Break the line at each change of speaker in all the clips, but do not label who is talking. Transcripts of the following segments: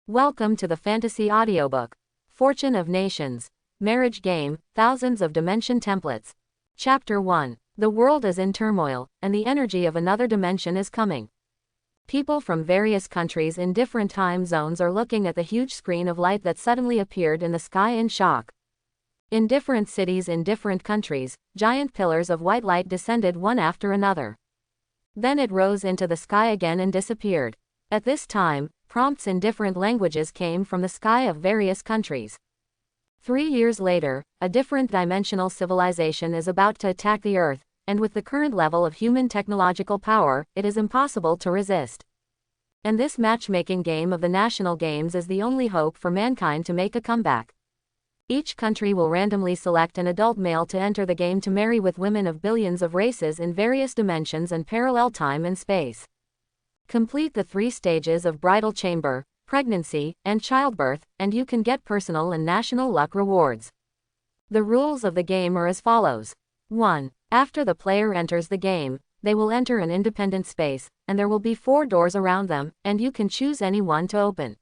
Welcome to the fantasy audiobook. Fortune of Nations. Marriage Game, Thousands of Dimension Templates. Chapter 1. The world is in turmoil, and the energy of another dimension is coming. People from various countries in different time zones are looking at the huge screen of light that suddenly appeared in the sky in shock. In different cities in different countries, giant pillars of white light descended one after another. Then it rose into the sky again and disappeared. At this time, prompts in different languages came from the sky of various countries. 3 years later, a different dimensional civilization is about to attack the Earth, and with the current level of human technological power, it is impossible to resist. And this matchmaking game of the national games is the only hope for mankind to make a comeback. Each country will randomly select an adult male to enter the game to marry with women of billions of races in various dimensions and parallel time and space. Complete the 3 stages of bridal chamber, pregnancy, and childbirth, and you can get personal and national luck rewards. The rules of the game are as follows. 1. After the player enters the game, they will enter an independent space, and there will be 4 doors around them, and you can choose any one to open.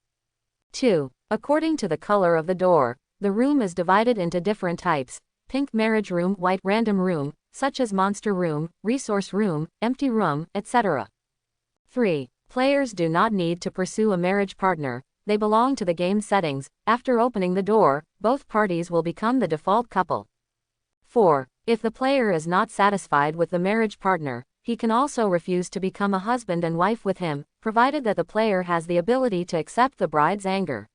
2. According to the color of the door, the room is divided into different types: pink marriage room, white random room, such as monster room, resource room, empty room, etc. 3. Players do not need to pursue a marriage partner, they belong to the game settings. After opening the door, both parties will become the default couple. 4. If the player is not satisfied with the marriage partner, he can also refuse to become a husband and wife with him, provided that the player has the ability to accept the bride's anger.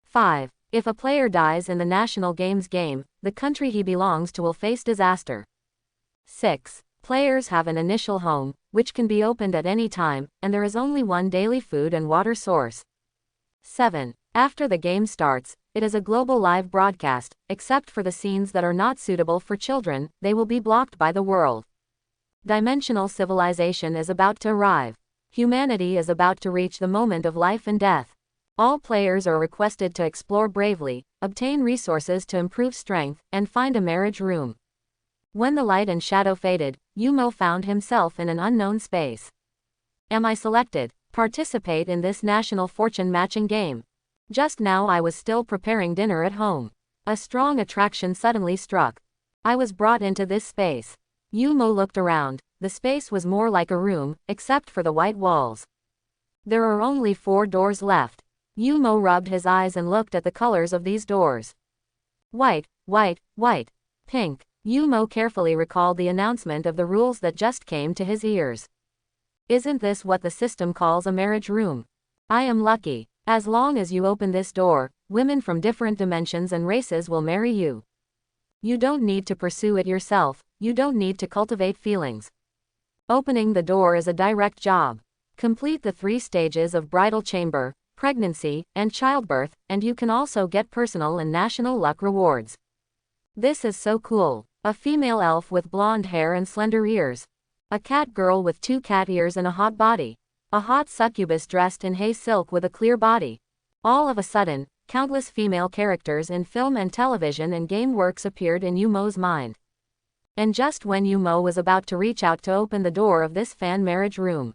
5. If a player dies in the national games game, the country he belongs to will face disaster. 6. Players have an initial home, which can be opened at any time, and there is only one daily food and water source. 7. After the game starts, it is a global live broadcast, except for the scenes that are not suitable for children, they will be blocked by the world. Dimensional civilization is about to arrive. Humanity is about to reach the moment of life and death. All players are requested to explore bravely, obtain resources to improve strength, and find a marriage room. When the light and shadow faded, Yumo found himself in an unknown space. Am I selected? Participate in this national fortune matching game. Just now I was still preparing dinner at home. A strong attraction suddenly struck. I was brought into this space. Yumo looked around. The space was more like a room, except for the white walls. There are only 4 doors left. Yumo rubbed his eyes and looked at the colors of these doors. White, white, white, pink. Yumo carefully recalled the announcement of the rules that just came to his ears. Isn't this what the system calls a marriage room? I am lucky. As long as you open this door, women from different dimensions and races will marry you. You don't need to pursue it yourself, you don't need to cultivate feelings. Opening the door is a direct job. Complete the 3 stages of bridal chamber, pregnancy, and childbirth, and you can also get personal and national luck rewards. This is so cool. A female elf with blonde hair and slender ears. A cat girl with 2 cat ears and a hot body. A hot succubus dressed in hay silk with a clear body. All of a sudden, countless female characters in film and television and game works appeared in Yumo's mind. And just when Yumo was about to reach out to open the door of this fan marriage room,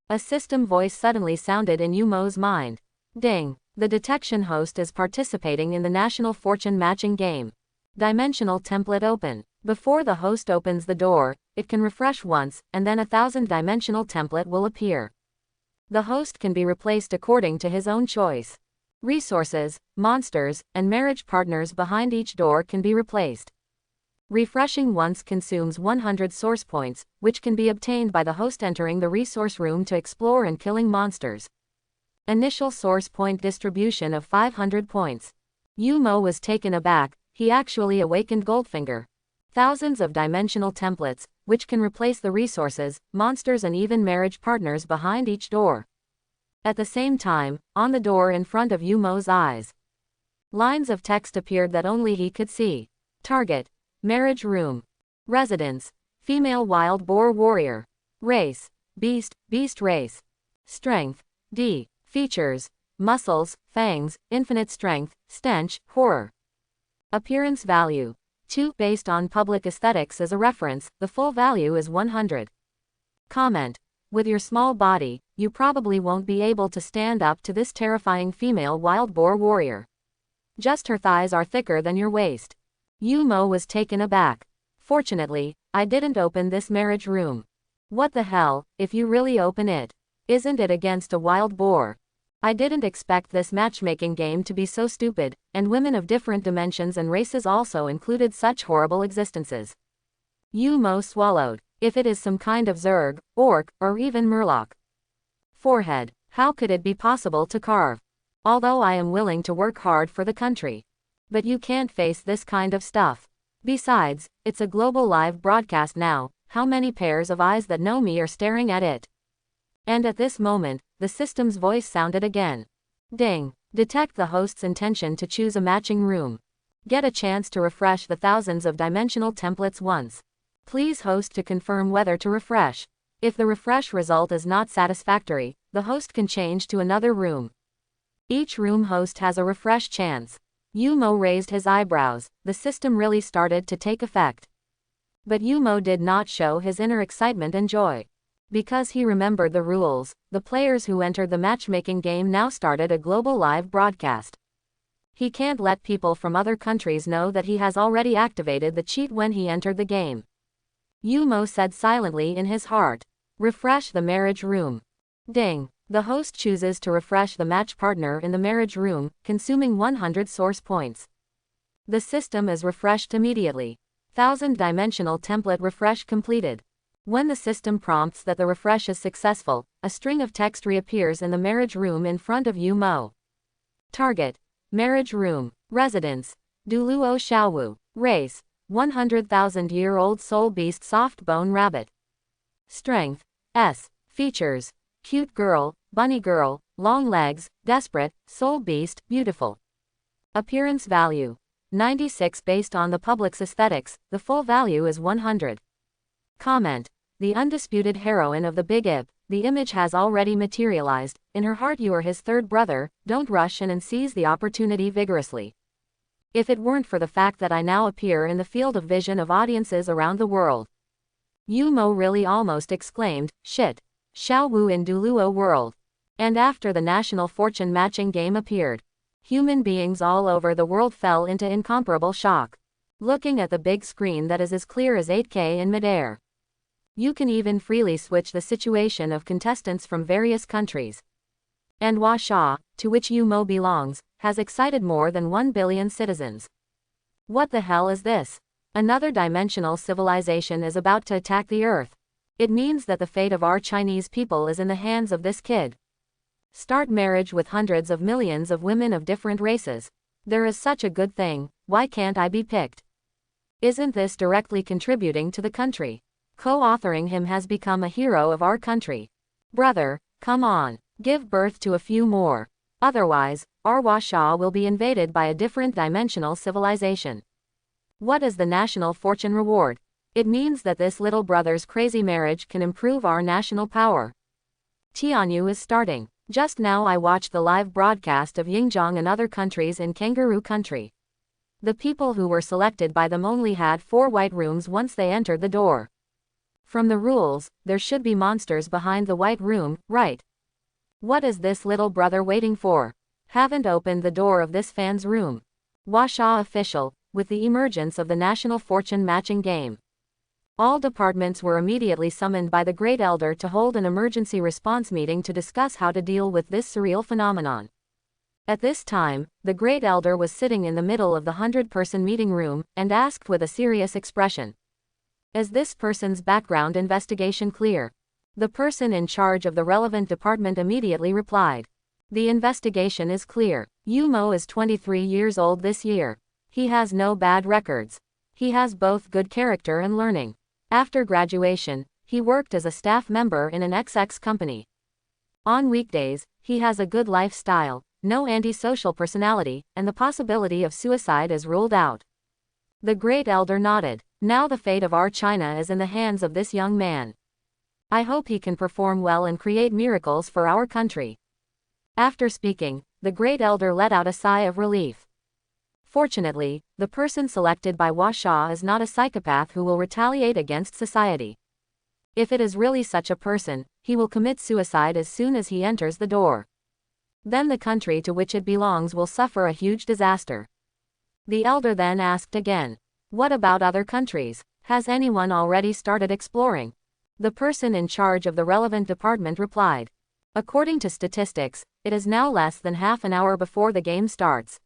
a system voice suddenly sounded in Yumo's mind. Ding! The detection host is participating in the national fortune matching game. Dimensional template open. Before the host opens the door, it can refresh once, and then a 1000-dimensional template will appear. The host can be replaced according to his own choice. Resources, monsters, and marriage partners behind each door can be replaced. Refreshing once consumes 100 source points, which can be obtained by the host entering the resource room to explore and killing monsters. Initial source point distribution of 500 points. Yumo was taken aback. He actually awakened Goldfinger. Thousands of dimensional templates, which can replace the resources, monsters and even marriage partners behind each door. At the same time, on the door in front of Yumo's eyes, lines of text appeared that only he could see. Target: marriage room. Residence: female wild boar warrior. Race: beast, beast race. Strength: D. Features: muscles, fangs, infinite strength, stench, horror. Appearance value: 2. Based on public aesthetics as a reference, the full value is 100. Comment: with your small body, you probably won't be able to stand up to this terrifying female wild boar warrior. Just her thighs are thicker than your waist. Yumo was taken aback. Fortunately, I didn't open this marriage room. What the hell, if you really open it? Isn't it against a wild boar? I didn't expect this matchmaking game to be so stupid, and women of different dimensions and races also included such horrible existences. Yumo swallowed. If it is some kind of Zerg, Orc, or even Murloc. Forehead. How could it be possible to carve? Although I am willing to work hard for the country. But you can't face this kind of stuff. Besides, it's a global live broadcast now, how many pairs of eyes that know me are staring at it? And at this moment, the system's voice sounded again. Ding. Detect the host's intention to choose a matching room. Get a chance to refresh the thousands of dimensional templates once. Please host to confirm whether to refresh. If the refresh result is not satisfactory, the host can change to another room. Each room host has a refresh chance. Yumo raised his eyebrows. The system really started to take effect. But Yumo did not show his inner excitement and joy. Because he remembered the rules, the players who entered the matchmaking game now started a global live broadcast. He can't let people from other countries know that he has already activated the cheat when he entered the game. Yumo said silently in his heart. Refresh the marriage room. Ding. The host chooses to refresh the match partner in the marriage room, consuming 100 source points. The system is refreshed immediately. 1000-dimensional template refresh completed. When the system prompts that the refresh is successful, a string of text reappears in the marriage room in front of Yumo. Target. Marriage room. Residence. Duluo Xiaowu. Race. 100,000-year-old soul beast soft bone rabbit. Strength. S. Features. Cute girl, bunny girl, long legs, desperate, soul beast, beautiful. Appearance value. 96 based on the public's aesthetics, the full value is 100. Comment. The undisputed heroine of the Big Ip, the image has already materialized, in her heart you are his third brother, don't rush in and seize the opportunity vigorously. If it weren't for the fact that I now appear in the field of vision of audiences around the world. Yumo really almost exclaimed, shit. Xiaowu in Duluo world. And after the national fortune matching game appeared, human beings all over the world fell into incomparable shock. Looking at the big screen that is as clear as 8K in midair. You can even freely switch the situation of contestants from various countries. And Washa, to which Yumo belongs, has excited more than 1 billion citizens. What the hell is this? Another dimensional civilization is about to attack the Earth. It means that the fate of our Chinese people is in the hands of this kid. Start marriage with hundreds of millions of women of different races. There is such a good thing, why can't I be picked? Isn't this directly contributing to the country? Co-authoring him has become a hero of our country. Brother, come on, give birth to a few more. Otherwise, our Washa will be invaded by a different dimensional civilization. What is the national fortune reward? It means that this little brother's crazy marriage can improve our national power. Tianyu is starting. Just now I watched the live broadcast of Yingzhong and other countries in Kangaroo Country. The people who were selected by them only had 4 white rooms once they entered the door. From the rules, there should be monsters behind the white room, right? What is this little brother waiting for? Haven't opened the door of this fan's room. Washa official, with the emergence of the national fortune matching game. All departments were immediately summoned by the Great Elder to hold an emergency response meeting to discuss how to deal with this surreal phenomenon. At this time, the Great Elder was sitting in the middle of the 100-person meeting room, and asked with a serious expression. Is this person's background investigation clear? The person in charge of the relevant department immediately replied. The investigation is clear. Yumo is 23 years old this year. He has no bad records. He has both good character and learning. After graduation, he worked as a staff member in an XX company. On weekdays, he has a good lifestyle, no antisocial personality, and the possibility of suicide is ruled out. The Great Elder nodded. Now the fate of our China is in the hands of this young man. I hope he can perform well and create miracles for our country. After speaking, the Great Elder let out a sigh of relief. Fortunately, the person selected by Washa is not a psychopath who will retaliate against society. If it is really such a person, he will commit suicide as soon as he enters the door. Then the country to which it belongs will suffer a huge disaster. The elder then asked again, "What about other countries? Has anyone already started exploring?" The person in charge of the relevant department replied, "According to statistics, it is now less than half an hour before the game starts.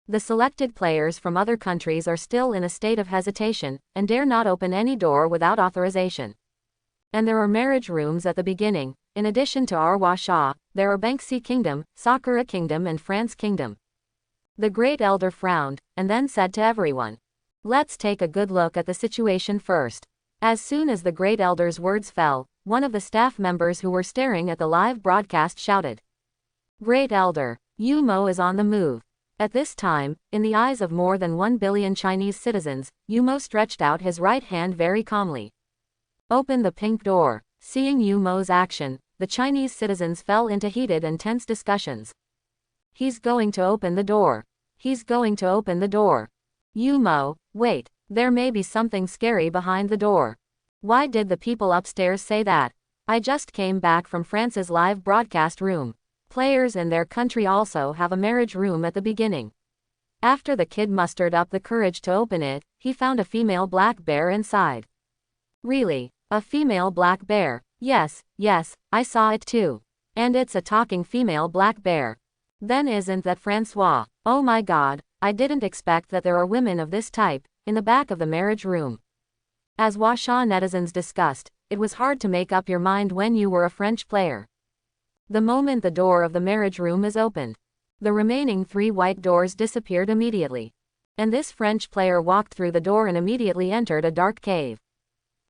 The selected players from other countries are still in a state of hesitation, and dare not open any door without authorization. And there are marriage rooms at the beginning. In addition to Arwa Shah, there are Banksy Kingdom, Sakura Kingdom and France Kingdom." The great elder frowned, and then said to everyone, "Let's take a good look at the situation first." As soon as the great elder's words fell, one of the staff members who were staring at the live broadcast shouted, "Great elder, Yu Mo is on the move." At this time, in the eyes of more than 1 billion Chinese citizens, Yu Mo stretched out his right hand very calmly. "Open the pink door." Seeing Yu Mo's action, the Chinese citizens fell into heated and tense discussions. "He's going to open the door. He's going to open the door. Yu Mo, wait, there may be something scary behind the door." "Why did the people upstairs say that? I just came back from France's live broadcast room. Players in their country also have a marriage room at the beginning." After the kid mustered up the courage to open it, he found a female black bear inside. "Really? A female black bear?" Yes, I saw it too. And it's a talking female black bear. Then isn't that Francois? Oh my god, I didn't expect that there are women of this type in the back of the marriage room." As Washa netizens discussed, it was hard to make up your mind when you were a French player. The moment the door of the marriage room is opened, the remaining 3 white doors disappeared immediately. And this French player walked through the door and immediately entered a dark cave.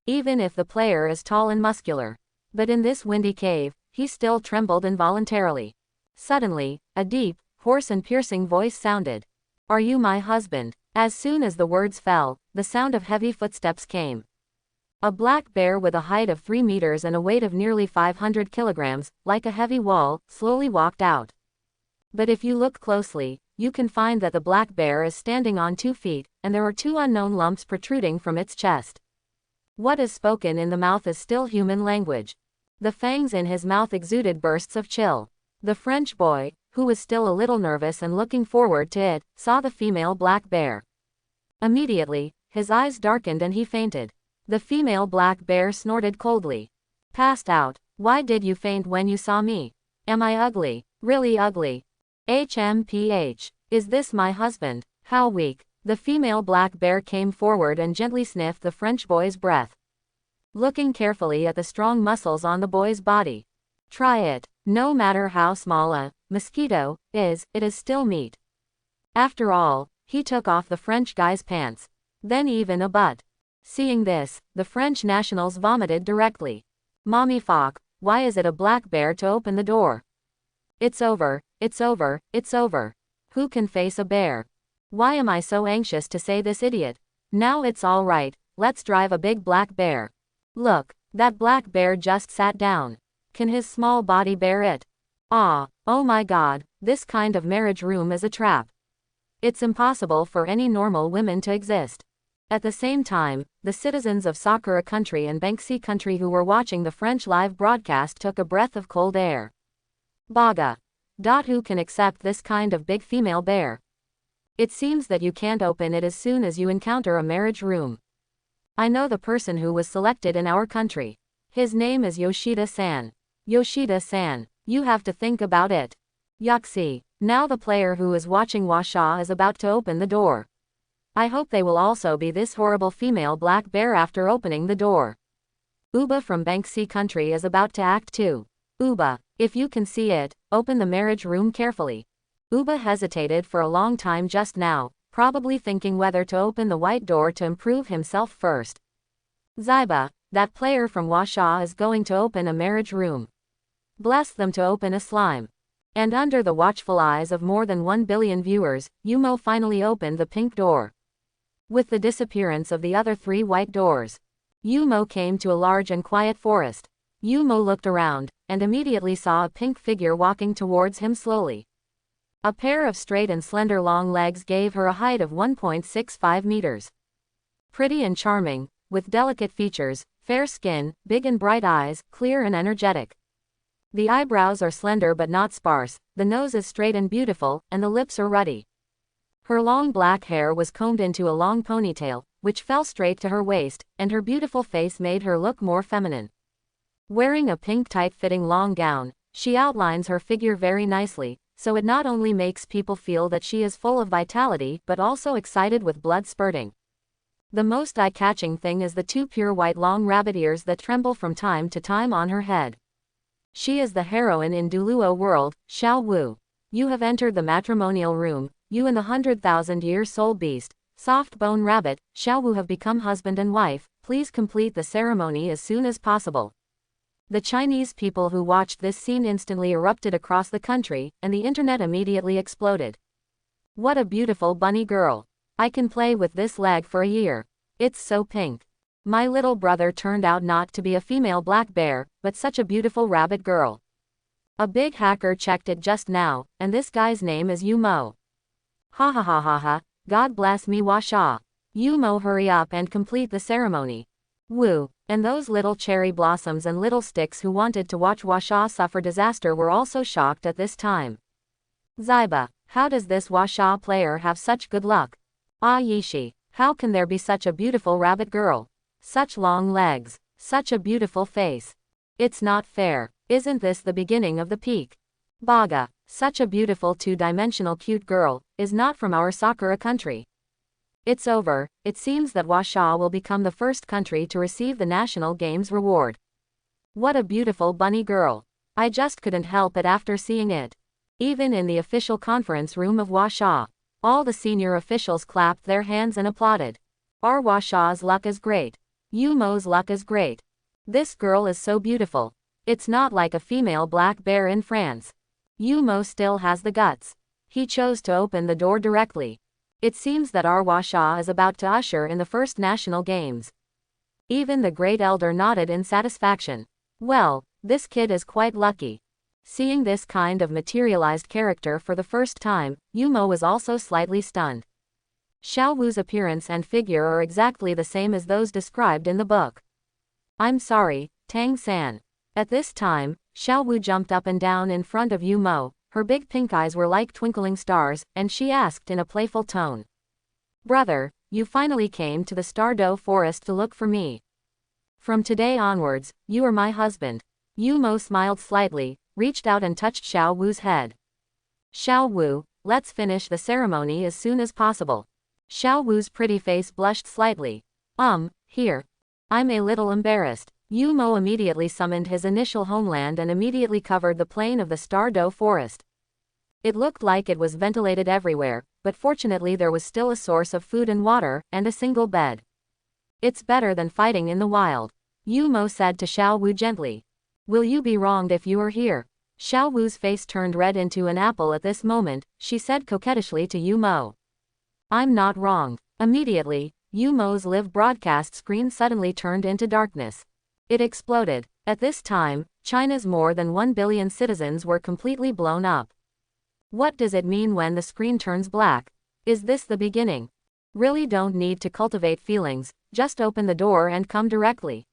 Even if the player is tall and muscular, but in this windy cave, he still trembled involuntarily. Suddenly, a deep, hoarse and piercing voice sounded. "Are you my husband?" As soon as the words fell, the sound of heavy footsteps came. A black bear with a height of 3 meters and a weight of nearly 500 kilograms, like a heavy wall, slowly walked out. But if you look closely, you can find that the black bear is standing on 2 feet, and there are 2 unknown lumps protruding from its chest. What is spoken in the mouth is still human language. The fangs in his mouth exuded bursts of chill. The French boy, who was still a little nervous and looking forward to it, saw the female black bear. Immediately, his eyes darkened and he fainted. The female black bear snorted coldly. "Passed out. Why did you faint when you saw me? Am I ugly? Really ugly? HMPH. Is this my husband? How weak." The female black bear came forward and gently sniffed the French boy's breath, looking carefully at the strong muscles on the boy's body. "Try it. No matter how small a mosquito is, it is still meat." After all, he took off the French guy's pants. Then even a butt. Seeing this, the French nationals vomited directly. "Mommy Fock, why is it a black bear to open the door? It's over, it's over, it's over. Who can face a bear? Why am I so anxious to say this idiot? Now it's all right, let's drive a big black bear. Look, that black bear just sat down. Can his small body bear it? Oh my god, this kind of marriage room is a trap. It's impossible for any normal women to exist." At the same time, the citizens of Sakura country and Banksy country who were watching the French live broadcast took a breath of cold air. Baga. Who can accept this kind of big female bear? It seems that you can't open it as soon as you encounter a marriage room. I know the person who was selected in our country. His name is Yoshida-san. Yoshida-san, you have to think about it. Yaxi. Now the player who is watching Washa is about to open the door. I hope they will also be this horrible female black bear after opening the door. Uba from Banksy country is about to act too. Uba, if you can see it, open the marriage room carefully. Uba hesitated for a long time just now, probably thinking whether to open the white door to improve himself first. Zyba, that player from Washa is going to open a marriage room. Bless them to open a slime. And under the watchful eyes of more than 1 billion viewers, Yumo finally opened the pink door. With the disappearance of the other 3 white doors, Yumo came to a large and quiet forest. Yumo looked around, and immediately saw a pink figure walking towards him slowly. A pair of straight and slender long legs gave her a height of 1.65 meters. Pretty and charming, with delicate features, Fair skin, big and bright eyes, clear and energetic. The eyebrows are slender but not sparse, the nose is straight and beautiful, and the lips are ruddy. Her long black hair was combed into a long ponytail, which fell straight to her waist, and her beautiful face made her look more feminine. Wearing a pink tight-fitting long gown, she outlines her figure very nicely, so it not only makes people feel that she is full of vitality but also excited with blood spurting. The most eye-catching thing is the two pure white long rabbit ears that tremble from time to time on her head. She is the heroine in Duluo world, Xiao Wu. You have entered the matrimonial room, you and the 100,000-year soul beast, soft bone rabbit, Xiao Wu have become husband and wife, please complete the ceremony as soon as possible. The Chinese people who watched this scene instantly erupted across the country, and the internet immediately exploded. What a beautiful bunny girl. I can play with this leg for a year. It's so pink. My little brother turned out not to be a female black bear, but such a beautiful rabbit girl. A big hacker checked it just now, and this guy's name is Yu Mo. Ha ha ha ha ha, God bless me Washa. Yu Mo, hurry up and complete the ceremony. Woo, and those little cherry blossoms and little sticks who wanted to watch Washa suffer disaster were also shocked at this time. Zyba, how does this Washa player have such good luck? Ah Yishi, how can there be such a beautiful rabbit girl? Such long legs, such a beautiful face. It's not fair, isn't this the beginning of the peak? Baga, such a beautiful two-dimensional cute girl, is not from our Sakura country. It's over, it seems that Washa will become the first country to receive the National Games reward. What a beautiful bunny girl. I just couldn't help it after seeing it. Even in the official conference room of Washa, all the senior officials clapped their hands and applauded. Our Washa's luck is great. Yu Mo's luck is great. This girl is so beautiful. It's not like a female black bear in France. Yu Mo still has the guts. He chose to open the door directly. It seems that our Washa is about to usher in the first national games. Even the great elder nodded in satisfaction. Well, this kid is quite lucky. Seeing this kind of materialized character for the first time, Yu Mo was also slightly stunned. Xiao Wu's appearance and figure are exactly the same as those described in the book. I'm sorry, Tang-san. At this time, Xiao Wu jumped up and down in front of Yu Mo. Her big pink eyes were like twinkling stars, and she asked in a playful tone. Brother, you finally came to the Stardew Forest to look for me. From today onwards, you are my husband. Yu Mo smiled slightly, reached out and touched Xiao Wu's head. Xiao Wu, let's finish the ceremony as soon as possible. Xiao Wu's pretty face blushed slightly. Here. I'm a little embarrassed. Yu Mo immediately summoned his initial homeland and immediately covered the plain of the Stardew Forest. It looked like it was ventilated everywhere, but fortunately there was still a source of food and water, and a single bed. It's better than fighting in the wild. Yu Mo said to Xiao Wu gently. Will you be wronged if you are here? Xiao Wu's face turned red into an apple at this moment, she said coquettishly to Yu Mo. I'm not wronged. Immediately, Yu Mo's live broadcast screen suddenly turned into darkness. It exploded. At this time, China's more than 1 billion citizens were completely blown up. What does it mean when the screen turns black? Is this the beginning? Really don't need to cultivate feelings, just open the door and come directly.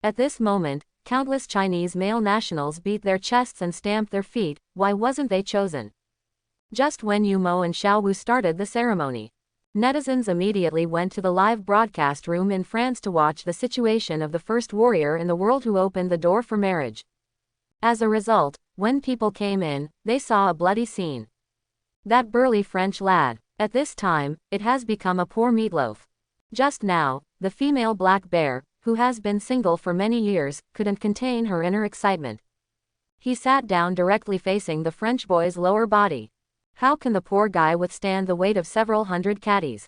At this moment, countless Chinese male nationals beat their chests and stamped their feet. Why wasn't they chosen? Just when Yu Mo and Xiao Wu started the ceremony, netizens immediately went to the live broadcast room in France to watch the situation of the first warrior in the world who opened the door for marriage. As a result, when people came in, they saw a bloody scene. That burly French lad. At this time, it has become a poor meatloaf. Just now, the female black bear, who has been single for many years, couldn't contain her inner excitement. He sat down directly facing the French boy's lower body. How can the poor guy withstand the weight of several hundred catties?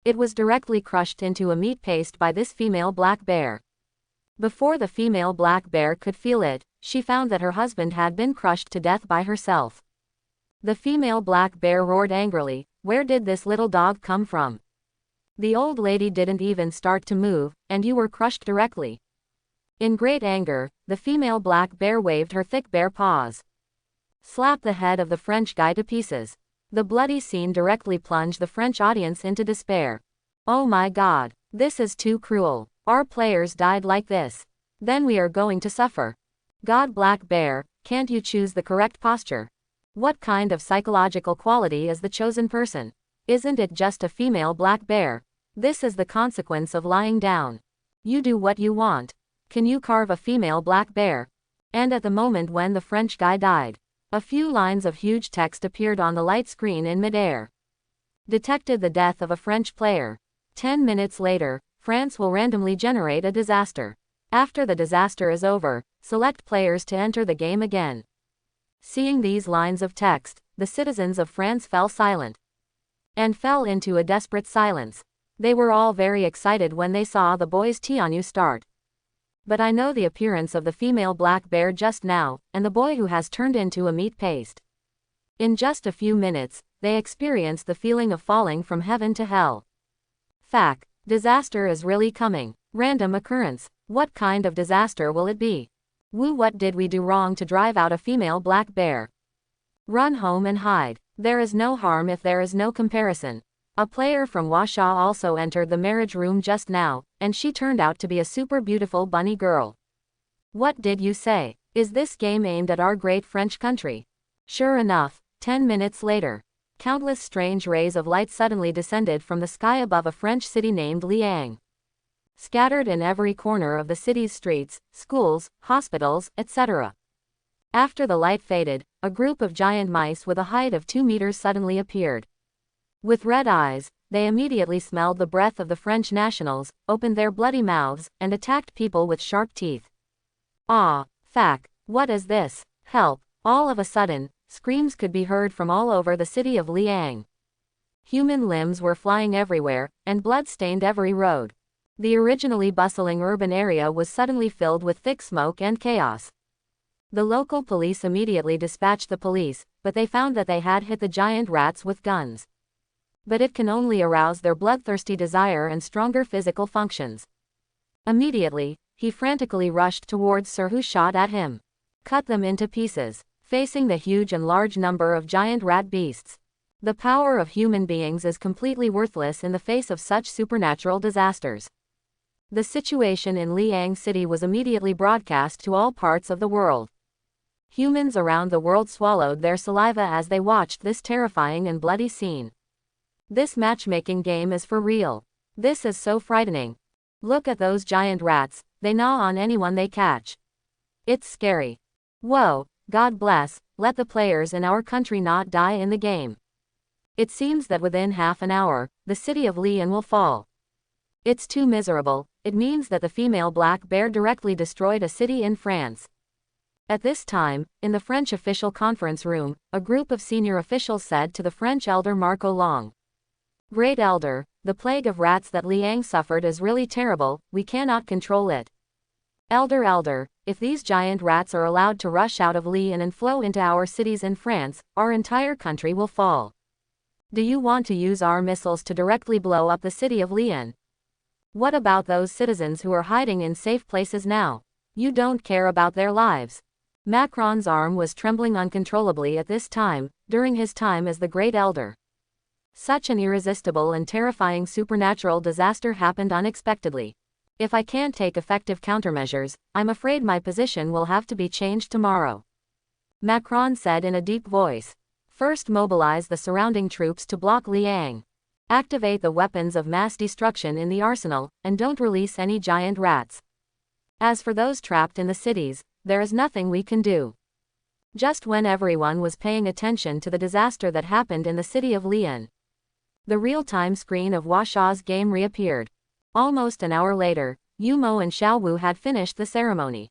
It was directly crushed into a meat paste by this female black bear. Before the female black bear could feel it, she found that her husband had been crushed to death by herself. The female black bear roared angrily, where did this little dog come from? The old lady didn't even start to move, and you were crushed directly. In great anger, the female black bear waved her thick bare paws. Slapped the head of the French guy to pieces. The bloody scene directly plunged the French audience into despair. Oh my God, this is too cruel. Our players died like this. Then we are going to suffer. God, Black Bear, can't you choose the correct posture? What kind of psychological quality is the chosen person? Isn't it just a female black bear? This is the consequence of lying down. You do what you want. Can you carve a female black bear? And at the moment when the French guy died, a few lines of huge text appeared on the light screen in midair. Detected the death of a French player. 10 minutes later, France will randomly generate a disaster. After the disaster is over, select players to enter the game again. Seeing these lines of text, the citizens of France fell silent. And fell into a desperate silence. They were all very excited when they saw the boys Tianyu start. But I know the appearance of the female black bear just now, and the boy who has turned into a meat paste. In just a few minutes, they experience the feeling of falling from heaven to hell. Fact. Disaster is really coming. Random occurrence. What kind of disaster will it be? Woo, what did we do wrong to drive out a female black bear? Run home and hide. There is no harm if there is no comparison. A player from Washaw also entered the marriage room just now, and she turned out to be a super beautiful bunny girl. What did you say? Is this game aimed at our great French country? Sure enough, 10 minutes later, countless strange rays of light suddenly descended from the sky above a French city named Liang. Scattered in every corner of the city's streets, schools, hospitals, etc. After the light faded, a group of giant mice with a height of 2 meters suddenly appeared. With red eyes, they immediately smelled the breath of the French nationals, opened their bloody mouths, and attacked people with sharp teeth. Ah, fuck, what is this? Help! All of a sudden, screams could be heard from all over the city of Liang. Human limbs were flying everywhere, and blood stained every road. The originally bustling urban area was suddenly filled with thick smoke and chaos. The local police immediately dispatched the police, but they found that they had hit the giant rats with guns. But it can only arouse their bloodthirsty desire and stronger physical functions. Immediately, he frantically rushed towards Sir who shot at him. Cut them into pieces, facing the huge and large number of giant rat beasts. The power of human beings is completely worthless in the face of such supernatural disasters. The situation in Liang City was immediately broadcast to all parts of the world. Humans around the world swallowed their saliva as they watched this terrifying and bloody scene. This matchmaking game is for real. This is so frightening. Look at those giant rats, they gnaw on anyone they catch. It's scary. Whoa, God bless, let the players in our country not die in the game. It seems that within half an hour, the city of Lian will fall. It's too miserable. It means that the female black bear directly destroyed a city in France. At this time, in the French official conference room, a group of senior officials said to the French elder Marco Long, "Great elder, the plague of rats that Liang suffered is really terrible, we cannot control it. Elder, if these giant rats are allowed to rush out of Lian and flow into our cities in France, our entire country will fall. Do you want to use our missiles to directly blow up the city of Lian? What about those citizens who are hiding in safe places now? You don't care about their lives." Macron's arm was trembling uncontrollably at this time, during his time as the great elder. Such an irresistible and terrifying supernatural disaster happened unexpectedly. If I can't take effective countermeasures, I'm afraid my position will have to be changed tomorrow. Macron said in a deep voice. First, mobilize the surrounding troops to block Liang. Activate the weapons of mass destruction in the arsenal, and don't release any giant rats. As for those trapped in the cities, there is nothing we can do. Just when everyone was paying attention to the disaster that happened in the city of Lian, the real-time screen of Washaw's game reappeared. Almost an hour later, Yumo and Xiaowu had finished the ceremony.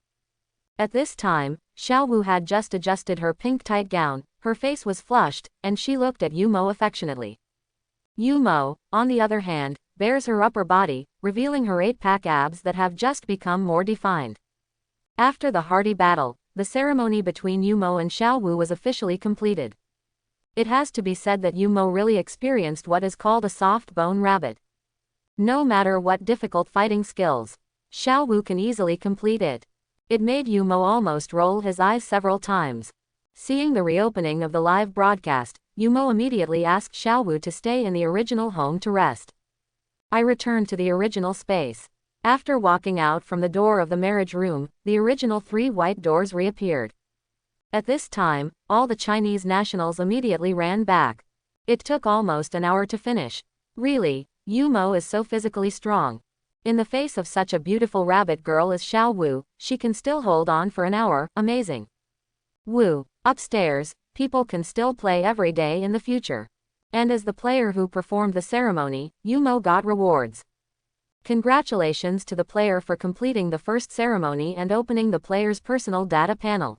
At this time, Xiaowu had just adjusted her pink tight gown, her face was flushed, and she looked at Yumo affectionately. Yumo, on the other hand, bares her upper body, revealing her 8-pack abs that have just become more defined. After the hearty battle, the ceremony between Yumo and Xiaowu was officially completed. It has to be said that Yumo really experienced what is called a soft bone rabbit. No matter what difficult fighting skills, Xiaowu can easily complete it. It made Yumo almost roll his eyes several times. Seeing the reopening of the live broadcast, Yumo immediately asked Xiaowu to stay in the original home to rest. I returned to the original space. After walking out from the door of the marriage room, the original 3 white doors reappeared. At this time, all the Chinese nationals immediately ran back. It took almost an hour to finish. Really, Yu Mo is so physically strong. In the face of such a beautiful rabbit girl as Xiao Wu, she can still hold on for an hour, amazing. Wu, upstairs, people can still play every day in the future. And as the player who performed the ceremony, Yu Mo got rewards. Congratulations to the player for completing the first ceremony and opening the player's personal data panel.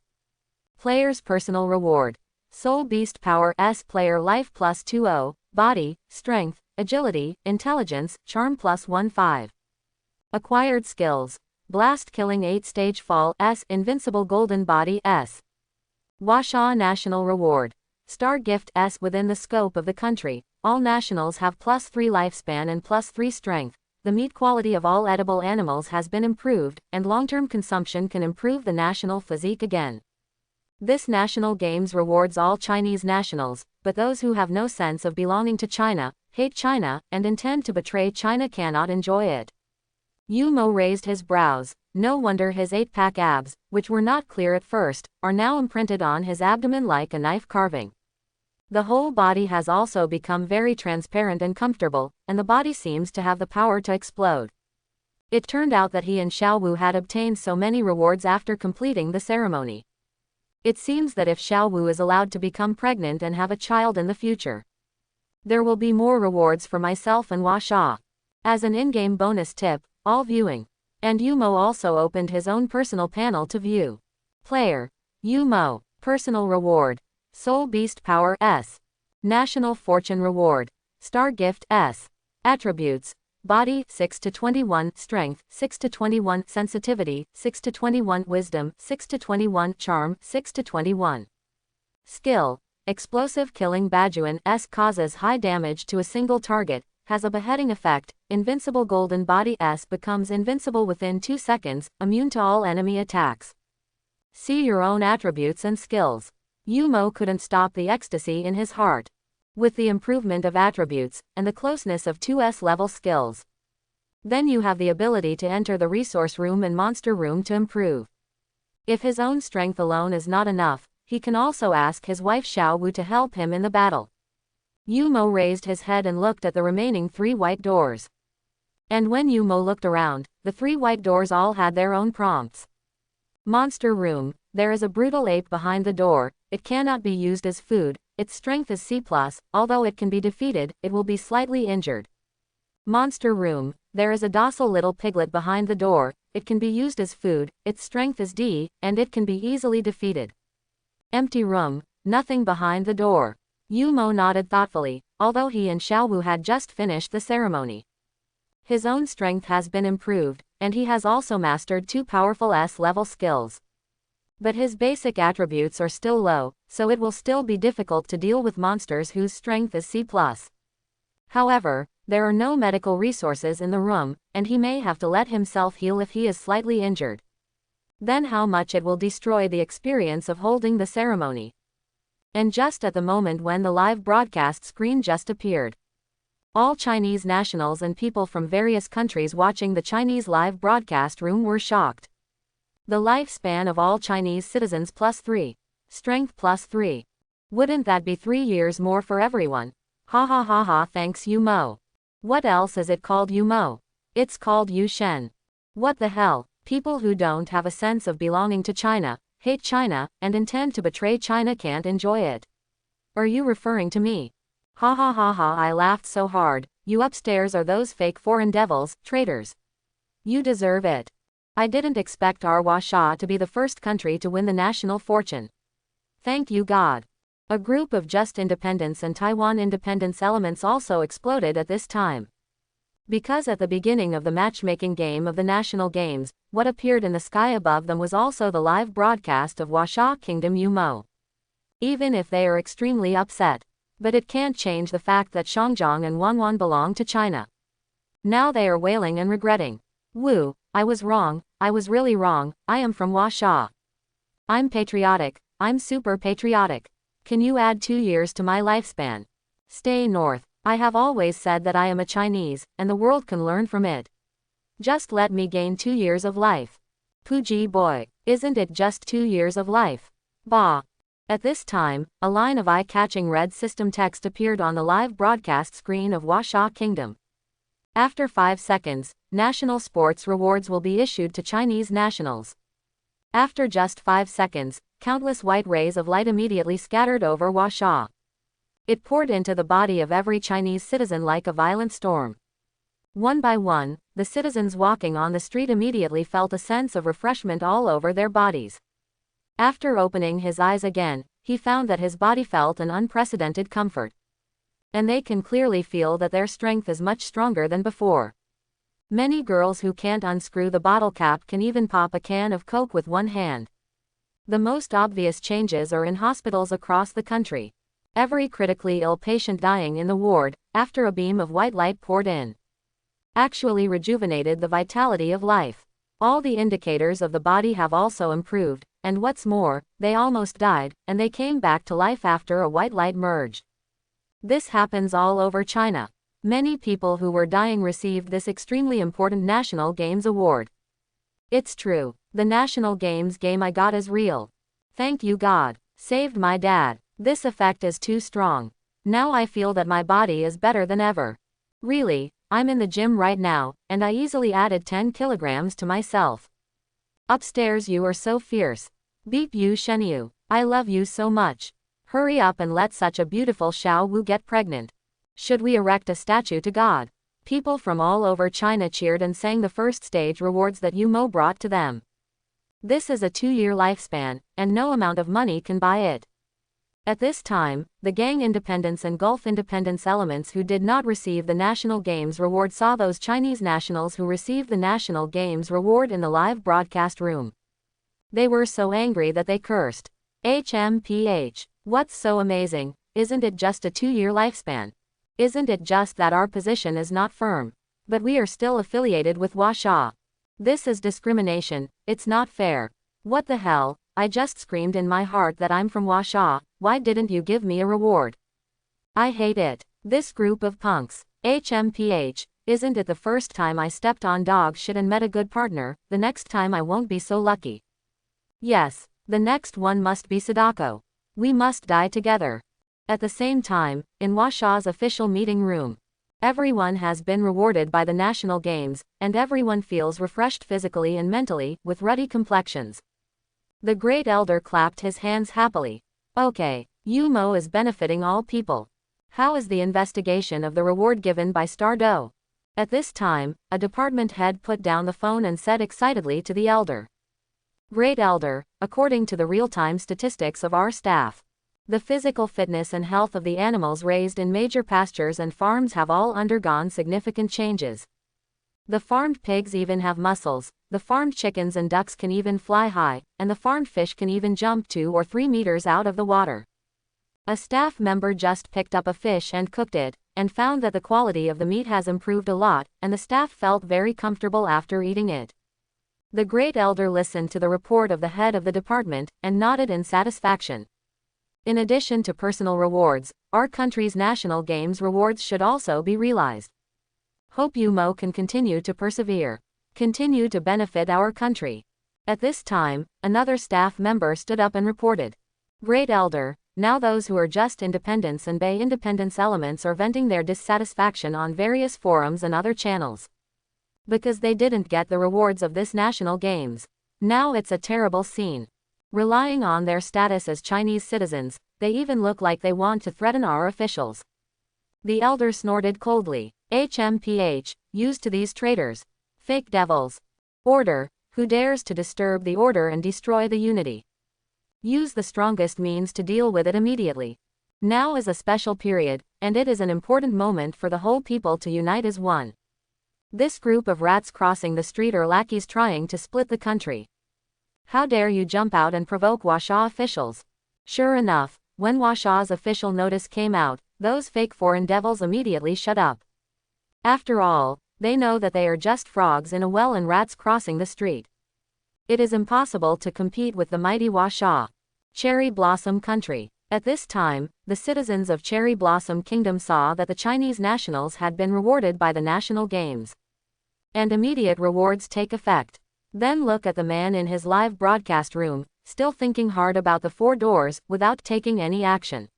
Player's personal reward. Soul Beast Power S Player Life plus 20, Body, Strength, Agility, Intelligence, Charm plus 15. Acquired Skills. Blast Killing 8 Stage Fall S Invincible Golden Body S. Washa National Reward. Star Gift S within the scope of the country. All nationals have plus 3 lifespan and plus 3 strength. The meat quality of all edible animals has been improved, and long-term consumption can improve the national physique again. This national games rewards all Chinese nationals, but those who have no sense of belonging to China, hate China, and intend to betray China cannot enjoy it. Yu Mo raised his brows. No wonder his 8-pack abs, which were not clear at first, are now imprinted on his abdomen like a knife carving. The whole body has also become very transparent and comfortable, and the body seems to have the power to explode. It turned out that he and Xiao Wu had obtained so many rewards after completing the ceremony. It seems that if Xiao Wu is allowed to become pregnant and have a child in the future, there will be more rewards for myself and Hua Sha. As an in-game bonus tip, all viewing. And Yu Mo also opened his own personal panel to view. Player. Yu Mo. Personal reward. Soul Beast Power S. National Fortune Reward. Star Gift S. Attributes. Body 6 to 21, Strength 6 to 21, Sensitivity 6 to 21, Wisdom 6 to 21, Charm 6 to 21. Skill. Explosive Killing Bajuan S causes high damage to a single target, has a beheading effect. Invincible Golden Body S becomes invincible within 2 seconds, immune to all enemy attacks. See your own attributes and skills. Yu Mo couldn't stop the ecstasy in his heart. With the improvement of attributes, and the closeness of 2S level skills, then you have the ability to enter the resource room and monster room to improve. If his own strength alone is not enough, he can also ask his wife Xiao Wu to help him in the battle. Yu Mo raised his head and looked at the remaining 3 white doors. And when Yu Mo looked around, the 3 white doors all had their own prompts. Monster Room. There is a brutal ape behind the door. It cannot be used as food. Its strength is C+, although it can be defeated, it will be slightly injured. Monster Room. There is a docile little piglet behind the door. It can be used as food, its strength is D, and it can be easily defeated. Empty Room. Nothing behind the door. Yu Mo nodded thoughtfully, although he and Xiao Wu had just finished the ceremony. His own strength has been improved, and he has also mastered 2 powerful S-level skills. But his basic attributes are still low, so it will still be difficult to deal with monsters whose strength is C+. However, there are no medical resources in the room, and he may have to let himself heal if he is slightly injured. Then how much it will destroy the experience of holding the ceremony. And just at the moment when the live broadcast screen just appeared, all Chinese nationals and people from various countries watching the Chinese live broadcast room were shocked. The lifespan of all Chinese citizens plus 3. Strength plus 3. Wouldn't that be 3 years more for everyone? Ha ha ha ha, thanks Yu Mo. What else is it called Yu Mo? It's called Yu Shen. What the hell? People who don't have a sense of belonging to China, hate China, and intend to betray China can't enjoy it. Are you referring to me? Ha ha ha ha, I laughed so hard. You upstairs are those fake foreign devils, traitors. You deserve it. I didn't expect our Hua Sha to be the first country to win the national fortune. Thank you God. A group of Just Independence and Taiwan Independence elements also exploded at this time. Because at the beginning of the matchmaking game of the national games, what appeared in the sky above them was also the live broadcast of Hua Sha Kingdom Yu Mo. Even if they are extremely upset. But it can't change the fact that Shangjiang and Wanwan belong to China. Now they are wailing and regretting. Wu, I was wrong, I was really wrong, I am from Hua Sha. I'm patriotic, I'm super patriotic. Can you add 2 years to my lifespan? Stay north. I have always said that I am a Chinese, and the world can learn from it. Just let me gain 2 years of life. Puji boy, isn't it just 2 years of life? Bah. At this time, a line of eye-catching red system text appeared on the live broadcast screen of Huasha Kingdom. After 5 seconds, national sports rewards will be issued to Chinese nationals. After just 5 seconds, countless white rays of light immediately scattered over Huasha. It poured into the body of every Chinese citizen like a violent storm. One by one, the citizens walking on the street immediately felt a sense of refreshment all over their bodies. After opening his eyes again, he found that his body felt an unprecedented comfort. And they can clearly feel that their strength is much stronger than before. Many girls who can't unscrew the bottle cap can even pop a can of Coke with one hand. The most obvious changes are in hospitals across the country. Every critically ill patient dying in the ward, after a beam of white light poured in, actually rejuvenated the vitality of life. All the indicators of the body have also improved, and what's more, they almost died, and they came back to life after a white light merged. This happens all over China. Many people who were dying received this extremely important National Games Award. It's true, the National Games game I got is real. Thank you God. Saved my dad. This effect is too strong. Now I feel that my body is better than ever. Really, I'm in the gym right now, and I easily added 10 kilograms to myself. Upstairs you are so fierce. Beep you Shenyu. I love you so much. Hurry up and let such a beautiful Xiao Wu get pregnant. Should we erect a statue to God? People from all over China cheered and sang the first stage rewards that Yu Mo brought to them. This is a 2-year lifespan, and no amount of money can buy it. At this time, the Gang Independence and Gulf Independence elements who did not receive the National Games reward saw those Chinese nationals who received the National Games reward in the live broadcast room. They were so angry that they cursed. HMPH. What's so amazing? Isn't it just a 2-year lifespan? Isn't it just that our position is not firm? But we are still affiliated with Huasha. This is discrimination, it's not fair. What the hell? I just screamed in my heart that I'm from Huasha, why didn't you give me a reward? I hate it. This group of punks. HMPH, isn't it the first time I stepped on dog shit and met a good partner, the next time I won't be so lucky. Yes, the next one must be Sadako. We must die together. At the same time, in Huasha's official meeting room, everyone has been rewarded by the National Games, and everyone feels refreshed physically and mentally, with ruddy complexions. The Great Elder clapped his hands happily. Okay, Yu Mo is benefiting all people. How is the investigation of the reward given by Stardo? At this time, a department head put down the phone and said excitedly to the Elder. Great Elder, according to the real-time statistics of our staff, the physical fitness and health of the animals raised in major pastures and farms have all undergone significant changes. The farmed pigs even have muscles, the farmed chickens and ducks can even fly high, and the farmed fish can even jump 2 or 3 meters out of the water. A staff member just picked up a fish and cooked it, and found that the quality of the meat has improved a lot, and the staff felt very comfortable after eating it. The Great Elder listened to the report of the head of the department, and nodded in satisfaction. In addition to personal rewards, our country's National Games rewards should also be realized. Hope Yu Mo can continue to persevere. Continue to benefit our country. At this time, another staff member stood up and reported. Great Elder, now those who are just independence and Bay independence elements are venting their dissatisfaction on various forums and other channels. Because they didn't get the rewards of this National Games. Now it's a terrible scene. Relying on their status as Chinese citizens, they even look like they want to threaten our officials. The Elder snorted coldly. HMPH, used to these traitors. Fake devils. Order, who dares to disturb the order and destroy the unity. Use the strongest means to deal with it immediately. Now is a special period, and it is an important moment for the whole people to unite as one. This group of rats crossing the street are lackeys trying to split the country. How dare you jump out and provoke Huasha officials? Sure enough, when Huasha's official notice came out, those fake foreign devils immediately shut up. After all, they know that they are just frogs in a well and rats crossing the street. It is impossible to compete with the mighty Huasha. Cherry Blossom Country. At this time, the citizens of Cherry Blossom Kingdom saw that the Chinese nationals had been rewarded by the National Games. and immediate rewards take effect. Then look at the man in his live broadcast room, still thinking hard about the 4 doors, without taking any action.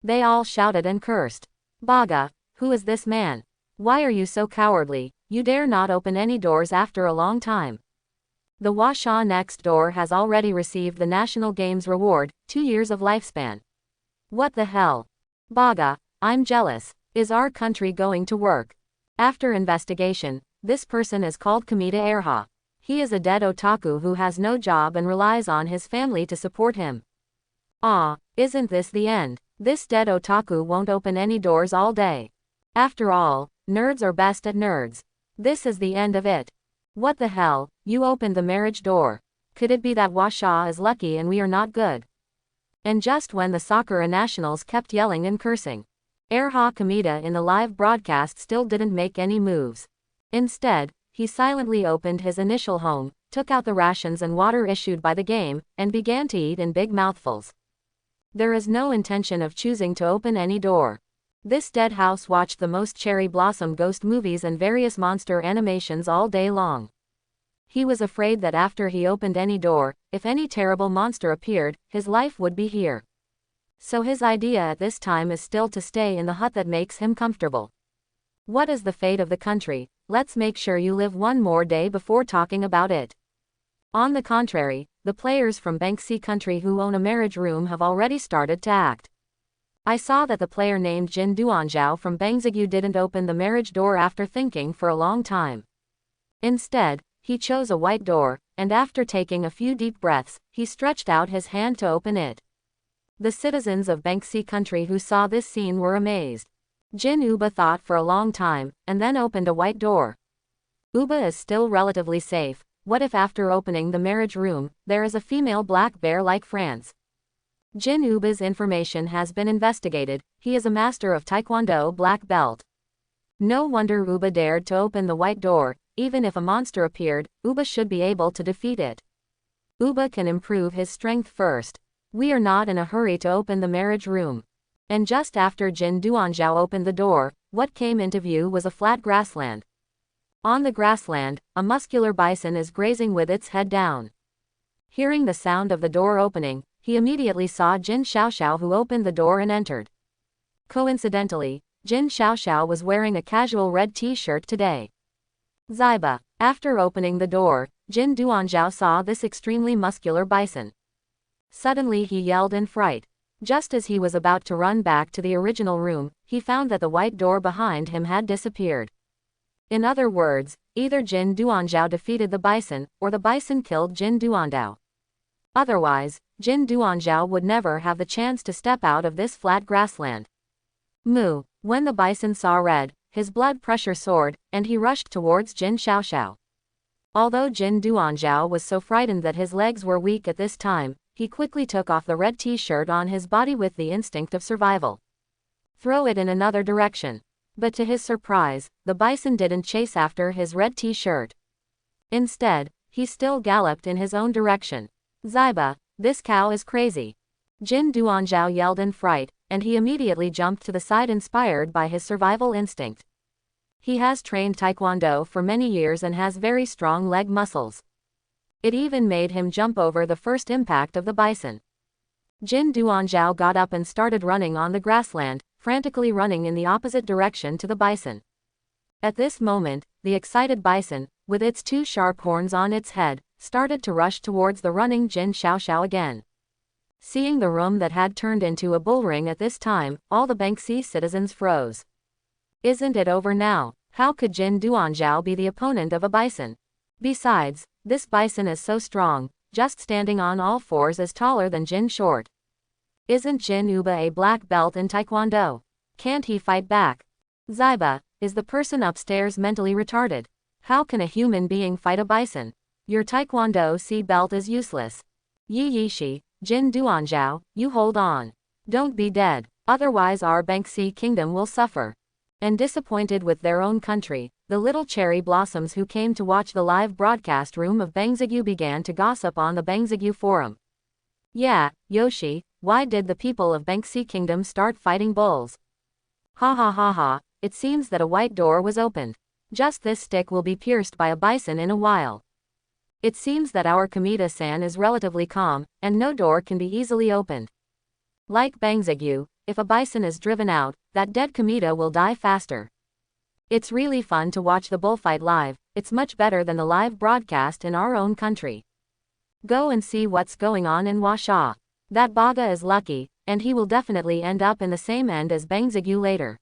They all shouted and cursed. Baga, who is this man? Why are you so cowardly? You dare not open any doors after a long time. The Washa next door has already received the National Games reward, 2 years of lifespan. What the hell? Baga, I'm jealous. Is our country going to work? After investigation, this person is called Kamita Erha. He is a dead otaku who has no job and relies on his family to support him. Ah, isn't this the end? This dead otaku won't open any doors all day. After all, nerds are best at nerds. This is the end of it. What the hell, you opened the marriage door. Could it be that Washa is lucky and we are not good? And just when the Sakura nationals kept yelling and cursing, Erha Kamita in the live broadcast still didn't make any moves. Instead, he silently opened his initial home, took out the rations and water issued by the game, and began to eat in big mouthfuls. There is no intention of choosing to open any door. This dead house watched the most cherry blossom ghost movies and various monster animations all day long. He was afraid that after he opened any door, if any terrible monster appeared, his life would be here. So his idea at this time is still to stay in the hut that makes him comfortable. What is the fate of the country? Let's make sure you live one more day before talking about it. On the contrary, the players from Banksy country who own a marriage room have already started to act. I saw that the player named Jin Duanzhao from Bangzigyu didn't open the marriage door after thinking for a long time. Instead, he chose a white door, and after taking a few deep breaths, he stretched out his hand to open it. The citizens of Banksy country who saw this scene were amazed. Jin Uba thought for a long time, and then opened a white door. Uba is still relatively safe. What if after opening the marriage room, there is a female black bear like France? Jin Uba's information has been investigated. He is a master of Taekwondo black belt. No wonder Uba dared to open the white door. Even if a monster appeared, Uba should be able to defeat it. Uba can improve his strength first. We are not in a hurry to open the marriage room. And just after Jin Duanzhao opened the door, what came into view was a flat grassland. On the grassland, a muscular bison is grazing with its head down. Hearing the sound of the door opening, he immediately saw Jin Xiaoxiao, who opened the door and entered. Coincidentally, Jin Xiaoxiao was wearing a casual red t-shirt today. Zaiba. After opening the door, Jin Duanzhao saw this extremely muscular bison. Suddenly he yelled in fright. Just as he was about to run back to the original room, he found that the white door behind him had disappeared. In other words, either Jin Duanzhao defeated the bison, or the bison killed Jin Duanzhao. Otherwise, Jin Duanzhao would never have the chance to step out of this flat grassland. Moo. When the bison saw red, his blood pressure soared, and he rushed towards Jin Xiaoxiao. Although Jin Duanzhao was so frightened that his legs were weak at this time, he quickly took off the red t-shirt on his body with the instinct of survival. Throw it in another direction. But to his surprise, the bison didn't chase after his red t-shirt. Instead, he still galloped in his own direction. Zaiba, this cow is crazy. Jin Duanzhao yelled in fright, and he immediately jumped to the side inspired by his survival instinct. He has trained Taekwondo for many years and has very strong leg muscles. It even made him jump over the first impact of the bison. Jin Duanzhao got up and started running on the grassland, frantically running in the opposite direction to the bison. At this moment, the excited bison, with its 2 sharp horns on its head, started to rush towards the running Jin Xiaoxiao again. Seeing the room that had turned into a bullring at this time, all the Banksy citizens froze. Isn't it over now? How could Jin Duanzhao be the opponent of a bison? Besides, this bison is so strong, just standing on all fours is taller than Jin Short. Isn't Jin Uba a black belt in Taekwondo? Can't he fight back? Zaiba, is the person upstairs mentally retarded? How can a human being fight a bison? Your Taekwondo C belt is useless. Yi Yishi, Jin Duanzhao, you hold on. Don't be dead, otherwise our Banksy kingdom will suffer. And disappointed with their own country, the little cherry blossoms who came to watch the live broadcast room of Bangzigyu began to gossip on the Bangzigyu forum. Yeah, Yoshi, why did the people of Banksy kingdom start fighting bulls? Ha ha ha ha, it seems that a white door was opened. Just this stick will be pierced by a bison in a while. It seems that our Kamita-san is relatively calm, and no door can be easily opened. Like Bangzigyu, if a bison is driven out, that dead Kamita will die faster. It's really fun to watch the bullfight live. It's much better than the live broadcast in our own country. Go and see what's going on in Washa. That Baga is lucky, and he will definitely end up in the same end as Bangzigyu later.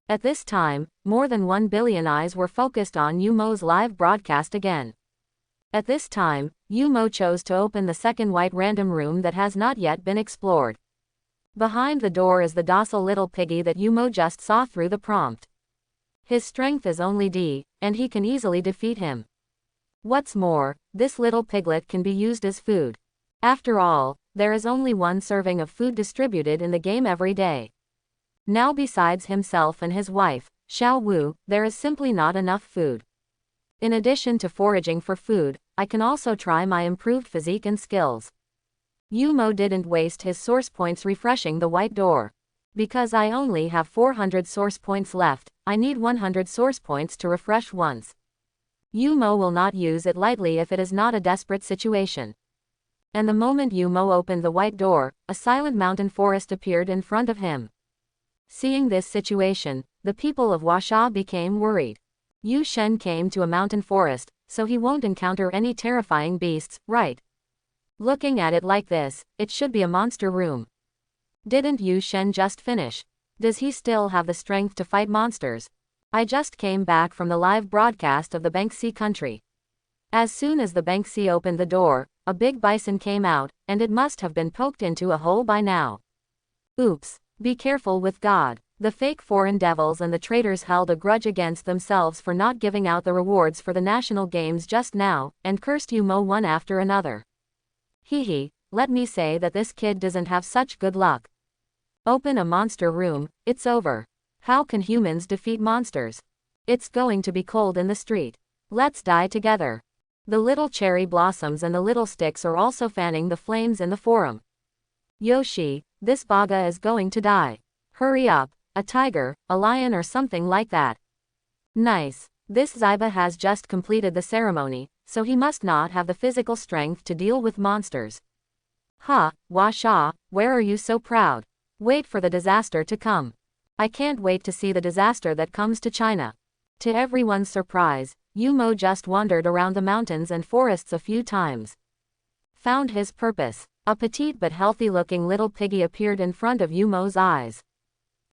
At this time, more than 1 billion eyes were focused on Yumo's live broadcast again. At this time, Yumo chose to open the second white random room that has not yet been explored. Behind the door is the docile little piggy that Yumo just saw through the prompt. His strength is only D, and he can easily defeat him. What's more, this little piglet can be used as food. After all, there is only one serving of food distributed in the game every day. Now besides himself and his wife, Xiao Wu, there is simply not enough food. In addition to foraging for food, I can also try my improved physique and skills. Yumo didn't waste his source points refreshing the white door. Because I only have 400 source points left, I need 100 source points to refresh once. Yumo will not use it lightly if it is not a desperate situation. And the moment Yumo opened the white door, a silent mountain forest appeared in front of him. Seeing this situation, the people of Washa became worried. Yu Shen came to a mountain forest, so he won't encounter any terrifying beasts, right? Looking at it like this, it should be a monster room. Didn't Yu Shen just finish? Does he still have the strength to fight monsters? I just came back from the live broadcast of the Banksy country. As soon as the Banksy opened the door, a big bison came out, and it must have been poked into a hole by now. Oops, be careful with God. The fake foreign devils and the traitors held a grudge against themselves for not giving out the rewards for the national games just now, and cursed Yumo one after another. Hee, let me say that this kid doesn't have such good luck. Open a monster room, it's over. How can humans defeat monsters? It's going to be cold in the street. Let's die together. The little cherry blossoms and the little sticks are also fanning the flames in the forum. Yoshi, this Baga is going to die. Hurry up, a tiger, a lion or something like that. Nice. This Zaiba has just completed the ceremony, so he must not have the physical strength to deal with monsters. Ha, Washa, where are you so proud? Wait for the disaster to come. I can't wait to see the disaster that comes to China. To everyone's surprise, Yumo just wandered around the mountains and forests a few times. Found his purpose. A petite but healthy-looking little piggy appeared in front of Yumo's eyes.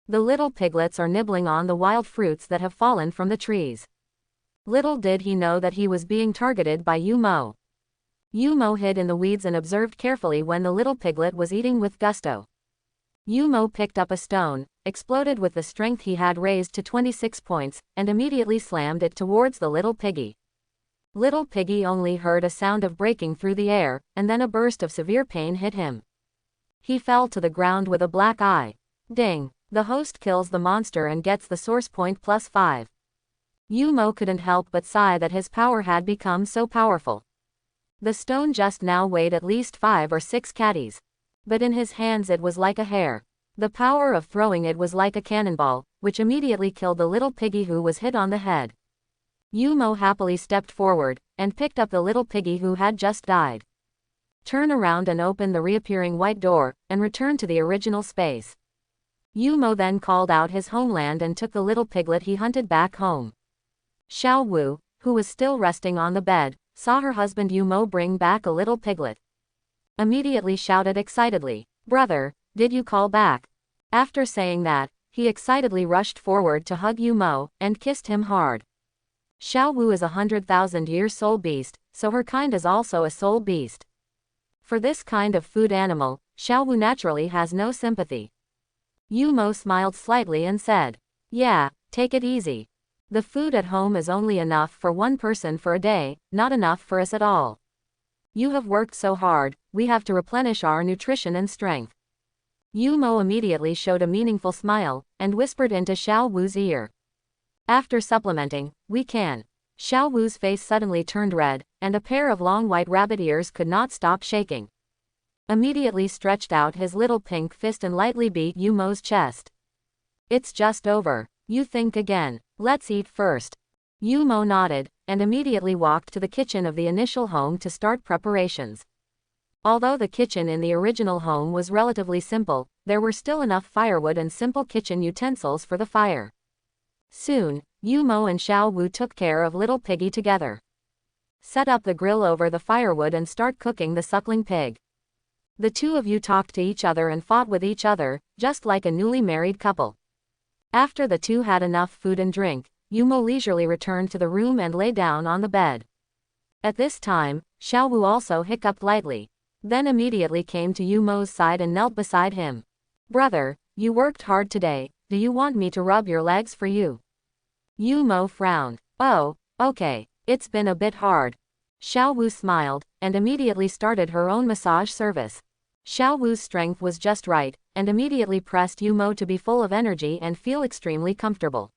The little piglets are nibbling on the wild fruits that have fallen from the trees. Little did he know that he was being targeted by Yumo. Yumo hid in the weeds and observed carefully when the little piglet was eating with gusto. Yumo picked up a stone, exploded with the strength he had raised to 26 points, and immediately slammed it towards the little piggy. Little piggy only heard a sound of breaking through the air, and then a burst of severe pain hit him. He fell to the ground with a black eye. Ding! The host kills the monster and gets the source point +5. Yumo couldn't help but sigh that his power had become so powerful. The stone just now weighed at least 5 or 6 catties. But in his hands it was like a hair. The power of throwing it was like a cannonball, which immediately killed the little piggy who was hit on the head. Yumo happily stepped forward, and picked up the little piggy who had just died. Turn around and open the reappearing white door, and return to the original space. Yumo then called out his homeland and took the little piglet he hunted back home. Xiao Wu, who was still resting on the bed, saw her husband Yumo bring back a little piglet. Immediately shouted excitedly, "Brother, did you call back?" After saying that, he excitedly rushed forward to hug Yumo, and kissed him hard. Xiao Wu is a 100,000-year soul beast, so her kind is also a soul beast. For this kind of food animal, Xiao Wu naturally has no sympathy. Yumo smiled slightly and said, "Yeah, take it easy. The food at home is only enough for one person for a day, not enough for us at all. You have worked so hard, we have to replenish our nutrition and strength." Yumo immediately showed a meaningful smile, and whispered into Xiao Wu's ear. "After supplementing, we can." Xiao Wu's face suddenly turned red, and a pair of long white rabbit ears could not stop shaking. Immediately stretched out his little pink fist and lightly beat Yumo's chest. "It's just over. You think again. Let's eat first." Yu Mo nodded, and immediately walked to the kitchen of the initial home to start preparations. Although the kitchen in the original home was relatively simple, there were still enough firewood and simple kitchen utensils for the fire. Soon, Yu Mo and Xiao Wu took care of little piggy together. Set up the grill over the firewood and start cooking the suckling pig. The two of you talked to each other and fought with each other, just like a newly married couple. After the two had enough food and drink, Yu Mo leisurely returned to the room and lay down on the bed. At this time, Xiao Wu also hiccuped lightly, then immediately came to Yu Mo's side and knelt beside him. Brother, you worked hard today, do you want me to rub your legs for you? Yu Mo frowned. Oh, okay, it's been a bit hard. Xiao Wu smiled, and immediately started her own massage service. Xiao Wu's strength was just right, and immediately pressed Yu Mo to be full of energy and feel extremely comfortable.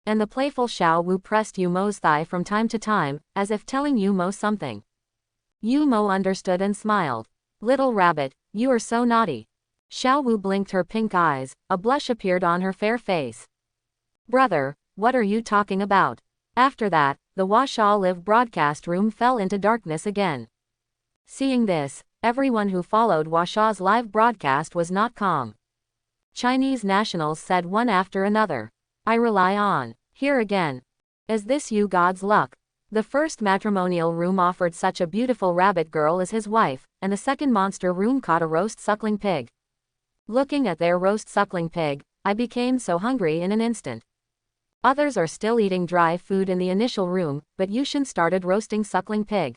And the playful Xiao Wu pressed Yu Mo's thigh from time to time, as if telling Yu Mo something. Yu Mo understood and smiled. Little rabbit, you are so naughty. Xiao Wu blinked her pink eyes, a blush appeared on her fair face. Brother, what are you talking about? After that, the Washa Live broadcast room fell into darkness again. Seeing this, everyone who followed Washa's live broadcast was not calm. Chinese nationals said one after another. I rely on. Here again. Is this you God's luck? The first matrimonial room offered such a beautiful rabbit girl as his wife, and the second monster room caught a roast suckling pig. Looking at their roast suckling pig, I became so hungry in an instant. Others are still eating dry food in the initial room, but Yushin started roasting suckling pig.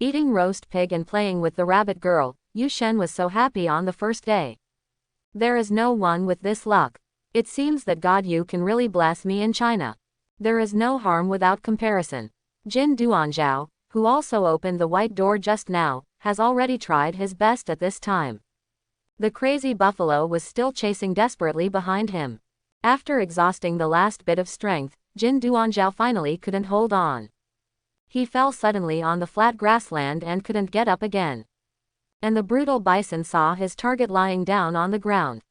Eating roast pig and playing with the rabbit girl, Yushin was so happy on the first day. There is no one with this luck. It seems that God you can really bless me in China. There is no harm without comparison. Jin Duanzhao, who also opened the white door just now, has already tried his best at this time. The crazy buffalo was still chasing desperately behind him. After exhausting the last bit of strength, Jin Duanzhao finally couldn't hold on. He fell suddenly on the flat grassland and couldn't get up again. And the brutal bison saw his target lying down on the ground.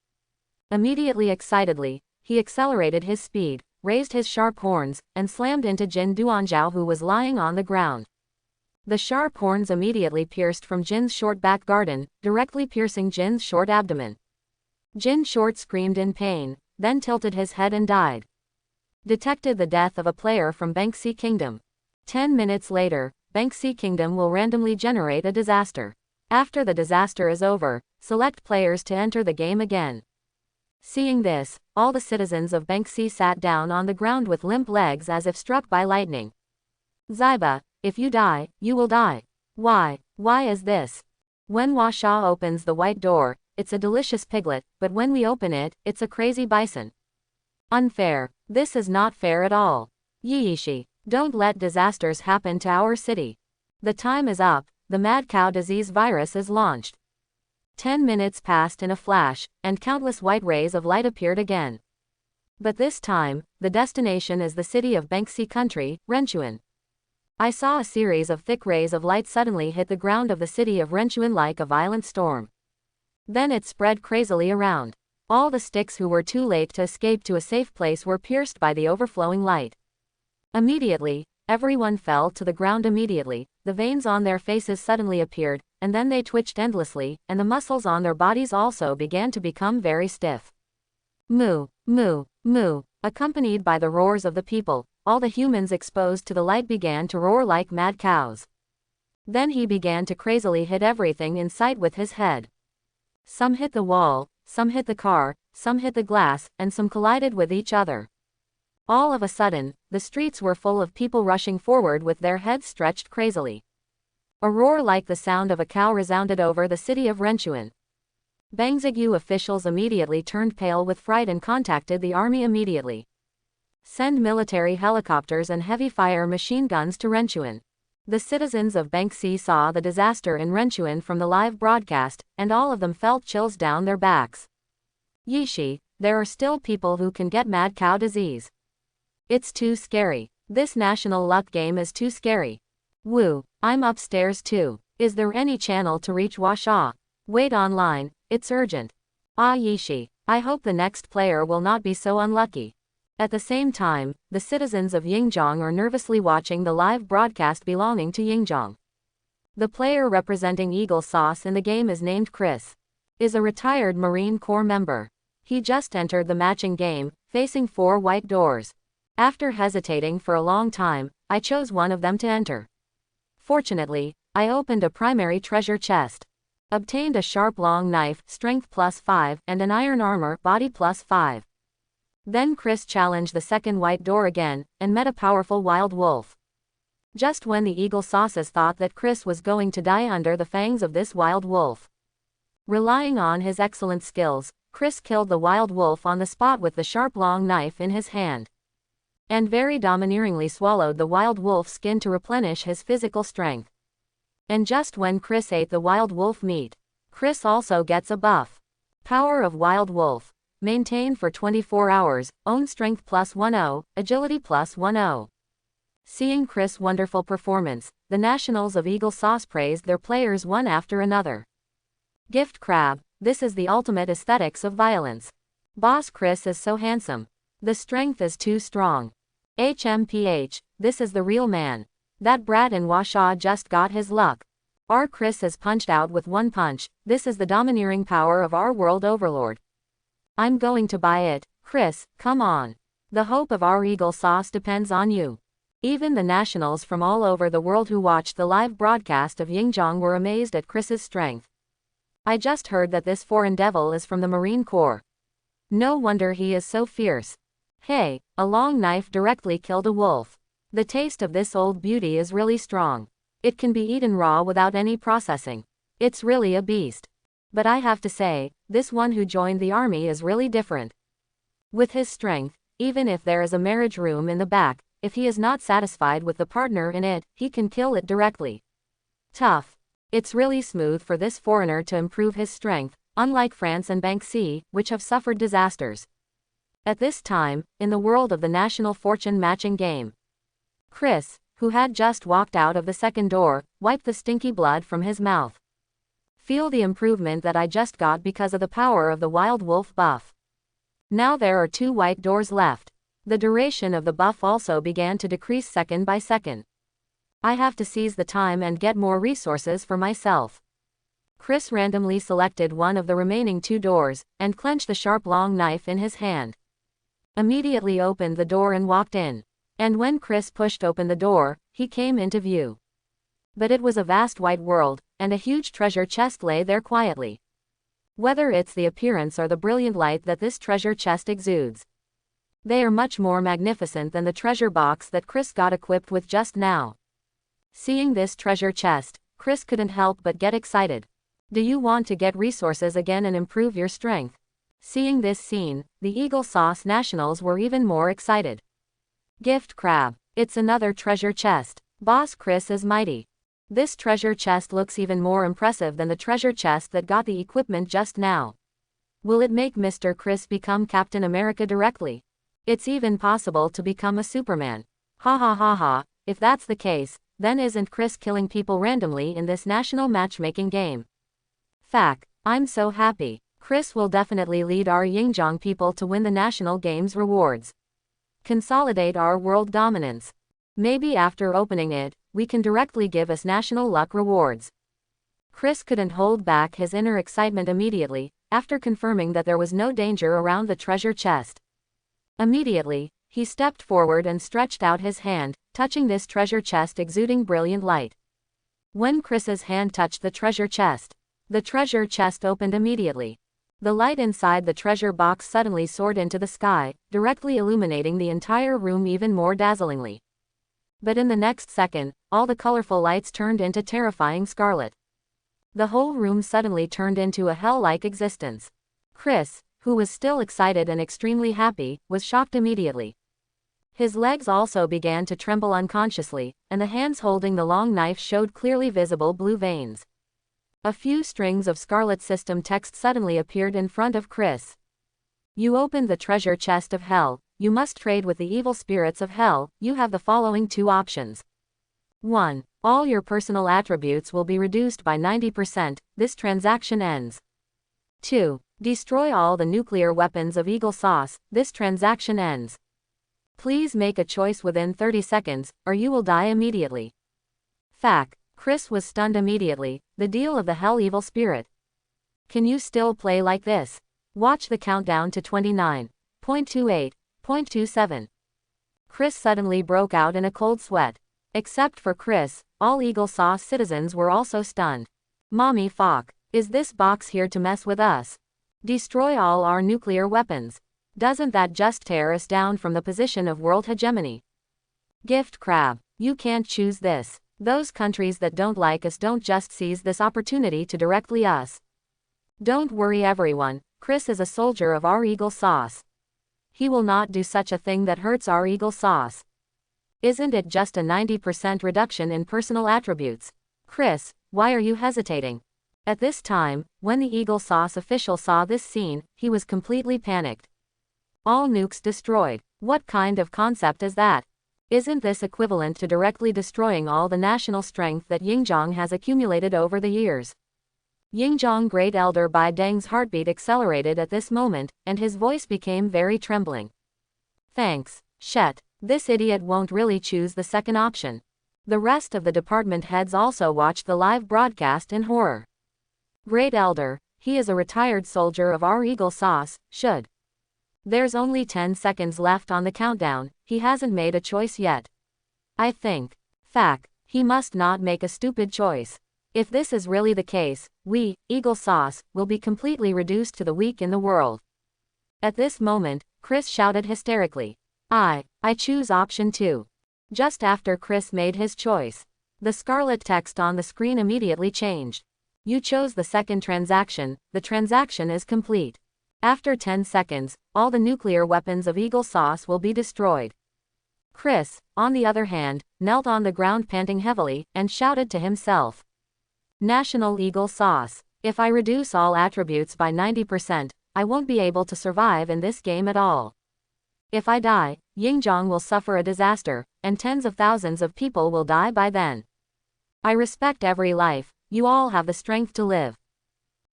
Immediately excitedly, he accelerated his speed, raised his sharp horns, and slammed into Jin Duanzhao who was lying on the ground. The sharp horns immediately pierced from Jin's short back garden, directly piercing Jin's short abdomen. Jin Short screamed in pain, then tilted his head and died. Detected the death of a player from Banksy Kingdom. 10 minutes later, Banksy Kingdom will randomly generate a disaster. After the disaster is over, select players to enter the game again. Seeing this, all the citizens of Banksy sat down on the ground with limp legs as if struck by lightning. Zaiba, if you die, you will die. Why is this? When Washa opens the white door, it's a delicious piglet, but when we open it, it's a crazy bison. Unfair. This is not fair at all. Yiishi, don't let disasters happen to our city. The time is up, the mad cow disease virus is launched. 10 minutes passed in a flash, and countless white rays of light appeared again. But this time, the destination is the city of Banksy Country, Renchuan. I saw a series of thick rays of light suddenly hit the ground of the city of Renchuan like a violent storm. Then it spread crazily around. All the sticks who were too late to escape to a safe place were pierced by the overflowing light. Immediately, everyone fell to the ground immediately, the veins on their faces suddenly appeared, and then they twitched endlessly, and the muscles on their bodies also began to become very stiff. Moo, moo, moo, accompanied by the roars of the people, all the humans exposed to the light began to roar like mad cows. Then he began to crazily hit everything in sight with his head. Some hit the wall, some hit the car, some hit the glass, and some collided with each other. All of a sudden, the streets were full of people rushing forward with their heads stretched crazily. A roar like the sound of a cow resounded over the city of Renchuan. Bangzigyu officials immediately turned pale with fright and contacted the army immediately. Send military helicopters and heavy fire machine guns to Renchuan. The citizens of Banksy saw the disaster in Renchuan from the live broadcast, and all of them felt chills down their backs. Yishi, there are still people who can get mad cow disease. It's too scary. This national luck game is too scary. Woo, I'm upstairs too. Is there any channel to reach Washa? Wait online, it's urgent. Ah Yishi, I hope the next player will not be so unlucky. At the same time, the citizens of Yingjiang are nervously watching the live broadcast belonging to Yingjiang. The player representing Eagle Sauce in the game is named Chris. Is a retired Marine Corps member. He just entered the matching game, facing 4 white doors. After hesitating for a long time, I chose one of them to enter. Fortunately, I opened a primary treasure chest. Obtained a sharp long knife, strength +5, and an iron armor, body +5. Then Chris challenged the second white door again, and met a powerful wild wolf. Just when the Eagle Sauces thought that Chris was going to die under the fangs of this wild wolf. Relying on his excellent skills, Chris killed the wild wolf on the spot with the sharp long knife in his hand. And very domineeringly swallowed the wild wolf's skin to replenish his physical strength. And just when Chris ate the wild wolf meat, Chris also gets a buff. Power of Wild Wolf. Maintained for 24 hours, own strength +10, agility +10. Seeing Chris' wonderful performance, the Nationals of Eagle Sauce praised their players one after another. Gift Crab, this is the ultimate aesthetics of violence. Boss Chris is so handsome. The strength is too strong. HMPH, this is the real man. That brat in Washaw just got his luck. Our Chris is punched out with one punch, this is the domineering power of our world overlord. I'm going to buy it, Chris, come on. The hope of our Eagle Sauce depends on you. Even the nationals from all over the world who watched the live broadcast of Yingjiang were amazed at Chris's strength. I just heard that this foreign devil is from the Marine Corps. No wonder he is so fierce. Hey, a long knife directly killed a wolf. The taste of this old beauty is really strong. It can be eaten raw without any processing. It's really a beast. But I have to say, this one who joined the army is really different. With his strength, even if there is a marriage room in the back, if he is not satisfied with the partner in it, he can kill it directly. Tough. It's really smooth for this foreigner to improve his strength, unlike France and Banksy, which have suffered disasters. At this time, in the world of the national fortune matching game, Chris, who had just walked out of the second door, wiped the stinky blood from his mouth. Feel the improvement that I just got because of the power of the Wild Wolf buff. Now there are 2 white doors left. The duration of the buff also began to decrease second by second. I have to seize the time and get more resources for myself. Chris randomly selected one of the remaining 2 doors, and clenched the sharp long knife in his hand. Immediately opened the door and walked in. And when Chris pushed open the door, he came into view. But it was a vast white world, and a huge treasure chest lay there quietly. Whether it's the appearance or the brilliant light that this treasure chest exudes, they are much more magnificent than the treasure box that Chris got equipped with just now. Seeing this treasure chest, Chris couldn't help but get excited. Do you want to get resources again and improve your strength? Seeing this scene, the Eagle Sauce Nationals were even more excited. Gift Crab. It's another treasure chest. Boss Chris is mighty. This treasure chest looks even more impressive than the treasure chest that got the equipment just now. Will it make Mr. Chris become Captain America directly? It's even possible to become a Superman. Ha ha ha ha, if that's the case, then isn't Chris killing people randomly in this national matchmaking game? Fact, I'm so happy. Chris will definitely lead our Yingjiang people to win the national games rewards. Consolidate our world dominance. Maybe after opening it, we can directly give us national luck rewards. Chris couldn't hold back his inner excitement immediately, after confirming that there was no danger around the treasure chest. Immediately, he stepped forward and stretched out his hand, touching this treasure chest exuding brilliant light. When Chris's hand touched the treasure chest opened immediately. The light inside the treasure box suddenly soared into the sky, directly illuminating the entire room even more dazzlingly. But in the next second, all the colorful lights turned into terrifying scarlet. The whole room suddenly turned into a hell-like existence. Chris, who was still excited and extremely happy, was shocked immediately. His legs also began to tremble unconsciously, and the hands holding the long knife showed clearly visible blue veins. A few strings of scarlet system text suddenly appeared in front of Chris. You opened the treasure chest of hell. You must trade with the evil spirits of hell. You have the following 2 options. 1. All your personal attributes will be reduced by 90%. This transaction ends. 2. Destroy all the nuclear weapons of Eagle Sauce. This transaction ends. Please make a choice within 30 seconds, or you will die immediately. Fact. Chris was stunned immediately. The deal of the hell evil spirit. Can you still play like this? Watch the countdown to 29.28.27. Chris suddenly broke out in a cold sweat. Except for Chris, all Eagle Sauce citizens were also stunned. Mommy fuck. Is this box here to mess with us? Destroy all our nuclear weapons. Doesn't that just tear us down from the position of world hegemony? Gift crab. You can't choose this. Those countries that don't like us don't just seize this opportunity to directly us. Don't worry everyone, Chris is a soldier of our Eagle Sauce. He will not do such a thing that hurts our Eagle Sauce. Isn't it just a 90% reduction in personal attributes? Chris, why are you hesitating? At this time, when the Eagle Sauce official saw this scene, he was completely panicked. All nukes destroyed. What kind of concept is that? Isn't this equivalent to directly destroying all the national strength that Yingzhong has accumulated over the years? Yingzhong Great Elder Bai Deng's heartbeat accelerated at this moment, and his voice became very trembling. Thanks, Shet. This idiot won't really choose the second option. The rest of the department heads also watched the live broadcast in horror. Great Elder, he is a retired soldier of our Eagle Sauce, should. There's only 10 seconds left on the countdown, he hasn't made a choice yet. I think. Fact, he must not make a stupid choice. If this is really the case, we, Eagle Sauce, will be completely reduced to the weak in the world. At this moment, Chris shouted hysterically. I choose option 2. Just after Chris made his choice, the scarlet text on the screen immediately changed. You chose the second transaction, the transaction is complete. After 10 seconds, all the nuclear weapons of Eagle Sauce will be destroyed. Chris, on the other hand, knelt on the ground panting heavily, and shouted to himself. National Eagle Sauce. If I reduce all attributes by 90%, I won't be able to survive in this game at all. If I die, Yingzhong will suffer a disaster, and tens of thousands of people will die by then. I respect every life, you all have the strength to live.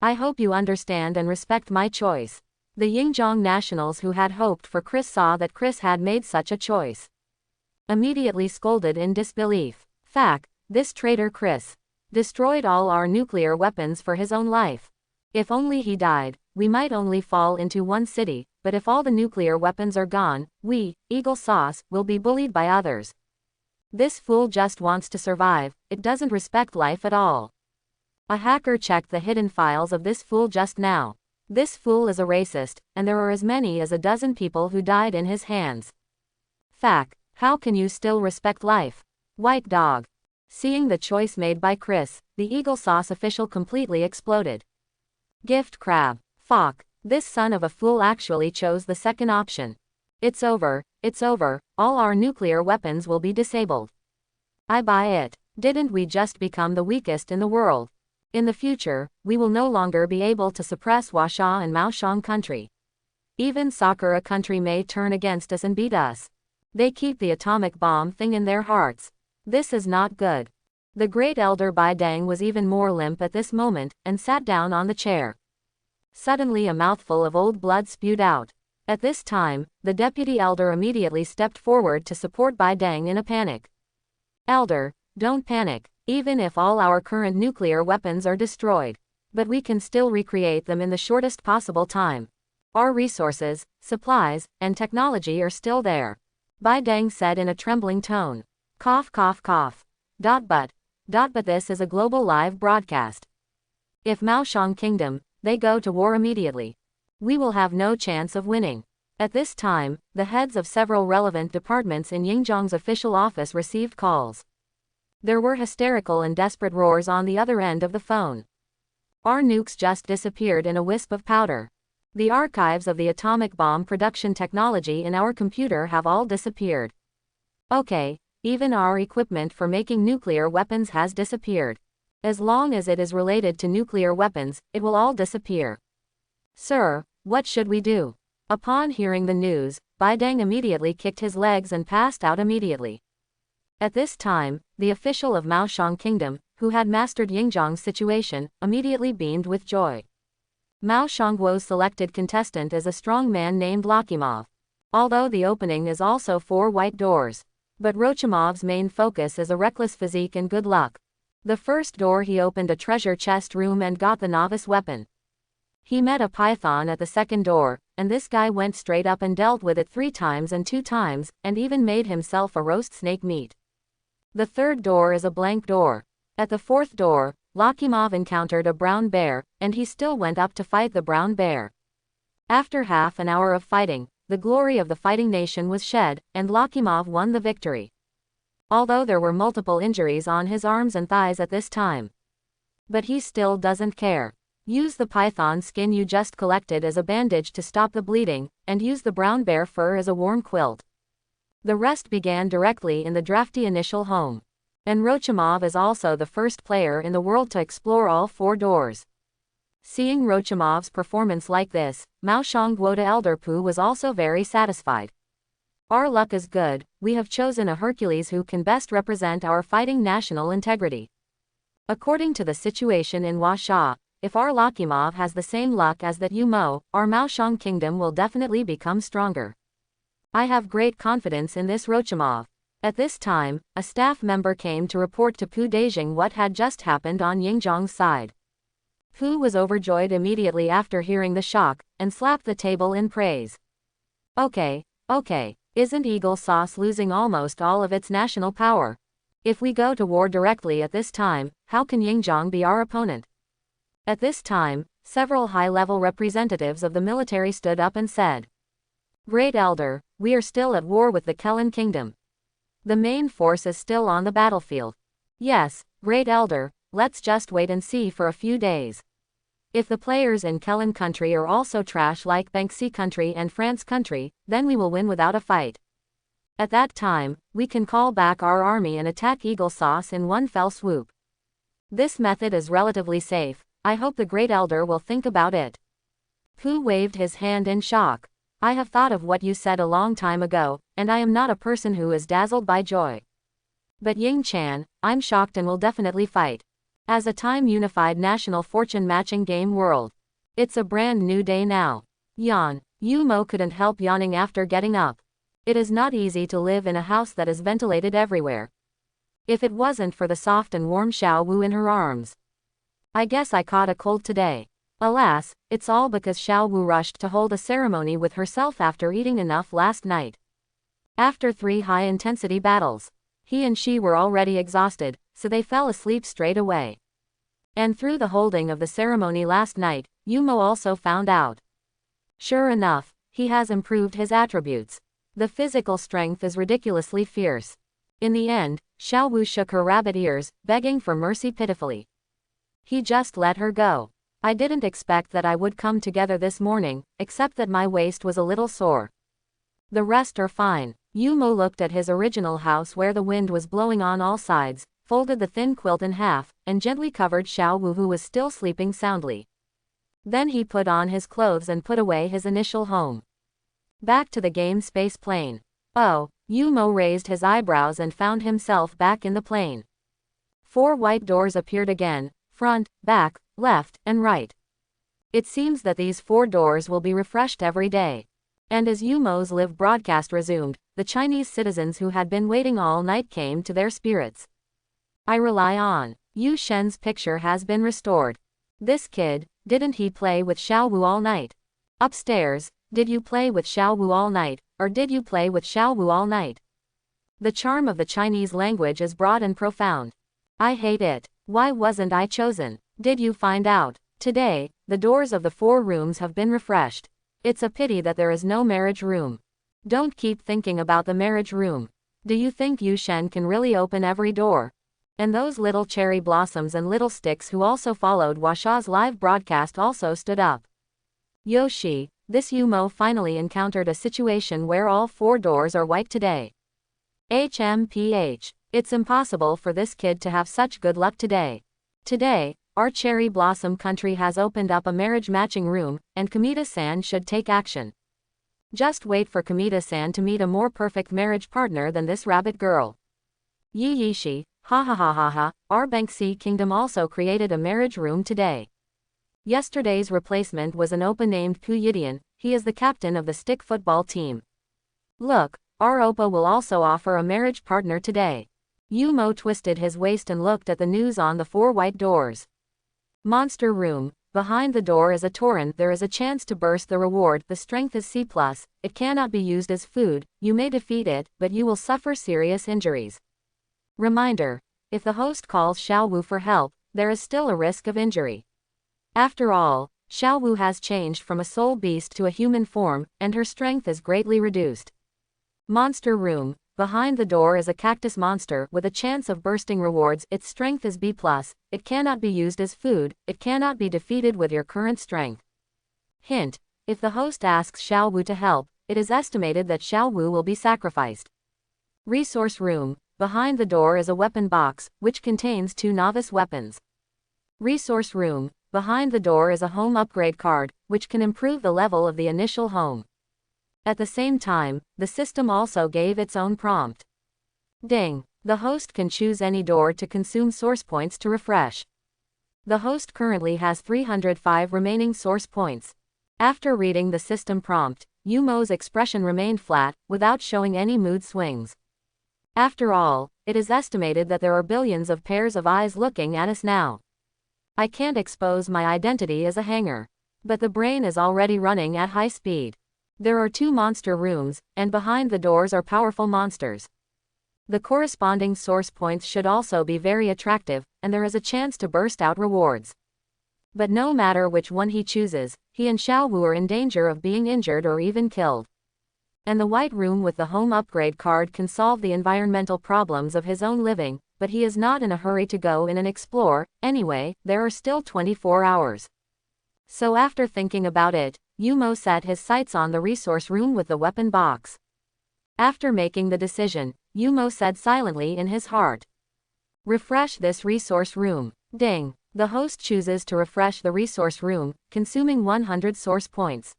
I hope you understand and respect my choice. The Yingzhong nationals who had hoped for Chris saw that Chris had made such a choice. Immediately scolded in disbelief. Fact, this traitor Chris destroyed all our nuclear weapons for his own life. If only he died, we might only fall into one city, but if all the nuclear weapons are gone, we, Eagle Sauce, will be bullied by others. This fool just wants to survive, it doesn't respect life at all. A hacker checked the hidden files of this fool just now. This fool is a racist, and there are as many as a dozen people who died in his hands. Fact, how can you still respect life? White dog. Seeing the choice made by Chris, the Eagle Sauce official completely exploded. Gift crab. Fuck, this son of a fool actually chose the second option. It's over, all our nuclear weapons will be disabled. I buy it. Didn't we just become the weakest in the world? In the future, we will no longer be able to suppress Huasha and Maoshang country. Even Sakura country may turn against us and beat us. They keep the atomic bomb thing in their hearts. This is not good. The Great Elder Bai Deng was even more limp at this moment, and sat down on the chair. Suddenly a mouthful of old blood spewed out. At this time, the deputy elder immediately stepped forward to support Bai Deng in a panic. Elder, don't panic, even if all our current nuclear weapons are destroyed. But we can still recreate them in the shortest possible time. Our resources, supplies, and technology are still there. Bai Deng said in a trembling tone. Cough cough cough. But this is a global live broadcast. If Maoshang Kingdom, they go to war immediately. We will have no chance of winning. At this time, the heads of several relevant departments in Yingzhong's official office received calls. There were hysterical and desperate roars on the other end of the phone. Our nukes just disappeared in a wisp of powder. The archives of the atomic bomb production technology in our computer have all disappeared. Okay, even our equipment for making nuclear weapons has disappeared. As long as it is related to nuclear weapons, it will all disappear. Sir, what should we do? Upon hearing the news, Bai Deng immediately kicked his legs and passed out immediately. At this time, the official of Maoshang Kingdom, who had mastered Yingzhong's situation, immediately beamed with joy. Mao Shangguo's selected contestant is a strong man named Lakimov. Although the opening is also 4 white doors. But Rochimov's main focus is a reckless physique and good luck. The first door he opened a treasure chest room and got the novice weapon. He met a python at the second door, and this guy went straight up and dealt with it 3 times and 2 times, and even made himself a roast snake meat. The third door is a blank door. At the fourth door, Lakimov encountered a brown bear, and he still went up to fight the brown bear. After half an hour of fighting, the glory of the fighting nation was shed, and Lakimov won the victory. Although there were multiple injuries on his arms and thighs at this time. But he still doesn't care. Use the python skin you just collected as a bandage to stop the bleeding, and use the brown bear fur as a warm quilt. The rest began directly in the drafty initial home. And Rochimov is also the first player in the world to explore all 4 doors. Seeing Rochimov's performance like this, Mao Shangguo the Elder Pu was also very satisfied. Our luck is good, we have chosen a Hercules who can best represent our fighting national integrity. According to the situation in Huasha, if our Lakimov has the same luck as that Yumo, our Maoshang kingdom will definitely become stronger. I have great confidence in this Rochimov. At this time, a staff member came to report to Pu Dejing what had just happened on Yingzhong's side. Pu was overjoyed immediately after hearing the shock, and slapped the table in praise. Okay. Isn't Eagle Sauce losing almost all of its national power? If we go to war directly at this time, how can Yingzhong be our opponent? At this time, several high-level representatives of the military stood up and said, Great Elder, we are still at war with the Kellen Kingdom. The main force is still on the battlefield. Yes, Great Elder, let's just wait and see for a few days. If the players in Kellen country are also trash like Banksy country and France country, then we will win without a fight. At that time, we can call back our army and attack Eagle Sauce in one fell swoop. This method is relatively safe. I hope the Great Elder will think about it. Pu waved his hand in shock. I have thought of what you said a long time ago, and I am not a person who is dazzled by joy. But Ying Chan, I'm shocked and will definitely fight. As a time-unified national fortune-matching game world. It's a brand new day now. Yawn. Yumo couldn't help yawning after getting up. It is not easy to live in a house that is ventilated everywhere. If it wasn't for the soft and warm Xiao Wu in her arms. I guess I caught a cold today. Alas, it's all because Xiao Wu rushed to hold a ceremony with herself after eating enough last night. After 3 high-intensity battles, he and she were already exhausted, so they fell asleep straight away. And through the holding of the ceremony last night, Yumo also found out. Sure enough, he has improved his attributes. The physical strength is ridiculously fierce. In the end, Xiao Wu shook her rabbit ears, begging for mercy pitifully. He just let her go. I didn't expect that I would come together this morning, except that my waist was a little sore. The rest are fine. Yumo looked at his original house where the wind was blowing on all sides, folded the thin quilt in half, and gently covered Xiao Wu who was still sleeping soundly. Then he put on his clothes and put away his initial home. Back to the game space plane. Oh, Yumo raised his eyebrows and found himself back in the plane. 4 white doors appeared again, front, back, left, and right. It seems that these 4 doors will be refreshed every day. And as Yumo's live broadcast resumed, the Chinese citizens who had been waiting all night came to their spirits. I rely on. Yu Shen's picture has been restored. This kid, didn't he play with Xiao Wu all night? Upstairs, did you play with Xiao Wu all night, or did you play with Xiao Wu all night? The charm of the Chinese language is broad and profound. I hate it. Why wasn't I chosen? Did you find out? Today, the doors of the 4 rooms have been refreshed. It's a pity that there is no marriage room. Don't keep thinking about the marriage room. Do you think Yu Shen can really open every door? And those little cherry blossoms and little sticks who also followed Huasha's live broadcast also stood up. Yoshi, this Yumo finally encountered a situation where all 4 doors are white today. HMPH. It's impossible for this kid to have such good luck today. Today, our cherry blossom country has opened up a marriage matching room, and Kamita-san should take action. Just wait for Kamita-san to meet a more perfect marriage partner than this rabbit girl. Yi Yishi, ha ha ha ha ha, our Banksy kingdom also created a marriage room today. Yesterday's replacement was an open named Pu Yidian, he is the captain of the stick football team. Look, our Oppa will also offer a marriage partner today. Yumo twisted his waist and looked at the news on the 4 white doors. Monster room. Behind the door is a torrent. There is a chance to burst the reward. The strength is C+. It cannot be used as food. You may defeat it, but you will suffer serious injuries. Reminder. If the host calls Xiaowu for help, there is still a risk of injury. After all, Xiaowu has changed from a soul beast to a human form, and her strength is greatly reduced. Monster room. Behind the door is a cactus monster with a chance of bursting rewards. Its strength is B+. It cannot be used as food. It cannot be defeated with your current strength. Hint. If the host asks Xiaowu to help, it is estimated that Xiaowu will be sacrificed. Resource room. Behind the door is a weapon box, which contains 2 novice weapons. Resource room. Behind the door is a home upgrade card, which can improve the level of the initial home. At the same time, the system also gave its own prompt. Ding. The host can choose any door to consume source points to refresh. The host currently has 305 remaining source points. After reading the system prompt, Yumo's expression remained flat, without showing any mood swings. After all, it is estimated that there are billions of pairs of eyes looking at us now. I can't expose my identity as a hanger. But the brain is already running at high speed. There are 2 monster rooms, and behind the doors are powerful monsters. The corresponding source points should also be very attractive, and there is a chance to burst out rewards. But no matter which one he chooses, he and Xiaowu are in danger of being injured or even killed. And the white room with the home upgrade card can solve the environmental problems of his own living, but he is not in a hurry to go in and explore. Anyway, there are still 24 hours. So after thinking about it, Yumo set his sights on the resource room with the weapon box. After making the decision, Yumo said silently in his heart, "Refresh this resource room." Ding. The host chooses to refresh the resource room, consuming 100 source points.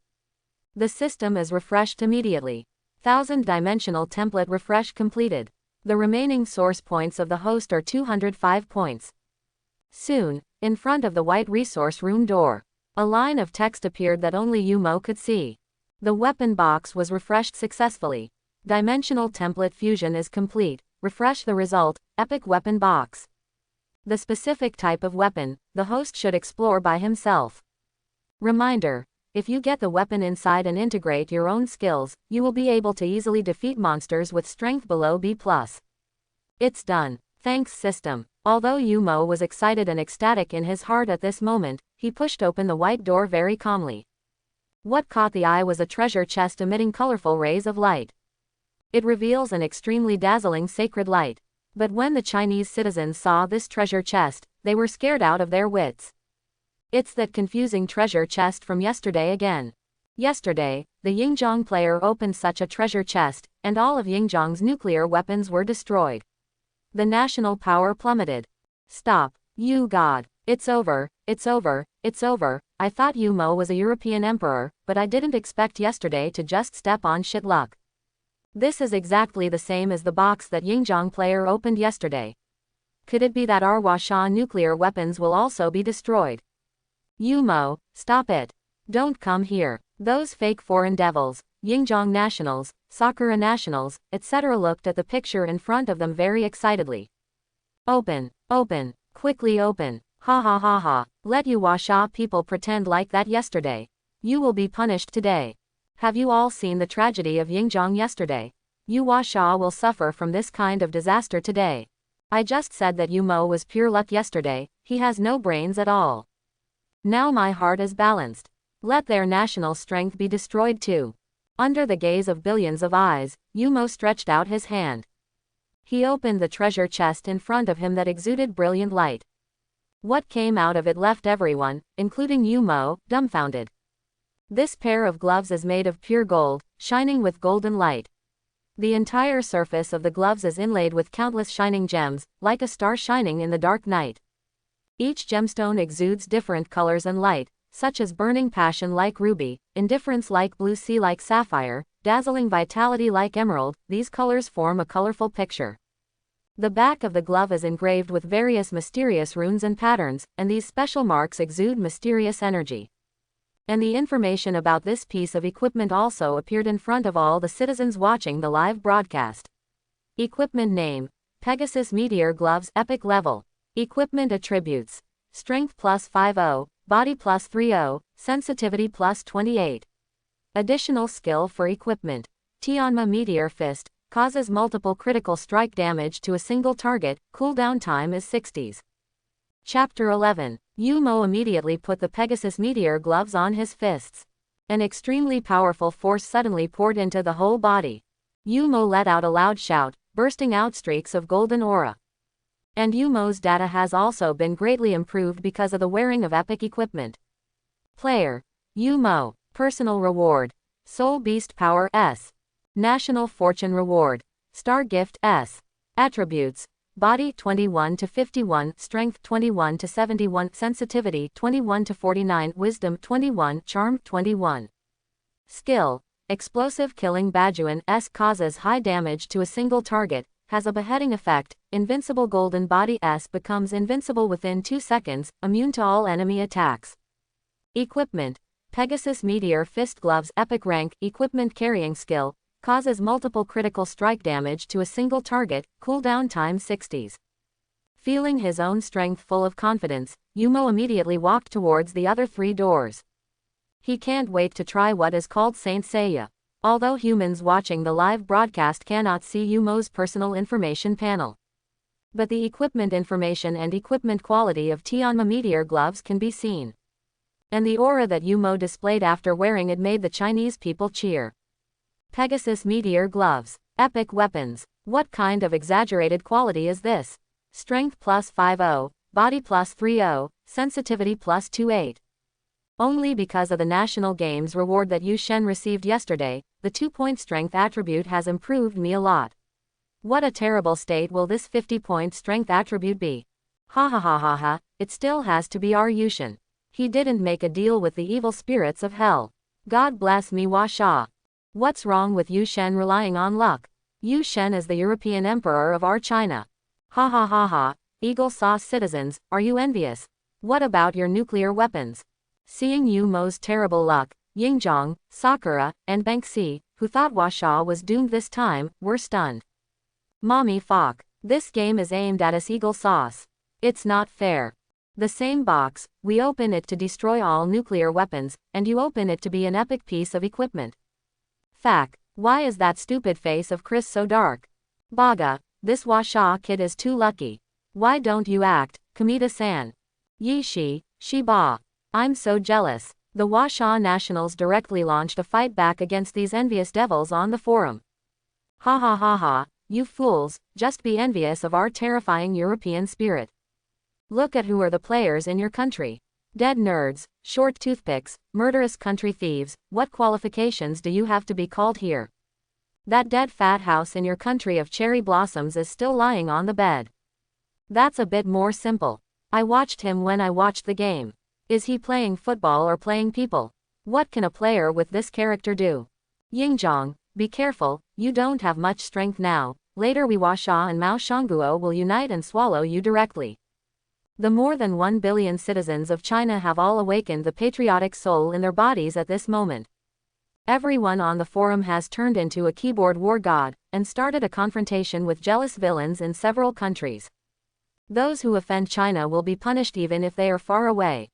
The system is refreshed immediately. 1000-dimensional template refresh completed. The remaining source points of the host are 205 points. Soon, in front of the white resource room door, a line of text appeared that only Yumo could see. The weapon box was refreshed successfully. Dimensional template fusion is complete. Refresh the result, epic weapon box. The specific type of weapon, the host should explore by himself. Reminder. If you get the weapon inside and integrate your own skills, you will be able to easily defeat monsters with strength below B+. It's done. Thanks system. Although Yumo was excited and ecstatic in his heart at this moment, he pushed open the white door very calmly. What caught the eye was a treasure chest emitting colorful rays of light. It reveals an extremely dazzling sacred light. But when the Chinese citizens saw this treasure chest, they were scared out of their wits. It's that confusing treasure chest from yesterday again. Yesterday, the Yingzhong player opened such a treasure chest, and all of Yingzhong's nuclear weapons were destroyed. The national power plummeted. Stop. You God. It's over, it's over, it's over. I thought Yumo was a European emperor, but I didn't expect yesterday to just step on shit luck. This is exactly the same as the box that Yingzhong player opened yesterday. Could it be that our Huasha nuclear weapons will also be destroyed? Yumo, stop it. Don't come here. Those fake foreign devils, Yingzhong nationals, Sakura nationals, etc. looked at the picture in front of them very excitedly. Open, open, quickly open. Ha ha ha ha. Let you Huasha people pretend like that yesterday. You will be punished today. Have you all seen the tragedy of Yingzhong yesterday? You Huasha will suffer from this kind of disaster today. I just said that Yumo was pure luck yesterday. He has no brains at all. Now my heart is balanced. Let their national strength be destroyed too. Under the gaze of billions of eyes, Yumo stretched out his hand. He opened the treasure chest in front of him that exuded brilliant light. What came out of it left everyone, including Yumo, dumbfounded. This pair of gloves is made of pure gold, shining with golden light. The entire surface of the gloves is inlaid with countless shining gems, like a star shining in the dark night. Each gemstone exudes different colors and light, such as burning passion like ruby, indifference like blue sea like sapphire, dazzling vitality like emerald. These colors form a colorful picture. The back of the glove is engraved with various mysterious runes and patterns, and these special marks exude mysterious energy. And the information about this piece of equipment also appeared in front of all the citizens watching the live broadcast. Equipment name: Pegasus Meteor Gloves Epic Level. Equipment attributes: Strength plus 50, Body plus 30, Sensitivity plus 28. Additional skill for equipment: Tianma Meteor Fist, causes multiple critical strike damage to a single target, cooldown time is 60s. Chapter 11. Yumo immediately put the Pegasus Meteor gloves on his fists. An extremely powerful force suddenly poured into the whole body. Yumo let out a loud shout, bursting out streaks of golden aura. And Yumo's data has also been greatly improved because of the wearing of epic equipment. Player: Yumo. Personal reward: Soul Beast Power S. National Fortune Reward: Star Gift S. Attributes: Body 21 to 51, Strength 21 to 71, Sensitivity 21 to 49, Wisdom 21, Charm 21. Skill: Explosive Killing Bajuan S causes high damage to a single target, has a beheading effect. Invincible Golden Body S becomes invincible within 2 seconds, immune to all enemy attacks. Equipment: Pegasus Meteor Fist Gloves Epic Rank. Equipment carrying skill: causes multiple critical strike damage to a single target, cooldown time 60s. Feeling his own strength full of confidence, Yumo immediately walked towards the other 3 doors. He can't wait to try what is called Saint Seiya. Although humans watching the live broadcast cannot see Yumo's personal information panel, but the equipment information and equipment quality of Tianma Meteor Gloves can be seen. And the aura that Yumo displayed after wearing it made the Chinese people cheer. Pegasus Meteor Gloves. Epic weapons. What kind of exaggerated quality is this? Strength plus 50, Body plus 30, Sensitivity plus 28. Only because of the National Games reward that Yu Shen received yesterday, the 2-point strength attribute has improved me a lot. What a terrible state will this 50-point strength attribute be? Ha ha ha ha ha, it still has to be our Yu Shen. He didn't make a deal with the evil spirits of hell. God bless me Hua Sha. What's wrong with Yu Shen relying on luck? Yu Shen is the European emperor of our China. Ha ha ha ha, Eagle Sauce citizens, are you envious? What about your nuclear weapons? Seeing Yumo's terrible luck, Yingzhong, Sakura, and Banksy, who thought Hua Sha was doomed this time, were stunned. Mommy Fok, this game is aimed at us Eagle Sauce. It's not fair. The same box, we open it to destroy all nuclear weapons, and you open it to be an epic piece of equipment. Fact, why is that stupid face of Chris so dark? Baga, this Hua Sha kid is too lucky. Why don't you act, Kamita-san? Yishi, Shiba. I'm so jealous. The Hua Sha nationals directly launched a fight back against these envious devils on the forum. Ha ha ha ha, you fools, just be envious of our terrifying European spirit. Look at who are the players in your country. Dead nerds, short toothpicks, murderous country thieves, what qualifications do you have to be called here? That dead fat house in your country of cherry blossoms is still lying on the bed. That's a bit more simple. I watched him when I watched the game. Is he playing football or playing people? What can a player with this character do? Yingzhong, be careful, you don't have much strength now. Later Hua Sha and Mao Shangguo will unite and swallow you directly. The more than 1 billion citizens of China have all awakened the patriotic soul in their bodies at this moment. Everyone on the forum has turned into a keyboard war god, and started a confrontation with jealous villains in several countries. Those who offend China will be punished even if they are far away.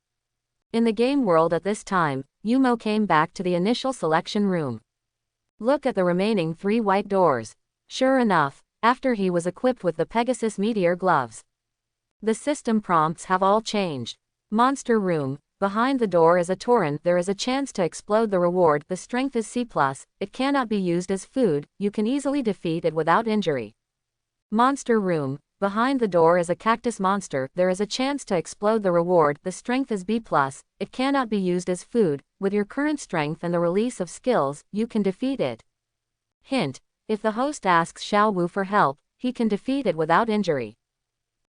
In the game world at this time, Yumo came back to the initial selection room. Look at the remaining 3 white doors. Sure enough, after he was equipped with the Pegasus Meteor gloves, the system prompts have all changed. Monster room. Behind the door is a torrent. There is a chance to explode the reward. The strength is C+. It cannot be used as food. You can easily defeat it without injury. Monster room. Behind the door is a cactus monster. There is a chance to explode the reward. The strength is B+. It cannot be used as food. With your current strength and the release of skills, you can defeat it. Hint. If the host asks Xiao Wu for help, he can defeat it without injury.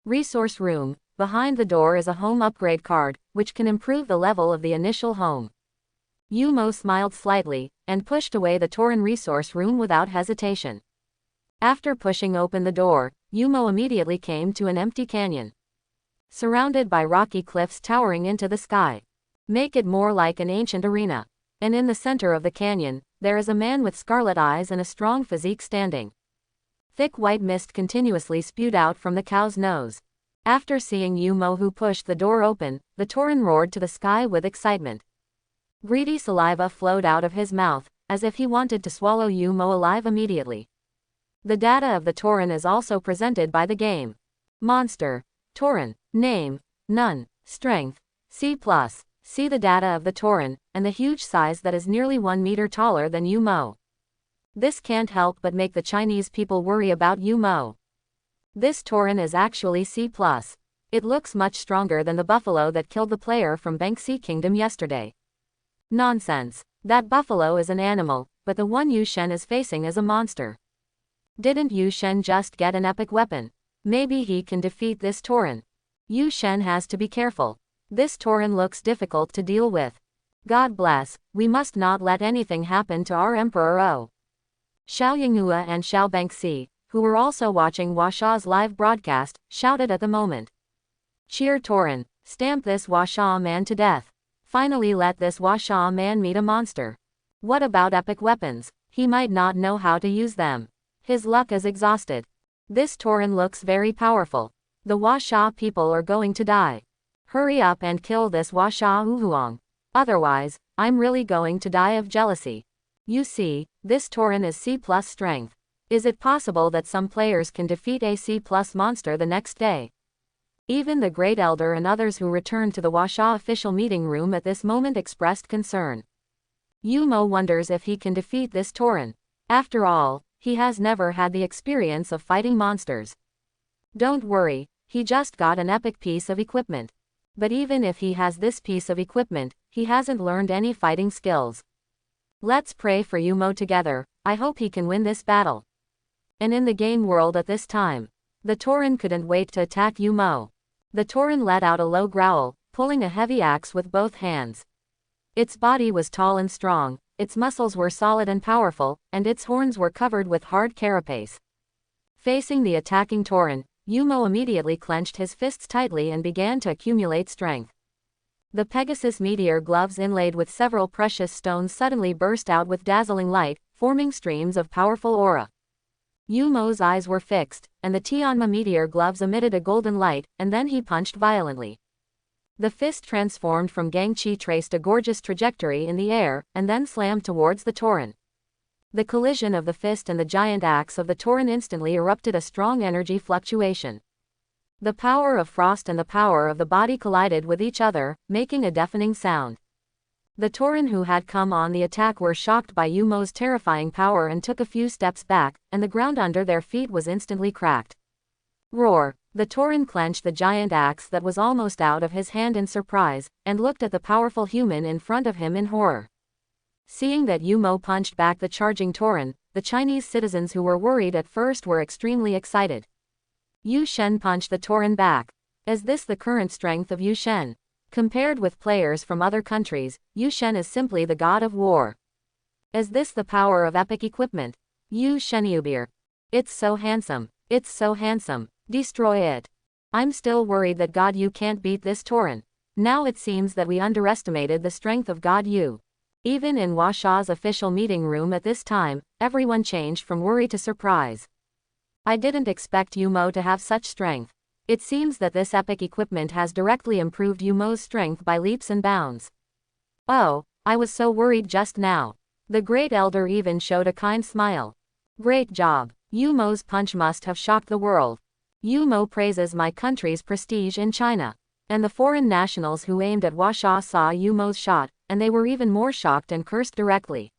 Resource room. Behind the door is a home upgrade card, which can improve the level of the initial home. Yumo smiled slightly, and pushed away the Torin resource room without hesitation. After pushing open the door, Yumo immediately came to an empty canyon, surrounded by rocky cliffs towering into the sky. Make it more like an ancient arena. And in the center of the canyon, there is a man with scarlet eyes and a strong physique standing. Thick white mist continuously spewed out from the cow's nose. After seeing Yumo, who pushed the door open, the Tauren roared to the sky with excitement. Greedy saliva flowed out of his mouth, as if he wanted to swallow Yumo alive immediately. The data of the Tauren is also presented by the game. Monster. Tauren. Name. None. Strength. C+. See the data of the Tauren, and the huge size that is nearly 1 meter taller than Yumo. This can't help but make the Chinese people worry about Yumo. This Tauren is actually C+. It looks much stronger than the buffalo that killed the player from Banxi Kingdom yesterday. Nonsense. That buffalo is an animal, but the one Yu Shen is facing is a monster. Didn't Yu Shen just get an epic weapon? Maybe he can defeat this Tauren. Yu Shen has to be careful. This Tauren looks difficult to deal with. God bless, we must not let anything happen to our Emperor O. Xiao Yinghua and Xiao Banxi, who were also watching Washa's live broadcast, shouted at the moment. Cheer Tauren, stamp this Washa man to death. Finally let this Washa man meet a monster. What about epic weapons? He might not know how to use them. His luck is exhausted. This Tauren looks very powerful. The Washa people are going to die. Hurry up and kill this Washa Uhuang. Otherwise, I'm really going to die of jealousy. You see, this Tauren is C+ strength. Is it possible that some players can defeat a C+ monster the next day? Even the Great Elder and others who returned to the Washa official meeting room at this moment expressed concern. Yumo wonders if he can defeat this Tauren. After all, he has never had the experience of fighting monsters. Don't worry, he just got an epic piece of equipment. But even if he has this piece of equipment, he hasn't learned any fighting skills. Let's pray for Yumo together. I hope he can win this battle. And in the game world at this time, the Tauren couldn't wait to attack Yumo. The Tauren let out a low growl, pulling a heavy axe with both hands. Its body was tall and strong, its muscles were solid and powerful, and its horns were covered with hard carapace. Facing the attacking Tauren, Yumo immediately clenched his fists tightly and began to accumulate strength. The Pegasus meteor gloves inlaid with several precious stones suddenly burst out with dazzling light, forming streams of powerful aura. Yumo's eyes were fixed, and the Tianma meteor gloves emitted a golden light, and then he punched violently. The fist transformed from Gangqi traced a gorgeous trajectory in the air, and then slammed towards the Tauren. The collision of the fist and the giant axe of the Tauren instantly erupted a strong energy fluctuation. The power of frost and the power of the body collided with each other, making a deafening sound. The Tauren who had come on the attack were shocked by Yumo's terrifying power and took a few steps back, and the ground under their feet was instantly cracked. Roar! The Tauren clenched the giant axe that was almost out of his hand in surprise, and looked at the powerful human in front of him in horror. Seeing that Yumo punched back the charging Tauren, the Chinese citizens who were worried at first were extremely excited. Yu Shen punched the Tauren back. Is this the current strength of Yu Shen? Compared with players from other countries, Yu Shen is simply the god of war. Is this the power of epic equipment? Yu Shenyubir. It's so handsome. It's so handsome. Destroy it. I'm still worried that God Yu can't beat this Tauren. Now it seems that we underestimated the strength of God Yu. Even in Washa's official meeting room at this time, everyone changed from worry to surprise. I didn't expect Yumo to have such strength. It seems that this epic equipment has directly improved Yumo's strength by leaps and bounds. Oh, I was so worried just now. The Great Elder even showed a kind smile. Great job. Yumo's punch must have shocked the world. Yumo praises my country's prestige in China. And the foreign nationals who aimed at Washa saw Yumo's shot, and they were even more shocked and cursed directly.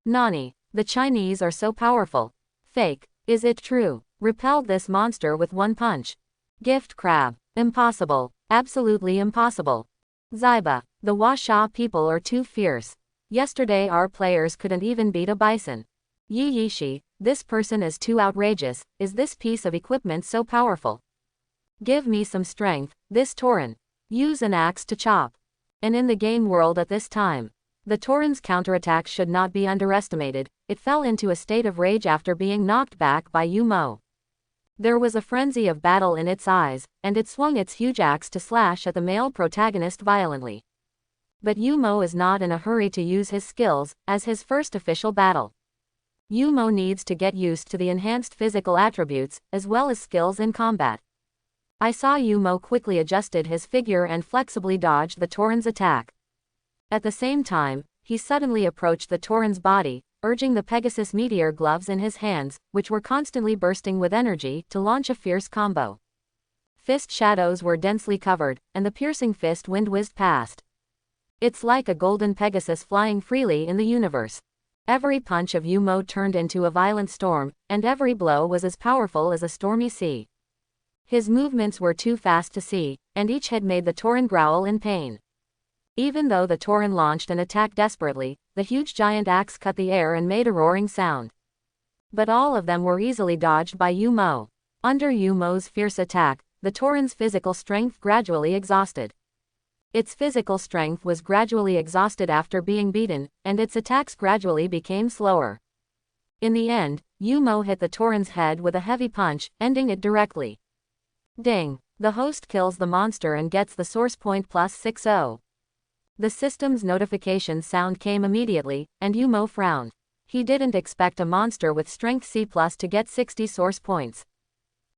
Nani, the Chinese are so powerful. Fake. Is it true? Repelled this monster with one punch. Gift crab. Impossible. Absolutely impossible. Zaiba, the Washa people are too fierce. Yesterday our players couldn't even beat a bison. Yi Yishi, this person is too outrageous. Is this piece of equipment so powerful? Give me some strength, this Tauren. Use an axe to chop. And in the game world at this time, the Tauren's counterattack should not be underestimated. It fell into a state of rage after being knocked back by Yumo. There was a frenzy of battle in its eyes, and it swung its huge axe to slash at the male protagonist violently. But Yumo is not in a hurry to use his skills, as his first official battle. Yumo needs to get used to the enhanced physical attributes, as well as skills in combat. I saw Yumo quickly adjusted his figure and flexibly dodged the Tauren's attack. At the same time, he suddenly approached the Tauren's body, urging the Pegasus meteor gloves in his hands, which were constantly bursting with energy, to launch a fierce combo. Fist shadows were densely covered, and the piercing fist wind whizzed past. It's like a golden Pegasus flying freely in the universe. Every punch of Yumo turned into a violent storm, and every blow was as powerful as a stormy sea. His movements were too fast to see, and each hit made the Tauren growl in pain. Even though the Tauren launched an attack desperately, the huge giant axe cut the air and made a roaring sound. But all of them were easily dodged by Yumo. Under Yumo's fierce attack, the Tauren's physical strength gradually exhausted. Its physical strength was gradually exhausted after being beaten, and its attacks gradually became slower. In the end, Yumo hit the Tauren's head with a heavy punch, ending it directly. Ding! The host kills the monster and gets the source point plus 60. The system's notification sound came immediately, and Yumo frowned. He didn't expect a monster with strength C+ to get 60 source points.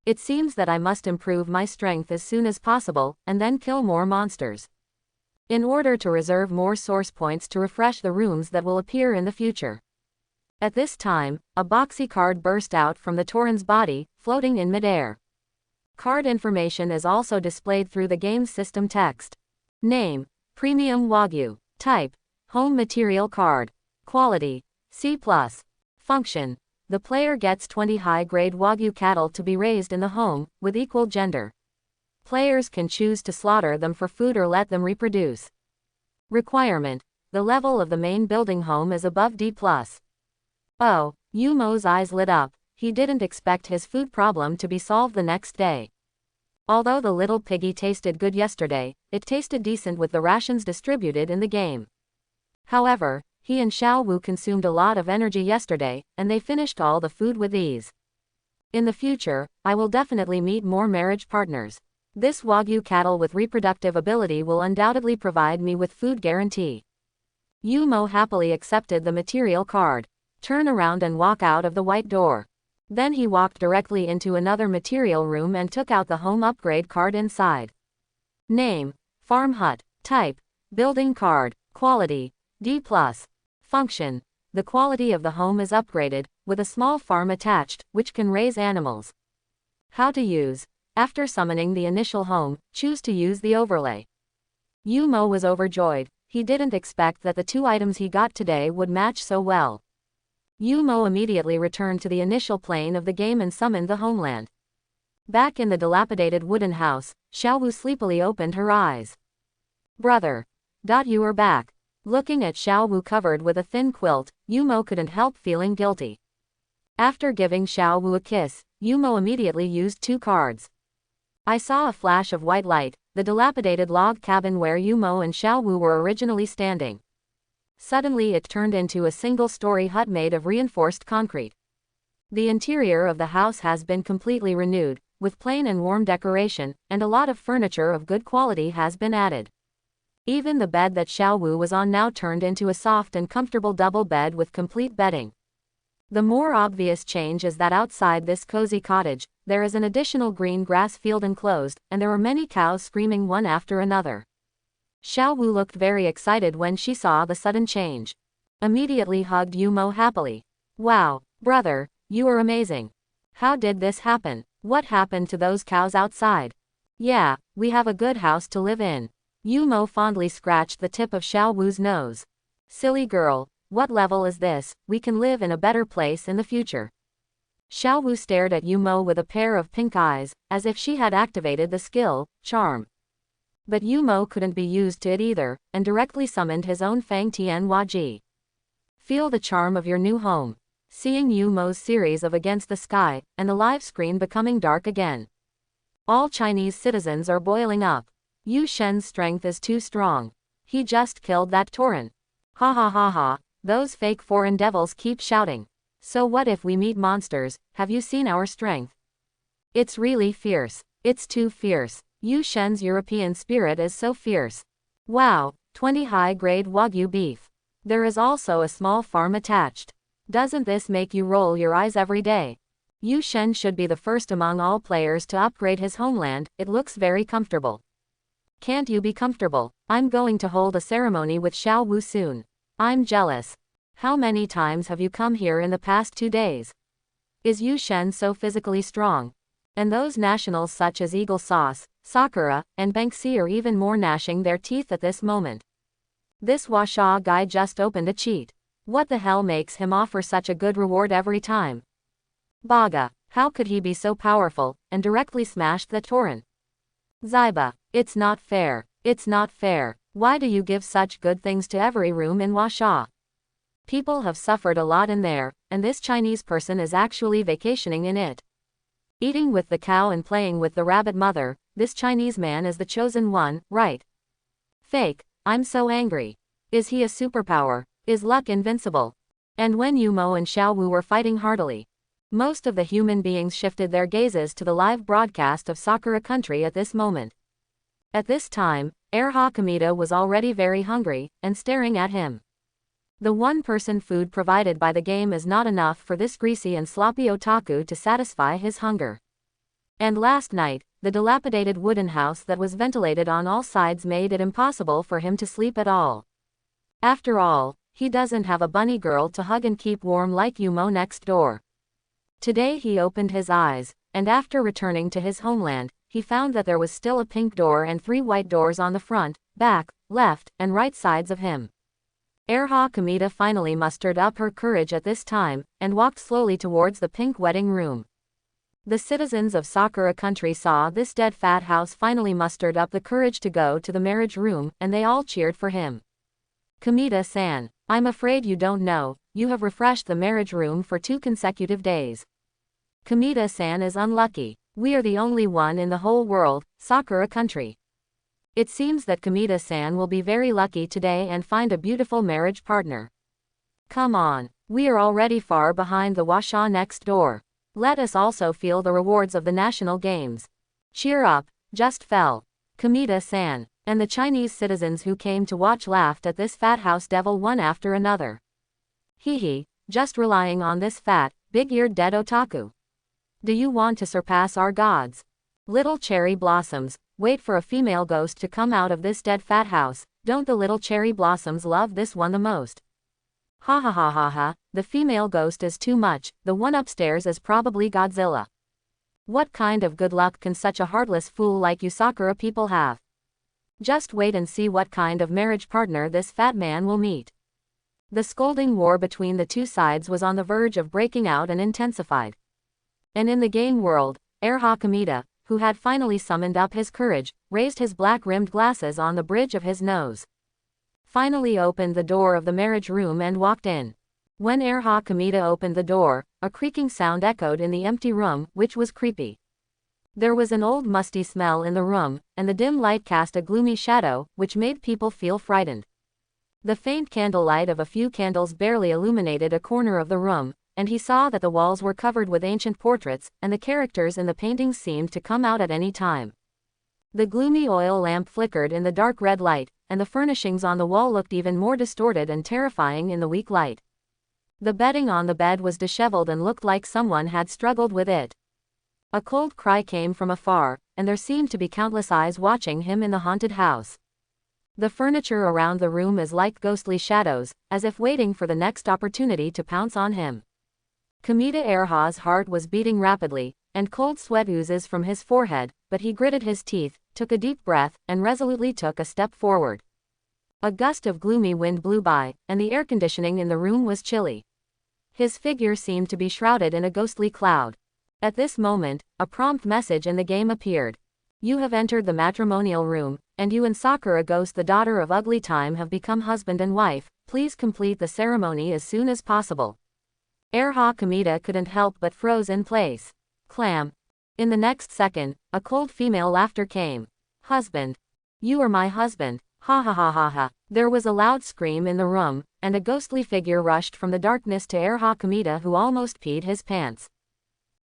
It seems that I must improve my strength as soon as possible, and then kill more monsters, in order to reserve more source points to refresh the rooms that will appear in the future. At this time, a boxy card burst out from the Tauren's body, floating in midair. Card information is also displayed through the game's system text. Name: Premium Wagyu. Type: Home Material Card. Quality: C+. Function: the player gets 20 high-grade Wagyu cattle to be raised in the home, with equal gender. Players can choose to slaughter them for food or let them reproduce. Requirement: the level of the main building home is above D+. Oh, Yumo's eyes lit up. He didn't expect his food problem to be solved the next day. Although the little piggy tasted good yesterday, it tasted decent with the rations distributed in the game. However, he and Xiao Wu consumed a lot of energy yesterday, and they finished all the food with ease. In the future, I will definitely meet more marriage partners. This Wagyu cattle with reproductive ability will undoubtedly provide me with food guarantee. Yumo happily accepted the material card. Turn around and walk out of the white door. Then he walked directly into another material room and took out the home upgrade card inside. Name: Farm Hut. Type: Building Card. Quality: D+. Function: the quality of the home is upgraded, with a small farm attached, which can raise animals. How to use: after summoning the initial home, choose to use the overlay. Yumo was overjoyed. He didn't expect that the two items he got today would match so well. Yumo immediately returned to the initial plane of the game and summoned the homeland. Back in the dilapidated wooden house, Xiao Wu sleepily opened her eyes. Brother. You are back. Looking at Xiao Wu covered with a thin quilt, Yumo couldn't help feeling guilty. After giving Xiao Wu a kiss, Yumo immediately used two cards. I saw a flash of white light, the dilapidated log cabin where Yumo and Xiao Wu were originally standing. Suddenly it turned into a single-story hut made of reinforced concrete. The interior of the house has been completely renewed, with plain and warm decoration, and a lot of furniture of good quality has been added. Even the bed that Xiao Wu was on now turned into a soft and comfortable double bed with complete bedding. The more obvious change is that outside this cozy cottage, there is an additional green grass field enclosed, and there are many cows screaming one after another. Xiao Wu looked very excited when she saw the sudden change. Immediately hugged Yumo happily. Wow, brother, you are amazing. How did this happen? What happened to those cows outside? Yeah, we have a good house to live in. Yumo fondly scratched the tip of Xiao Wu's nose. Silly girl, what level is this? We can live in a better place in the future. Xiao Wu stared at Yumo with a pair of pink eyes, as if she had activated the skill, Charm. But Yumo couldn't be used to it either, and directly summoned his own Fang Tian Hua Ji. Feel the charm of your new home. Seeing Yumo's series of Against the Sky, and the live screen becoming dark again. All Chinese citizens are boiling up. Yu Shen's strength is too strong. He just killed that Tauren. Ha ha ha ha, those fake foreign devils keep shouting. So what if we meet monsters? Have you seen our strength? It's really fierce. It's too fierce. Yu Shen's European spirit is so fierce. Wow, 20 high-grade Wagyu beef. There is also a small farm attached. Doesn't this make you roll your eyes every day? Yu Shen should be the first among all players to upgrade his homeland, it looks very comfortable. Can't you be comfortable? I'm going to hold a ceremony with Xiao Wu soon. I'm jealous. How many times have you come here in the past 2 days? Is Yu Shen so physically strong? And those nationals such as Eagle Sauce, Sakura, and Banksy are even more gnashing their teeth at this moment. This Washa guy just opened a cheat. What the hell makes him offer such a good reward every time? Baga, how could he be so powerful, and directly smashed the torrent? Zyba, it's not fair, it's not fair. Why do you give such good things to every room in Washa? People have suffered a lot in there, and this Chinese person is actually vacationing in it. Eating with the cow and playing with the rabbit mother, this Chinese man is the chosen one, right? Fake, I'm so angry. Is he a superpower? Is luck invincible? And when Yumo and Xiao Wu were fighting heartily, most of the human beings shifted their gazes to the live broadcast of Sakura Country at this moment. At this time, Erha Kamita was already very hungry, and staring at him. The one-person food provided by the game is not enough for this greasy and sloppy otaku to satisfy his hunger. And last night, the dilapidated wooden house that was ventilated on all sides made it impossible for him to sleep at all. After all, he doesn't have a bunny girl to hug and keep warm like Yumo next door. Today he opened his eyes, and after returning to his homeland, he found that there was still a pink door and 3 white doors on the front, back, left, and right sides of him. Erha Kamita finally mustered up her courage at this time, and walked slowly towards the pink wedding room. The citizens of Sakura Country saw this dead fat house finally mustered up the courage to go to the marriage room, and they all cheered for him. Kamita-san, I'm afraid you don't know, you have refreshed the marriage room for 2 consecutive days. Kamita-san is unlucky. We are the only one in the whole world, Sakura Country. It seems that Kamita-san will be very lucky today and find a beautiful marriage partner. Come on, we are already far behind the Washa next door. Let us also feel the rewards of the national games. Cheer up, just fell. Kamita-san. And the Chinese citizens who came to watch laughed at this fat house devil one after another. Hee, just relying on this fat, big-eared dead otaku. Do you want to surpass our gods? Little cherry blossoms, wait for a female ghost to come out of this dead fat house. Don't the little cherry blossoms love this one the most? Ha ha ha ha ha, the female ghost is too much, the one upstairs is probably Godzilla. What kind of good luck can such a heartless fool like you Sakura people have? Just wait and see what kind of marriage partner this fat man will meet. The scolding war between the two sides was on the verge of breaking out and intensified. And in the game world, Erha Kamita, who had finally summoned up his courage, raised his black-rimmed glasses on the bridge of his nose. Finally opened the door of the marriage room and walked in. When Erha Kamita opened the door, a creaking sound echoed in the empty room, which was creepy. There was an old musty smell in the room, and the dim light cast a gloomy shadow, which made people feel frightened. The faint candlelight of a few candles barely illuminated a corner of the room, and he saw that the walls were covered with ancient portraits, and the characters in the paintings seemed to come out at any time. The gloomy oil lamp flickered in the dark red light, and the furnishings on the wall looked even more distorted and terrifying in the weak light. The bedding on the bed was disheveled and looked like someone had struggled with it. A cold cry came from afar, and there seemed to be countless eyes watching him in the haunted house. The furniture around the room is like ghostly shadows, as if waiting for the next opportunity to pounce on him. Kamita Erha's heart was beating rapidly, and cold sweat oozes from his forehead, but he gritted his teeth, took a deep breath, and resolutely took a step forward. A gust of gloomy wind blew by, and the air conditioning in the room was chilly. His figure seemed to be shrouded in a ghostly cloud. At this moment, a prompt message in the game appeared. You have entered the matrimonial room, and you and Sakura Ghost, the daughter of Ugly Time, have become husband and wife. Please complete the ceremony as soon as possible. Erha Kamita couldn't help but froze in place. Clam. In the next second, a cold female laughter came. Husband. You are my husband. Ha ha ha ha ha. There was a loud scream in the room, and a ghostly figure rushed from the darkness to Erha Kamita, who almost peed his pants.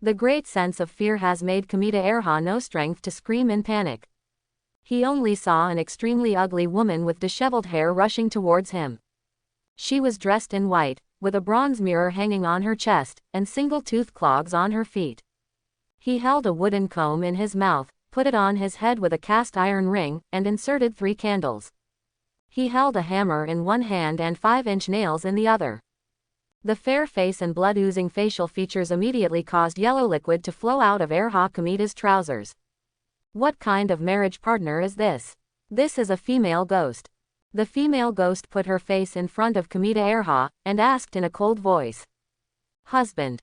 The great sense of fear has made Kamita Erha no strength to scream in panic. He only saw an extremely ugly woman with disheveled hair rushing towards him. She was dressed in white, with a bronze mirror hanging on her chest, and single-tooth clogs on her feet. He held a wooden comb in his mouth, put it on his head with a cast-iron ring, and inserted 3 candles. He held a hammer in one hand and 5-inch nails in the other. The fair face and blood-oozing facial features immediately caused yellow liquid to flow out of Erha Kamida's trousers. What kind of marriage partner is this? This is a female ghost. The female ghost put her face in front of Kamida Erha, and asked in a cold voice. Husband.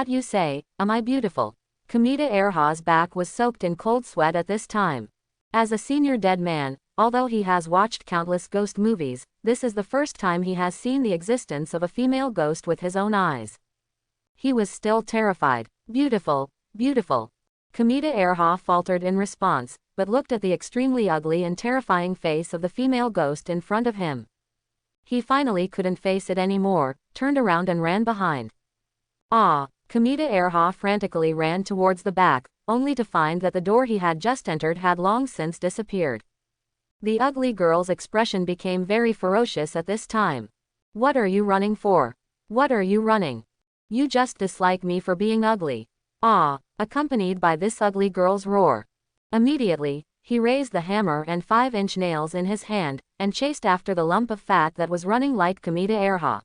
You say, am I beautiful? Kamida Erha's back was soaked in cold sweat at this time. As a senior dead man, although he has watched countless ghost movies, this is the first time he has seen the existence of a female ghost with his own eyes. He was still terrified. Beautiful, beautiful. Kamida Erha faltered in response, but looked at the extremely ugly and terrifying face of the female ghost in front of him. He finally couldn't face it anymore, turned around and ran behind. Kamida Erha frantically ran towards the back, only to find that the door he had just entered had long since disappeared. The ugly girl's expression became very ferocious at this time. What are you running for? What are you running? You just dislike me for being ugly. Accompanied by this ugly girl's roar. Immediately, he raised the hammer and 5-inch nails in his hand, and chased after the lump of fat that was running like Kamida Erha.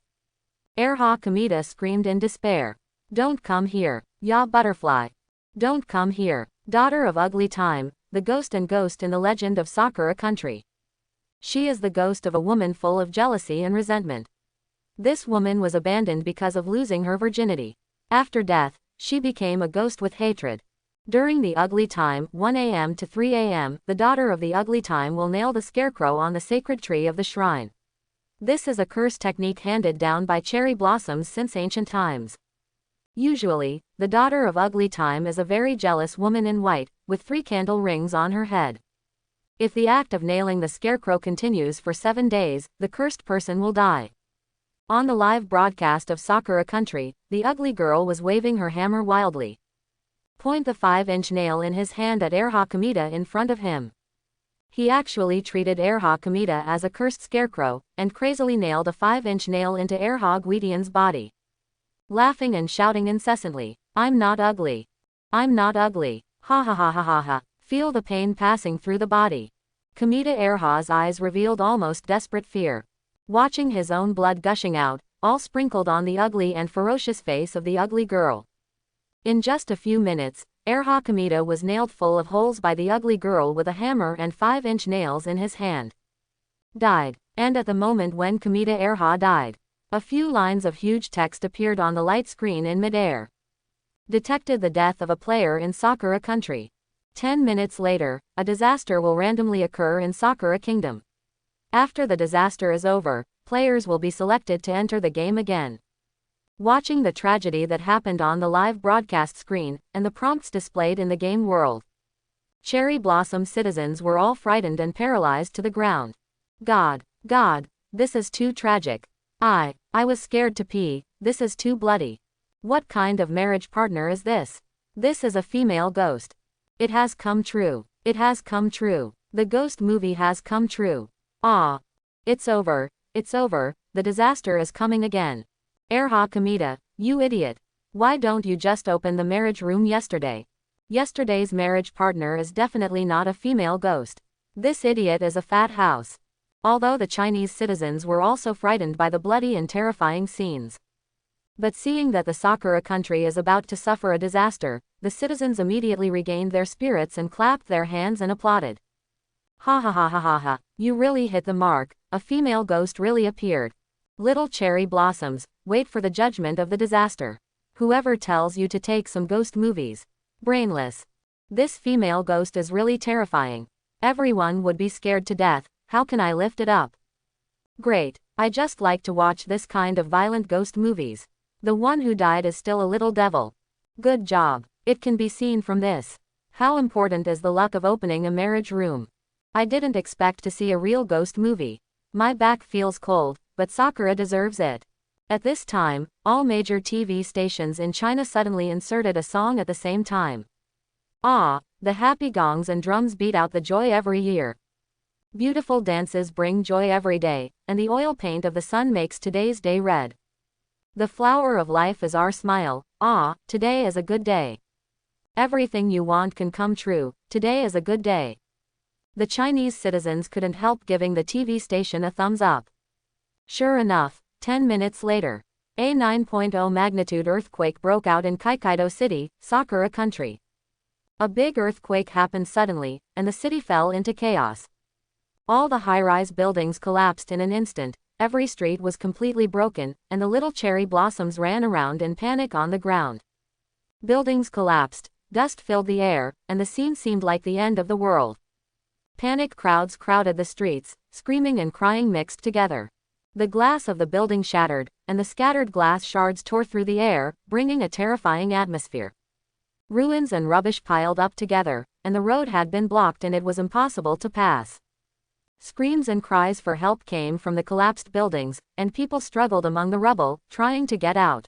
Erha Kamida screamed in despair. Don't come here, ya butterfly. Don't come here, daughter of ugly time, the ghost and ghost in the legend of Sakura country. She is the ghost of a woman full of jealousy and resentment. This woman was abandoned because of losing her virginity. After death, she became a ghost with hatred. During the ugly time, 1 a.m. to 3 a.m., the daughter of the ugly time will nail the scarecrow on the sacred tree of the shrine. This is a curse technique handed down by cherry blossoms since ancient times. Usually, the daughter of ugly time is a very jealous woman in white, with 3 candle rings on her head. If the act of nailing the scarecrow continues for 7 days, the cursed person will die. On the live broadcast of Sakura country, the ugly girl was waving her hammer wildly. Point the 5-inch nail in his hand at Erha Kamida in front of him. He actually treated Erha Kamida as a cursed scarecrow, and crazily nailed a 5-inch nail into Erha Guidian's body. Laughing and shouting incessantly, I'm not ugly. I'm not ugly. Ha ha ha ha ha ha. Feel the pain passing through the body. Kamida Erha's eyes revealed almost desperate fear. Watching his own blood gushing out, all sprinkled on the ugly and ferocious face of the ugly girl. In just a few minutes, Erha Kamida was nailed full of holes by the ugly girl with a hammer and 5-inch nails in his hand. Died. And at the moment when Kamida Erha died, a few lines of huge text appeared on the light screen in midair. Detected the death of a player in Sakura country. 10 minutes later, a disaster will randomly occur in Sakura Kingdom. After the disaster is over, players will be selected to enter the game again. Watching the tragedy that happened on the live broadcast screen, and the prompts displayed in the game world, Cherry Blossom citizens were all frightened and paralyzed to the ground. God, this is too tragic. I was scared to pee, this is too bloody. What kind of marriage partner is this? This is a female ghost. It has come true. It has come true. The ghost movie has come true. It's over, the disaster is coming again. Erha Kamida, you idiot. Why don't you just open the marriage room yesterday? Yesterday's marriage partner is definitely not a female ghost. This idiot is a fat house. Although the Chinese citizens were also frightened by the bloody and terrifying scenes. But seeing that the Sakura country is about to suffer a disaster, the citizens immediately regained their spirits and clapped their hands and applauded. Ha ha ha ha ha ha, you really hit the mark, a female ghost really appeared. Little cherry blossoms, wait for the judgment of the disaster. Whoever tells you to take some ghost movies. Brainless. This female ghost is really terrifying. Everyone would be scared to death, how can I lift it up? Great, I just like to watch this kind of violent ghost movies. The one who died is still a little devil. Good job, it can be seen from this. How important is the luck of opening a marriage room? I didn't expect to see a real ghost movie. My back feels cold, but Sakura deserves it. At this time, all major TV stations in China suddenly inserted a song at the same time. The happy gongs and drums beat out the joy every year. Beautiful dances bring joy every day, and the oil paint of the sun makes today's day red. The flower of life is our smile. Ah, today is a good day. Everything you want can come true. Today is a good day. The Chinese citizens couldn't help giving the TV station a thumbs up. Sure enough, 10 minutes later, a 9.0 magnitude earthquake broke out in Kaikaido City, Sakura Country. A big earthquake happened suddenly, and the city fell into chaos. All the high-rise buildings collapsed in an instant, every street was completely broken, and the little cherry blossoms ran around in panic on the ground. Buildings collapsed, dust filled the air, and the scene seemed like the end of the world. Panic crowds crowded the streets, screaming and crying mixed together. The glass of the building shattered, and the scattered glass shards tore through the air, bringing a terrifying atmosphere. Ruins and rubbish piled up together, and the road had been blocked and it was impossible to pass. Screams and cries for help came from the collapsed buildings, and people struggled among the rubble, trying to get out.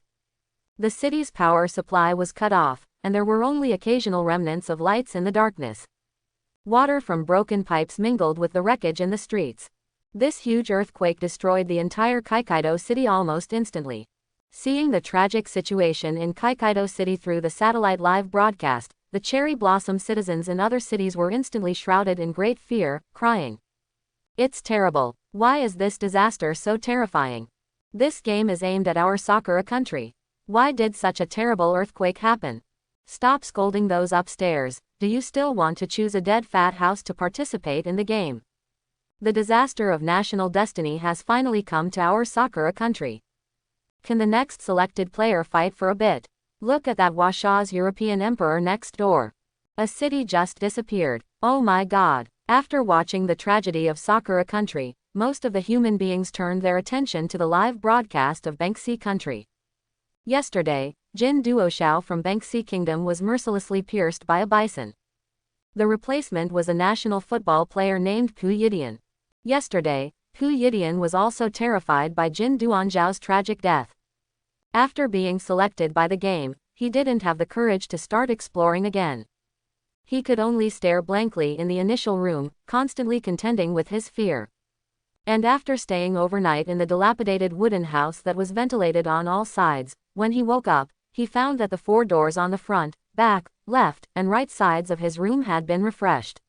The city's power supply was cut off, and there were only occasional remnants of lights in the darkness. Water from broken pipes mingled with the wreckage in the streets. This huge earthquake destroyed the entire Kaikaido City almost instantly. Seeing the tragic situation in Kaikaido City through the satellite live broadcast, the cherry blossom citizens in other cities were instantly shrouded in great fear, crying, "It's terrible. Why is this disaster so terrifying? This game is aimed at our Sakura country. Why did such a terrible earthquake happen? Stop scolding those upstairs. Do you still want to choose a dead fat house to participate in the game? The disaster of national destiny has finally come to our Sakura country. Can the next selected player fight for a bit? Look at that Washa's European emperor next door. A city just disappeared. Oh my god." After watching the tragedy of Sakura country, most of the human beings turned their attention to the live broadcast of Banxi country. Yesterday, Jin Duoxiao from Banxi Kingdom was mercilessly pierced by a bison. The replacement was a national football player named Pu Yidian. Yesterday, Pu Yidian was also terrified by Jin Duanzhao's tragic death. After being selected by the game, he didn't have the courage to start exploring again. He could only stare blankly in the initial room, constantly contending with his fear. And after staying overnight in the dilapidated wooden house that was ventilated on all sides, when he woke up, he found that the 4 doors on the front, back, left, and right sides of his room had been refreshed.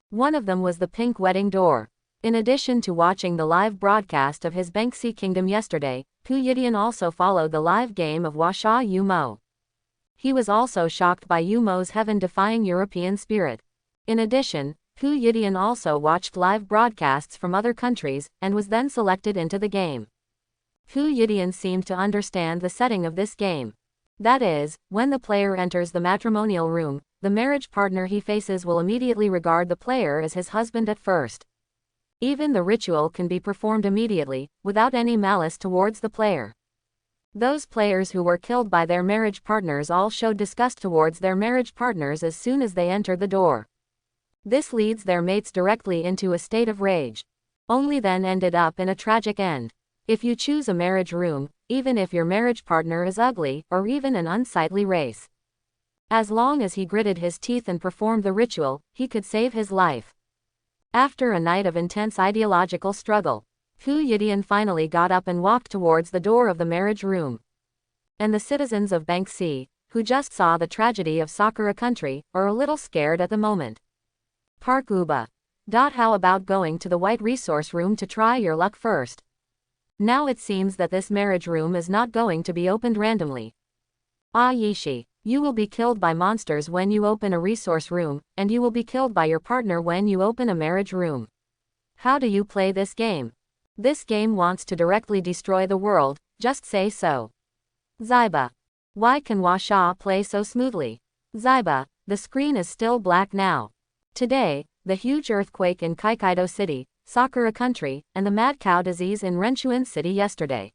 One of them was the pink wedding door. In addition to watching the live broadcast of his Banxi Kingdom yesterday, Pu Yidian also followed the live game of Washa Yumo. He was also shocked by Yumo's heaven-defying European spirit. In addition, Pu Yidian also watched live broadcasts from other countries, and was then selected into the game. Pu Yidian seemed to understand the setting of this game. That is, when the player enters the matrimonial room, the marriage partner he faces will immediately regard the player as his husband at first. Even the ritual can be performed immediately, without any malice towards the player. Those players who were killed by their marriage partners all showed disgust towards their marriage partners as soon as they entered the door. This leads their mates directly into a state of rage. Only then ended up in a tragic end. If you choose a marriage room, even if your marriage partner is ugly, or even an unsightly race, as long as he gritted his teeth and performed the ritual, he could save his life. After a night of intense ideological struggle, Pu Yidian finally got up and walked towards the door of the marriage room. And the citizens of Banxi, who just saw the tragedy of Sakura country, are a little scared at the moment. Park Uba. How about going to the white resource room to try your luck first? Now it seems that this marriage room is not going to be opened randomly. Ah Yishi, you will be killed by monsters when you open a resource room, and you will be killed by your partner when you open a marriage room. How do you play this game? This game wants to directly destroy the world, just say so. Zaiba. Why can Washa play so smoothly? Zaiba, the screen is still black now. Today, the huge earthquake in Kaikaido City, Sakura country, and the mad cow disease in Renchuan City yesterday.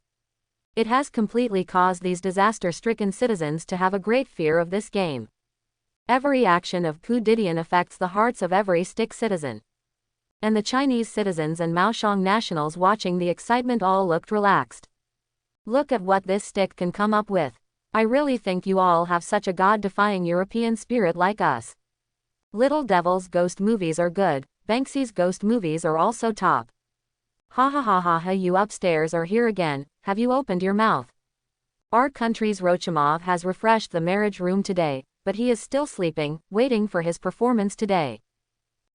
It has completely caused these disaster-stricken citizens to have a great fear of this game. Every action of Pu Yidian affects the hearts of every stick citizen. And the Chinese citizens and Maoshong nationals watching the excitement all looked relaxed. Look at what this stick can come up with. I really think you all have such a god-defying European spirit like us. Little Devil's ghost movies are good, Banksy's ghost movies are also top. Ha ha ha ha ha, you upstairs are here again, have you opened your mouth? Our country's Rochimov has refreshed the marriage room today, but he is still sleeping, waiting for his performance today.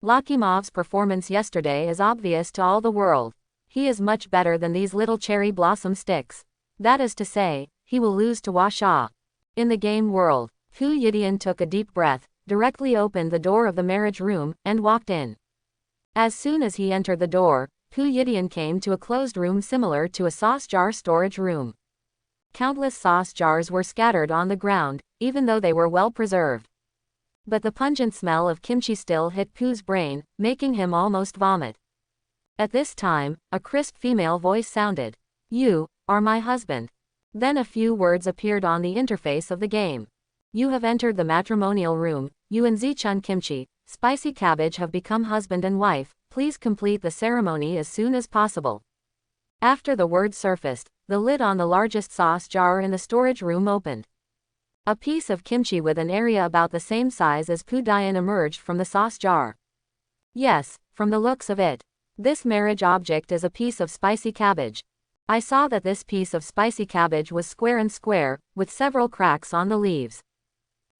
Lakimov's performance yesterday is obvious to all the world. He is much better than these little cherry blossom sticks. That is to say, he will lose to Washa. In the game world, Hu Yidian took a deep breath, directly opened the door of the marriage room, and walked in. As soon as he entered the door, Hu Yidian came to a closed room similar to a sauce jar storage room. Countless sauce jars were scattered on the ground, even though they were well preserved. But the pungent smell of kimchi still hit Pu's brain, making him almost vomit. At this time, a crisp female voice sounded. You are my husband. Then a few words appeared on the interface of the game. You have entered the matrimonial room. You and Zichun Kimchi, Spicy Cabbage have become husband and wife. Please complete the ceremony as soon as possible. After the word surfaced, the lid on the largest sauce jar in the storage room opened. A piece of kimchi with an area about the same size as Pu Dian emerged from the sauce jar. Yes, from the looks of it, this marriage object is a piece of spicy cabbage. I saw that this piece of spicy cabbage was square and square, with several cracks on the leaves.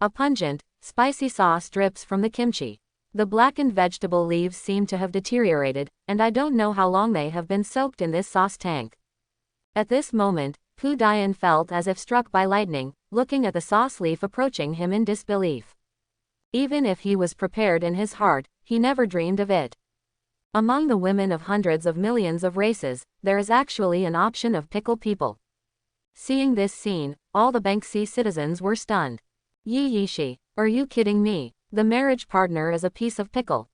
A pungent, spicy sauce drips from the kimchi. The blackened vegetable leaves seem to have deteriorated, and I don't know how long they have been soaked in this sauce tank. At this moment, Pu Dian felt as if struck by lightning, looking at the sauce leaf approaching him in disbelief. Even if he was prepared in his heart, he never dreamed of it. Among the women of hundreds of millions of races, there is actually an option of pickle people. Seeing this scene, all the Banksy citizens were stunned. Yi Yishi, are you kidding me? The marriage partner is a piece of pickle.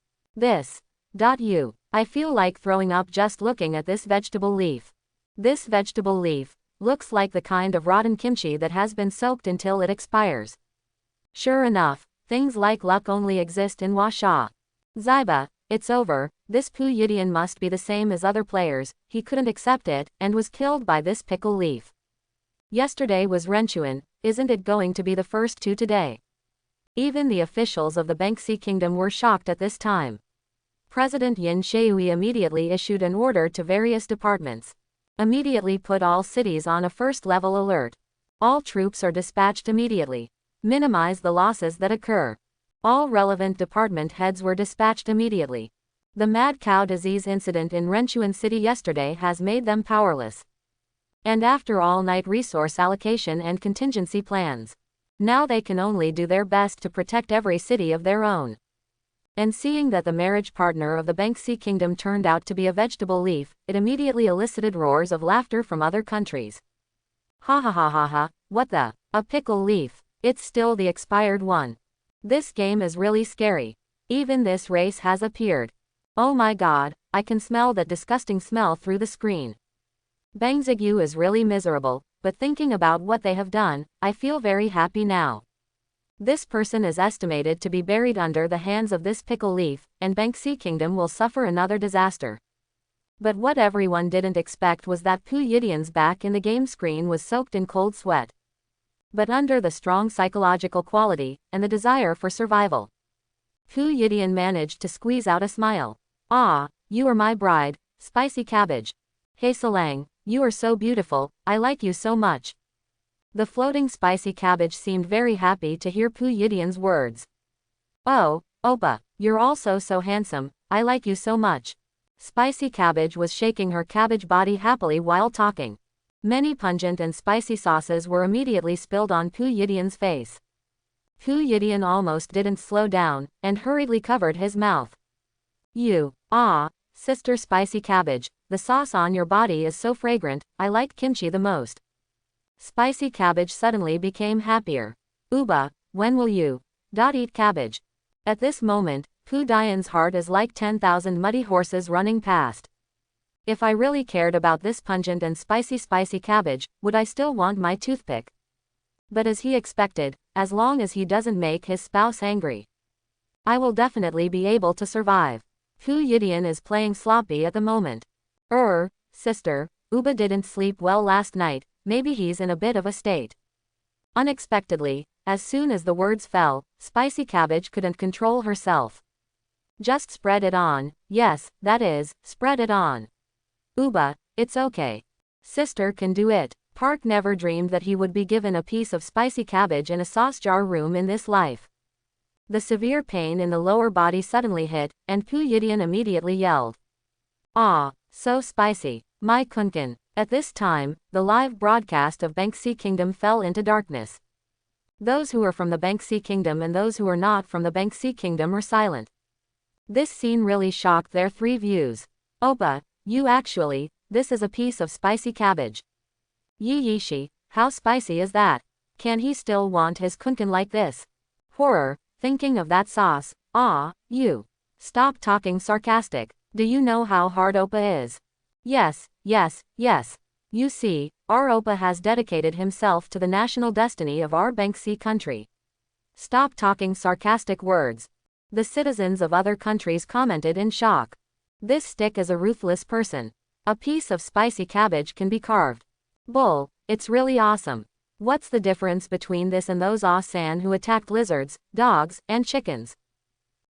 I feel like throwing up just looking at this vegetable leaf. This vegetable leaf looks like the kind of rotten kimchi that has been soaked until it expires. Sure enough, things like luck only exist in Washa. Zyba, it's over. This Pu Yidian must be the same as other players. He couldn't accept it, and was killed by this pickle leaf. Yesterday was Renchuan, isn't it going to be the first two today? Even the officials of the Banksy Kingdom were shocked at this time. President Yin Sheui immediately issued an order to various departments. Immediately put all cities on a first-level alert. All troops are dispatched immediately. Minimize the losses that occur. All relevant department heads were dispatched immediately. The mad cow disease incident in Renchuan City yesterday has made them powerless. And after all-night resource allocation and contingency plans, now they can only do their best to protect every city of their own. And seeing that the marriage partner of the Banksy Kingdom turned out to be a vegetable leaf, it immediately elicited roars of laughter from other countries. Ha ha ha ha ha, what the? A pickle leaf. It's still the expired one. This game is really scary. Even this race has appeared. Oh my god, I can smell that disgusting smell through the screen. Bangzigu is really miserable, but thinking about what they have done, I feel very happy now. This person is estimated to be buried under the hands of this pickle leaf, and Banksy Kingdom will suffer another disaster. But what everyone didn't expect was that Pu Yidian's back in the game screen was soaked in cold sweat. But under the strong psychological quality, and the desire for survival, Pu Yidian managed to squeeze out a smile. Ah, you are my bride, Spicy Cabbage. Hey Salang, you are so beautiful, I like you so much. The floating spicy cabbage seemed very happy to hear Pu Yidian's words. Oh, Oppa, you're also so handsome, I like you so much. Spicy Cabbage was shaking her cabbage body happily while talking. Many pungent and spicy sauces were immediately spilled on Pu Yidian's face. Pu Yidian almost didn't slow down, and hurriedly covered his mouth. Sister Spicy Cabbage, the sauce on your body is so fragrant, I like kimchi the most. Spicy Cabbage suddenly became happier. Uba, when will you eat cabbage? At this moment, Pu Dian's heart is like 10,000 muddy horses running past. If I really cared about this pungent and spicy cabbage, would I still want my toothpick? But as he expected, as long as he doesn't make his spouse angry, I will definitely be able to survive. Pu Yidian is playing sloppy at the moment. Sister, Uba didn't sleep well last night, maybe he's in a bit of a state. Unexpectedly, As soon as the words fell, Spicy Cabbage couldn't control herself. Just spread it on, yes, that is, spread it on. Uba, it's okay. Sister can do it. Park never dreamed that he would be given a piece of spicy cabbage in a sauce jar room in this life. The severe pain in the lower body suddenly hit, and Pu Yidian immediately yelled. Ah, so spicy. My kunkin. At this time, the live broadcast of Banksy Kingdom fell into darkness. Those who were from the Banksy Kingdom and those who were not from the Banksy Kingdom were silent. This scene really shocked their three views. Oppa, this is a piece of spicy cabbage. Yi Yishi, how spicy is that? Can he still want his kunkin like this? Horror, thinking of that sauce. Ah, you. Stop talking sarcastic. Do you know how hard Oppa is? Yes. You see, our Oppa has dedicated himself to the national destiny of our Banksy country. Stop talking sarcastic words. The citizens of other countries commented in shock. This stick is a ruthless person. A piece of spicy cabbage can be carved. Bull, it's really awesome. What's the difference between this and those Ah-san who attacked lizards, dogs, and chickens?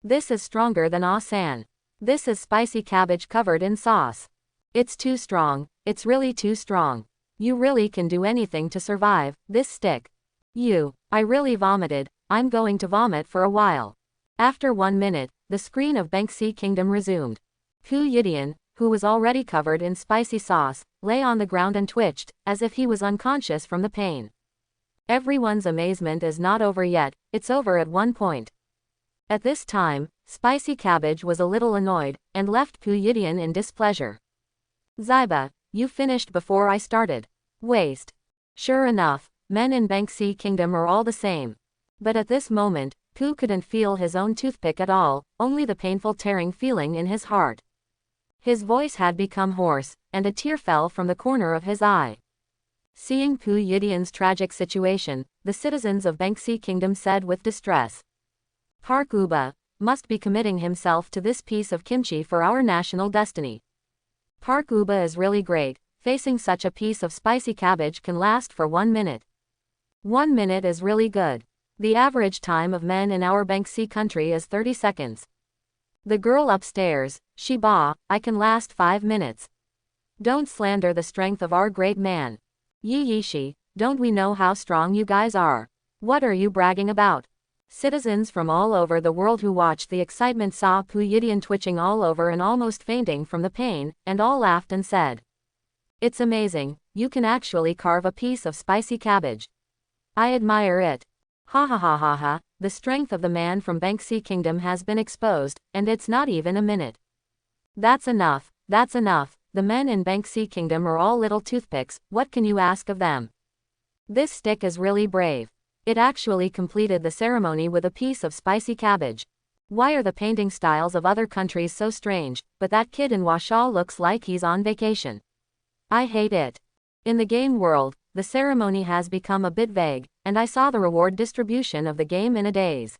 This is stronger than Ah-san. This is spicy cabbage covered in sauce. It's too strong, it's really too strong. You really can do anything to survive, this stick. I really vomited, I'm going to vomit for a while. After 1 minute, the screen of Banksy Kingdom resumed. Pu Yidian, who was already covered in spicy sauce, lay on the ground and twitched, as if he was unconscious from the pain. Everyone's amazement is not over yet, it's over at one point. At this time, Spicy Cabbage was a little annoyed, and left Pu Yidian in displeasure. Zyba, you finished before I started. Waste. Sure enough, men in Banksy Kingdom are all the same. But at this moment, Pu couldn't feel his own toothpick at all, only the painful tearing feeling in his heart. His voice had become hoarse, and a tear fell from the corner of his eye. Seeing Pu Yidian's tragic situation, the citizens of Banksy Kingdom said with distress. Park Uba must be committing himself to this piece of kimchi for our national destiny. Park Uba is really great, facing such a piece of spicy cabbage can last for 1 minute. 1 minute is really good. The average time of men in our Banksy country is 30 seconds. The girl upstairs, I can last 5 minutes. Don't slander the strength of our great man. Yi Yishi, don't we know how strong you guys are? What are you bragging about? Citizens from all over the world who watched the excitement saw Pu Yidian twitching all over and almost fainting from the pain, and all laughed and said. It's amazing, you can actually carve a piece of spicy cabbage. I admire it. Ha ha ha ha ha, the strength of the man from Banksy Kingdom has been exposed, and it's not even a minute. That's enough, the men in Banksy Kingdom are all little toothpicks, what can you ask of them? This stick is really brave. It actually completed the ceremony with a piece of spicy cabbage. Why are the painting styles of other countries so strange, but that kid in Washaw looks like he's on vacation. I hate it. In the game world, the ceremony has become a bit vague, and I saw the reward distribution of the game in a daze.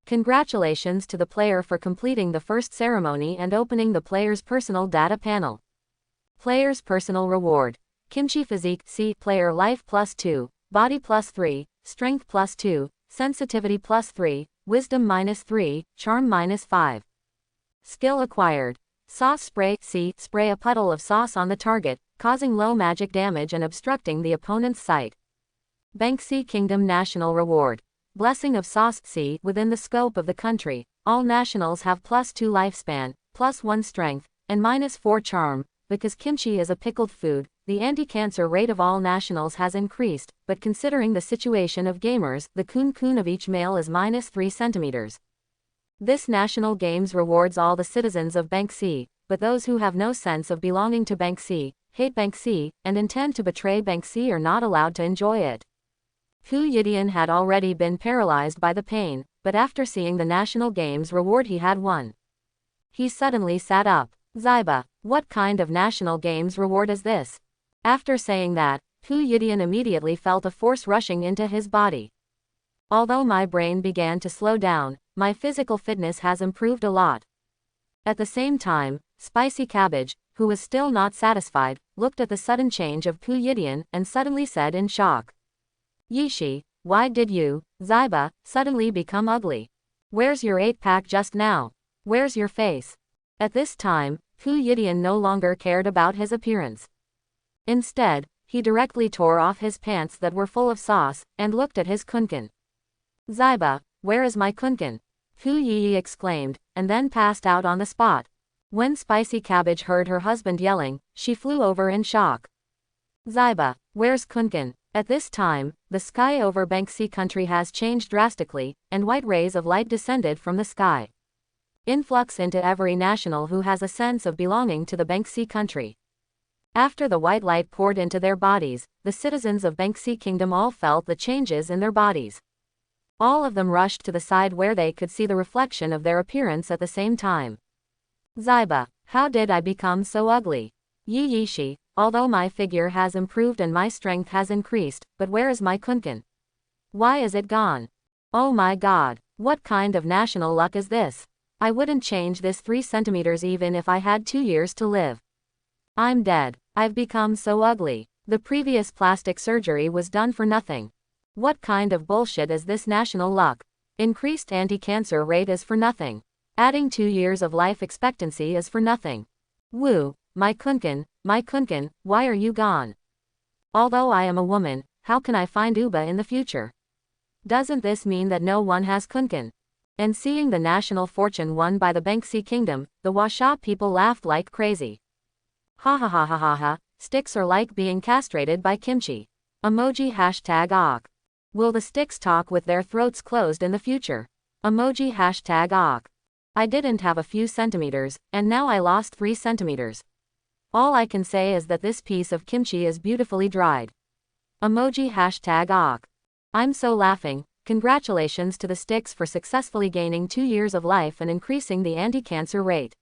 Congratulations to the player for completing the first ceremony and opening the player's personal data panel. Player's personal reward. Kimchi Physique C. Player Life +2, Body +3, Strength +2, Sensitivity +3, Wisdom -3, Charm -5. Skill acquired. Sauce Spray C. Spray a puddle of sauce on the target, causing low magic damage and obstructing the opponent's sight. Banksy Kingdom National Reward. Blessing of Sauce C. Within the scope of the country, all nationals have +2 lifespan, +1 strength, and -4 charm. Because kimchi is a pickled food, the anti-cancer rate of all nationals has increased, but considering the situation of gamers, the kun of each male is -3 centimeters. This national games rewards all the citizens of Banksy, but those who have no sense of belonging to Banksy, hate Banksy, and intend to betray Banksy are not allowed to enjoy it. Pu Yidian had already been paralyzed by the pain, but after seeing the national games reward he had won. He suddenly sat up. Zyba, what kind of national games reward is this? After saying that, Pu Yidian immediately felt a force rushing into his body. Although my brain began to slow down, my physical fitness has improved a lot. At the same time, Spicy Cabbage, who was still not satisfied, looked at the sudden change of Pu Yidian and suddenly said in shock. Yishi, why did you Ziba, suddenly become ugly. Where's your 8-pack just now? Where's your face? At this time, Hu Yidian no longer cared about his appearance. Instead, he directly tore off his pants that were full of sauce, and looked at his kunkan. Ziba, where is my kunkan? Hu Yi exclaimed, and then passed out on the spot. When Spicy Cabbage heard her husband yelling, she flew over in shock. Ziba, where's kunkan? At this time, the sky over Banksy country has changed drastically, and white rays of light descended from the sky. Influx into every national who has a sense of belonging to the Banksy country. After the white light poured into their bodies, the citizens of Banksy Kingdom all felt the changes in their bodies. All of them rushed to the side where they could see the reflection of their appearance at the same time. Ziba, how did I become so ugly? Yi Yishi, although my figure has improved and my strength has increased, but where is my kunkan? Why is it gone? Oh my god, what kind of national luck is this? I wouldn't change this 3 centimeters even if I had 2 years to live. I'm dead. I've become so ugly. The previous plastic surgery was done for nothing. What kind of bullshit is this national luck? Increased anti-cancer rate is for nothing. Adding 2 years of life expectancy is for nothing. Woo, my kunkan, why are you gone? Although I am a woman, how can I find Uba in the future? Doesn't this mean that no one has kunkan? And seeing the national fortune won by the Banksy Kingdom, the Washa people laughed like crazy. Ha ha ha ha ha ha, sticks are like being castrated by kimchi. Emoji hashtag awk. Will the sticks talk with their throats closed in the future? Emoji hashtag awk. I didn't have a few centimeters, and now I lost 3 centimeters. All I can say is that this piece of kimchi is beautifully dried. Emoji hashtag awk. I'm so laughing. Congratulations to the sticks for successfully gaining 2 years of life and increasing the anti-cancer rate.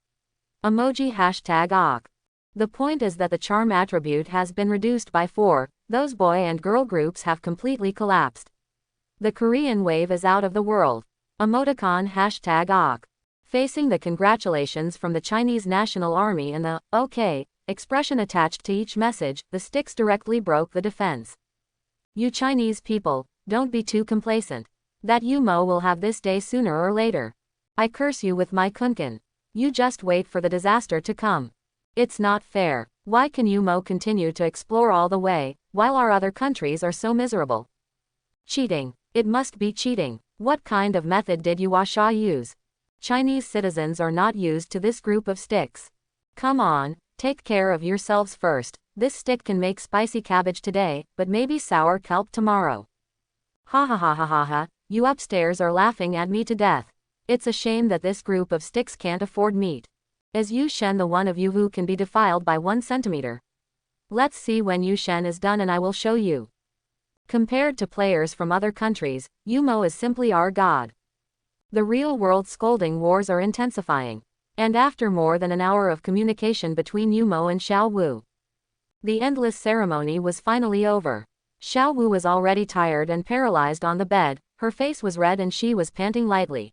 Emoji hashtag awk. The point is that the charm attribute has been reduced by 4, those boy and girl groups have completely collapsed. The Korean wave is out of the world. Emoticon hashtag awk. Facing the congratulations from the Chinese National Army and the okay expression attached to each message, the sticks directly broke the defense. You Chinese people, don't be too complacent. That Yumo will have this day sooner or later. I curse you with my kunkan. You just wait for the disaster to come. It's not fair. Why can Yumo continue to explore all the way, while our other countries are so miserable? Cheating. It must be cheating. What kind of method did Yuasha use? Chinese citizens are not used to this group of sticks. Come on, take care of yourselves first. This stick can make spicy cabbage today, but maybe sour kelp tomorrow. Ha ha ha ha ha ha, you upstairs are laughing at me to death. It's a shame that this group of sticks can't afford meat. Is Yu Shen the one of you who can be defiled by 1 centimeter? Let's see when Yu Shen is done and I will show you. Compared to players from other countries, Yumo is simply our god. The real-world scolding wars are intensifying. And after more than an hour of communication between Yumo and Xiao Wu, the endless ceremony was finally over. Xiao Wu was already tired and paralyzed on the bed, her face was red and she was panting lightly.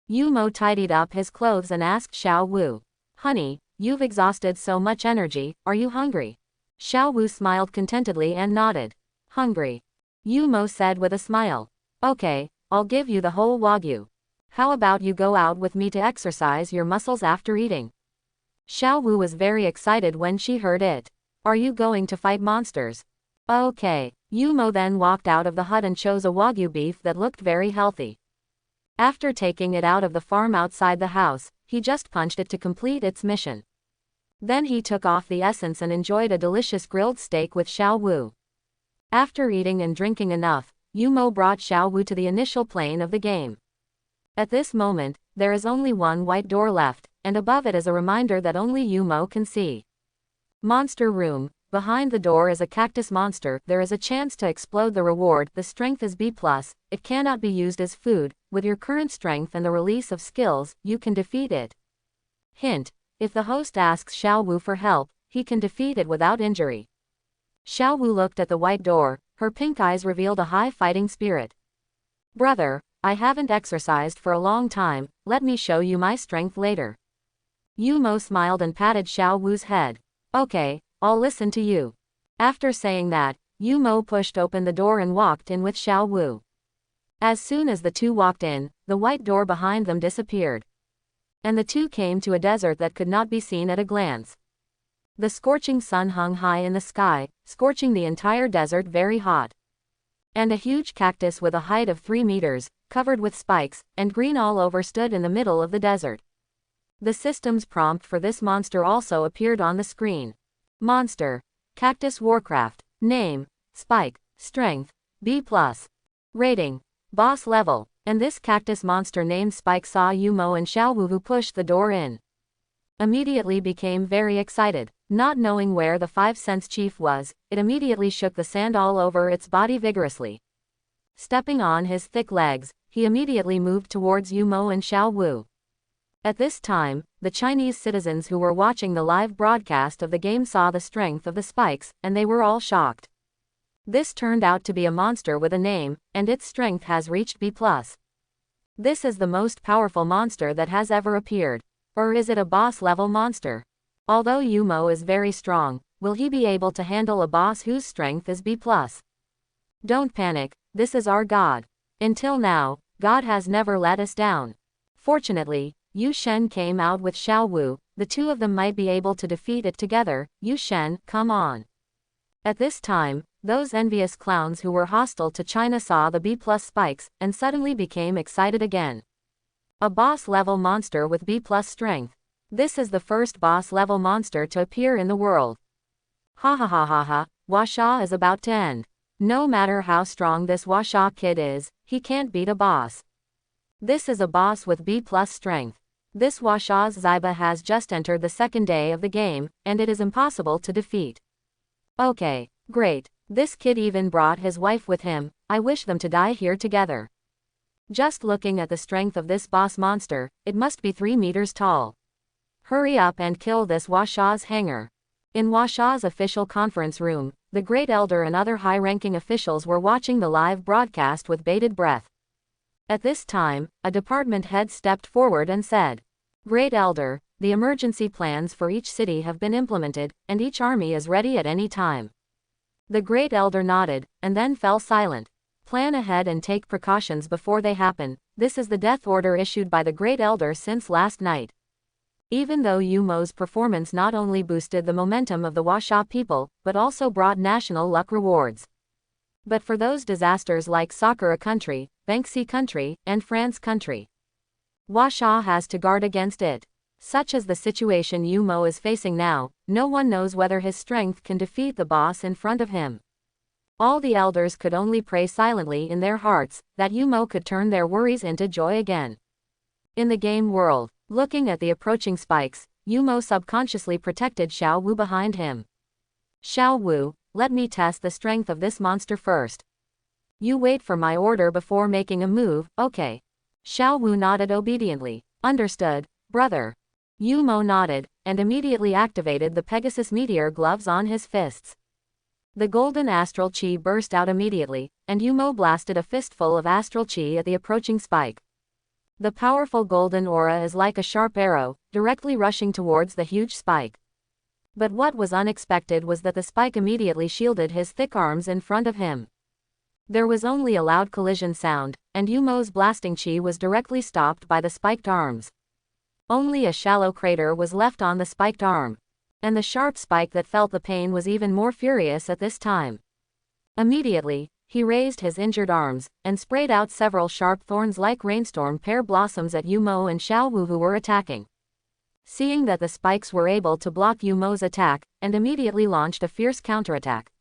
Yumo tidied up his clothes and asked Xiao Wu, "Honey, you've exhausted so much energy, are you hungry?" Xiao Wu smiled contentedly and nodded. "Hungry?" Yumo said with a smile. "Okay, I'll give you the whole wagyu. How about you go out with me to exercise your muscles after eating?" Xiao Wu was very excited when she heard it. "Are you going to fight monsters?" Okay. Yumo then walked out of the hut and chose a wagyu beef that looked very healthy. After taking it out of the farm outside the house, he just punched it to complete its mission. Then he took off the essence and enjoyed a delicious grilled steak with Xiao Wu. After eating and drinking enough, Yumo brought Xiao Wu to the initial plane of the game. At this moment, there is only one white door left, and above it is a reminder that only Yumo can see. Monster Room. Behind the door is a cactus monster. There is a chance to explode the reward. The strength is B+. It cannot be used as food. With your current strength and the release of skills, you can defeat it. Hint. If the host asks Xiao Wu for help, he can defeat it without injury. Xiao Wu looked at the white door. Her pink eyes revealed a high fighting spirit. "Brother, I haven't exercised for a long time. Let me show you my strength later." Yumo smiled and patted Xiao Wu's head. "Okay, I'll listen to you." After saying that, Yumo pushed open the door and walked in with Xiao Wu. As soon as the two walked in, the white door behind them disappeared. And the two came to a desert that could not be seen at a glance. The scorching sun hung high in the sky, scorching the entire desert very hot. And a huge cactus with a height of 3 meters, covered with spikes, and green all over stood in the middle of the desert. The system's prompt for this monster also appeared on the screen. Monster. Cactus Warcraft. Name. Spike. Strength. B+. Rating. Boss level. And this cactus monster named Spike saw Yumo and Xiaowu push the door in. Immediately became very excited. Not knowing where the 5 cents chief was, it immediately shook the sand all over its body vigorously. Stepping on his thick legs, he immediately moved towards Yumo and Xiaowu. At this time, the Chinese citizens who were watching the live broadcast of the game saw the strength of the spikes, and they were all shocked. This turned out to be a monster with a name, and its strength has reached B+. This is the most powerful monster that has ever appeared. Or is it a boss-level monster? Although Yumo is very strong, will he be able to handle a boss whose strength is B+? Don't panic, this is our God. Until now, God has never let us down. Fortunately, Yu Shen came out with Xiaowu, the two of them might be able to defeat it together. Yu Shen, come on. At this time, those envious clowns who were hostile to China saw the B+ spikes, and suddenly became excited again. A boss-level monster with B+ strength. This is the first boss-level monster to appear in the world. Ha ha ha ha ha, Washa is about to end. No matter how strong this Washa kid is, he can't beat a boss. This is a boss with B+ strength. This Washa's Zyba has just entered the second day of the game, and it is impossible to defeat. Okay, great. This kid even brought his wife with him. I wish them to die here together. Just looking at the strength of this boss monster, it must be 3 meters tall. Hurry up and kill this Washa's hanger. In Washa's official conference room, the Great Elder and other high-ranking officials were watching the live broadcast with bated breath. At this time, a department head stepped forward and said, Great Elder, the emergency plans for each city have been implemented, and each army is ready at any time. The Great Elder nodded, and then fell silent. Plan ahead and take precautions before they happen. This is the death order issued by the Great Elder since last night. Even though Yumo's performance not only boosted the momentum of the Washa people, but also brought national luck rewards. But for those disasters like Sakura country, Banksy country, and France country, Washa has to guard against it. Such is the situation Yumo is facing now. No one knows whether his strength can defeat the boss in front of him. All the elders could only pray silently in their hearts, that Yumo could turn their worries into joy again. In the game world, looking at the approaching spikes, Yumo subconsciously protected Xiaowu behind him. Xiaowu, let me test the strength of this monster first. You wait for my order before making a move, okay? Xiaowu nodded obediently. Understood, brother. Yumo nodded, and immediately activated the Pegasus Meteor gloves on his fists. The golden astral chi burst out immediately, and Yumo blasted a fistful of astral chi at the approaching spike. The powerful golden aura is like a sharp arrow, directly rushing towards the huge spike. But what was unexpected was that the spike immediately shielded his thick arms in front of him. There was only a loud collision sound, and Yumo's blasting chi was directly stopped by the spiked arms. Only a shallow crater was left on the spiked arm. And the sharp spike that felt the pain was even more furious at this time. Immediately, he raised his injured arms, and sprayed out several sharp thorns like rainstorm pear blossoms at Yumo and Xiaowu who were attacking. Seeing that the spikes were able to block Yumo's attack, and immediately launched a fierce counterattack.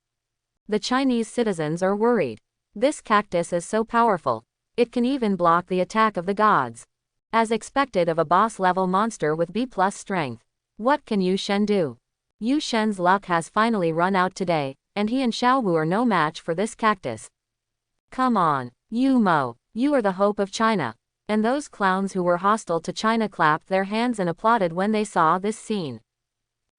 The Chinese citizens are worried. This cactus is so powerful. It can even block the attack of the gods. As expected of a boss-level monster with B+ strength. What can Yu Shen do? Yu Shen's luck has finally run out today, and he and Xiaowu are no match for this cactus. Come on, Yumo, you are the hope of China. And those clowns who were hostile to China clapped their hands and applauded when they saw this scene.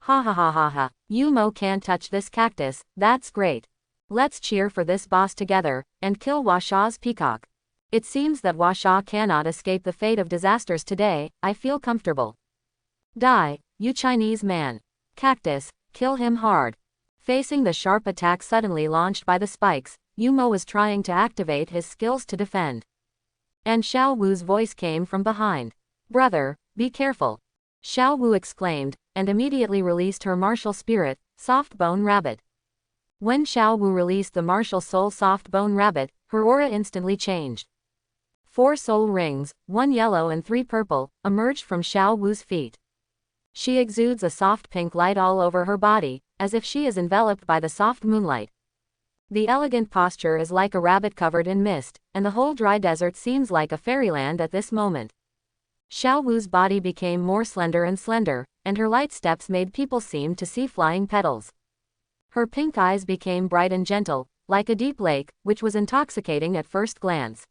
Ha ha ha ha ha, Yumo can't touch this cactus, that's great. Let's cheer for this boss together, and kill Washa's peacock. It seems that Washa cannot escape the fate of disasters today. I feel comfortable. Die, you Chinese man. Cactus, kill him hard. Facing the sharp attack suddenly launched by the spikes, Yumo was trying to activate his skills to defend. And Xiao Wu's voice came from behind. "Brother, be careful," Xiao Wu exclaimed, and immediately released her martial spirit, Soft Bone Rabbit. When Xiao Wu released the martial soul Soft Bone Rabbit, her aura instantly changed. 4 soul rings, 1 yellow and 3 purple, emerged from Xiao Wu's feet. She exudes a soft pink light all over her body, as if she is enveloped by the soft moonlight. The elegant posture is like a rabbit covered in mist, and the whole dry desert seems like a fairyland at this moment. Xiao Wu's body became more slender, and her light steps made people seem to see flying petals. Her pink eyes became bright and gentle, like a deep lake, which was intoxicating at first glance.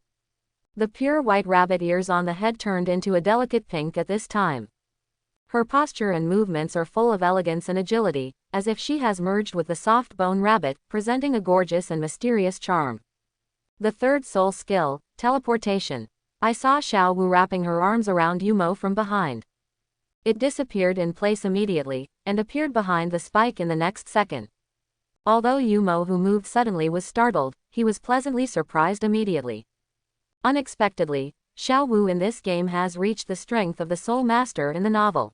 The pure white rabbit ears on the head turned into a delicate pink at this time. Her posture and movements are full of elegance and agility, as if she has merged with the soft bone rabbit, presenting a gorgeous and mysterious charm. The third soul skill, teleportation. I saw Xiao Wu wrapping her arms around Yumo from behind. It disappeared in place immediately, and appeared behind the spike in the next second. Although Yumo, who moved suddenly, was startled, he was pleasantly surprised immediately. Unexpectedly, Xiao Wu in this game has reached the strength of the soul master in the novel.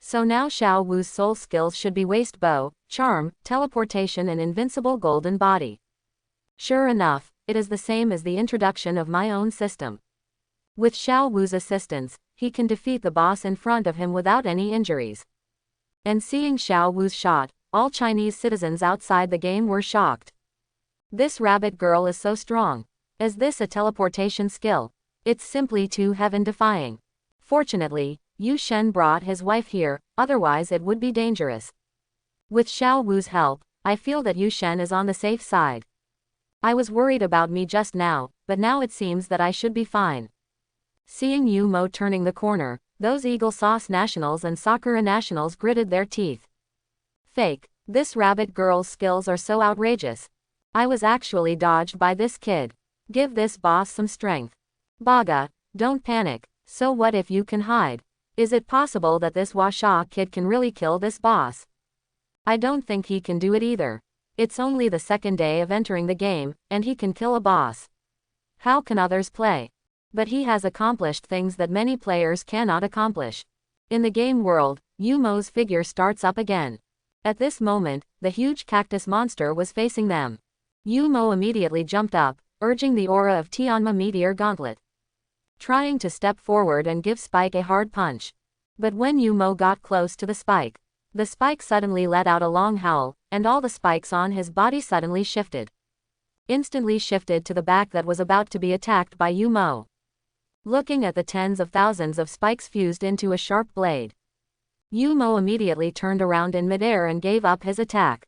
So now Xiao Wu's soul skills should be waist bow, charm, teleportation and invincible golden body. Sure enough, it is the same as the introduction of my own system. With Xiao Wu's assistance, he can defeat the boss in front of him without any injuries. And seeing Xiao Wu's shot, all Chinese citizens outside the game were shocked. This rabbit girl is so strong. Is this a teleportation skill? It's simply too heaven-defying. Fortunately, Yu Shen brought his wife here, otherwise it would be dangerous. With Xiao Wu's help, I feel that Yu Shen is on the safe side. I was worried about me just now, but now it seems that I should be fine. Seeing Yu Mo turning the corner, those Eagle Sauce Nationals and Sakura Nationals gritted their teeth. Fake, this rabbit girl's skills are so outrageous. I was actually dodged by this kid. Give this boss some strength. Baga, don't panic. So what if you can hide? Is it possible that this Washa kid can really kill this boss? I don't think he can do it either. It's only the second day of entering the game, and he can kill a boss. How can others play? But he has accomplished things that many players cannot accomplish. In the game world, Yumo's figure starts up again. At this moment, the huge cactus monster was facing them. Yumo immediately jumped up, urging the aura of Tianma Meteor Gauntlet, trying to step forward and give Spike a hard punch. But when Yumo got close to the spike suddenly let out a long howl, and all the spikes on his body suddenly instantly shifted to the back that was about to be attacked by Yumo. Looking at the tens of thousands of spikes fused into a sharp blade, Yumo immediately turned around in midair and gave up his attack.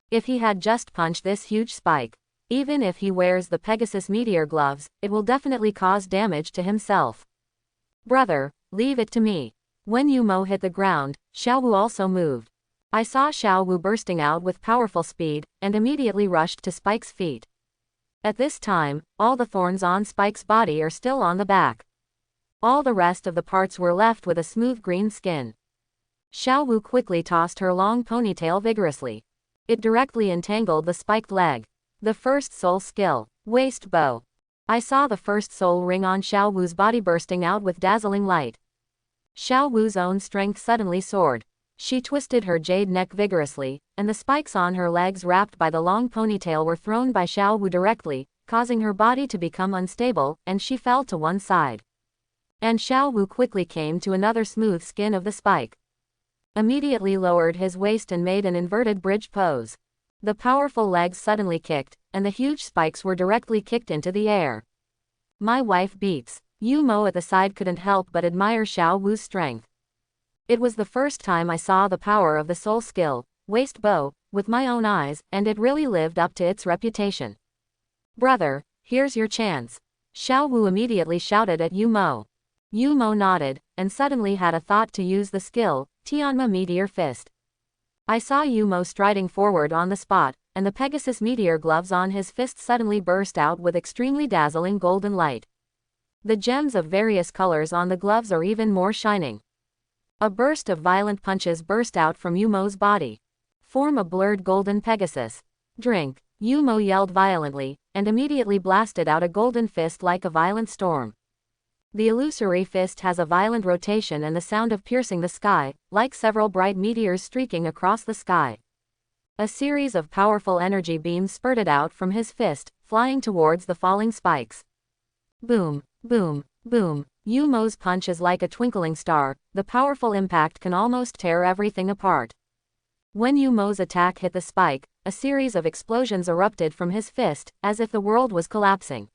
If he had just punched this huge spike, even if he wears the Pegasus Meteor gloves, it will definitely cause damage to himself. Brother, leave it to me. When Yumo hit the ground, Xiao Wu also moved. I saw Xiao Wu bursting out with powerful speed, and immediately rushed to Spike's feet. At this time, all the thorns on Spike's body are still on the back. All the rest of the parts were left with a smooth green skin. Xiao Wu quickly tossed her long ponytail vigorously. It directly entangled the spiked leg. The first soul skill, waist bow. I saw the first soul ring on Xiao Wu's body bursting out with dazzling light. Xiao Wu's own strength suddenly soared. She twisted her jade neck vigorously, and the spikes on her legs wrapped by the long ponytail were thrown by Xiao Wu directly, causing her body to become unstable, and she fell to one side. And Xiao Wu quickly came to another smooth skin of the spike. Immediately lowered his waist and made an inverted bridge pose. The powerful legs suddenly kicked, and the huge spikes were directly kicked into the air. My wife beats. Yumo at the side couldn't help but admire Xiao Wu's strength. It was the first time I saw the power of the soul skill, waist bow, with my own eyes, and it really lived up to its reputation. Brother, here's your chance. Xiao Wu immediately shouted at Yumo. Yumo nodded, and suddenly had a thought to use the skill, Tianma Meteor Fist. I saw Yumo striding forward on the spot, and the Pegasus Meteor gloves on his fist suddenly burst out with extremely dazzling golden light. The gems of various colors on the gloves are even more shining. A burst of violent punches burst out from Yumo's body. Form a blurred golden Pegasus. Drink. Yumo yelled violently, and immediately blasted out a golden fist like a violent storm. The illusory fist has a violent rotation and the sound of piercing the sky, like several bright meteors streaking across the sky. A series of powerful energy beams spurted out from his fist, flying towards the falling spikes. Boom, boom, boom. Yumo's punch is like a twinkling star, the powerful impact can almost tear everything apart. When Yumo's attack hit the spike, a series of explosions erupted from his fist, as if the world was collapsing.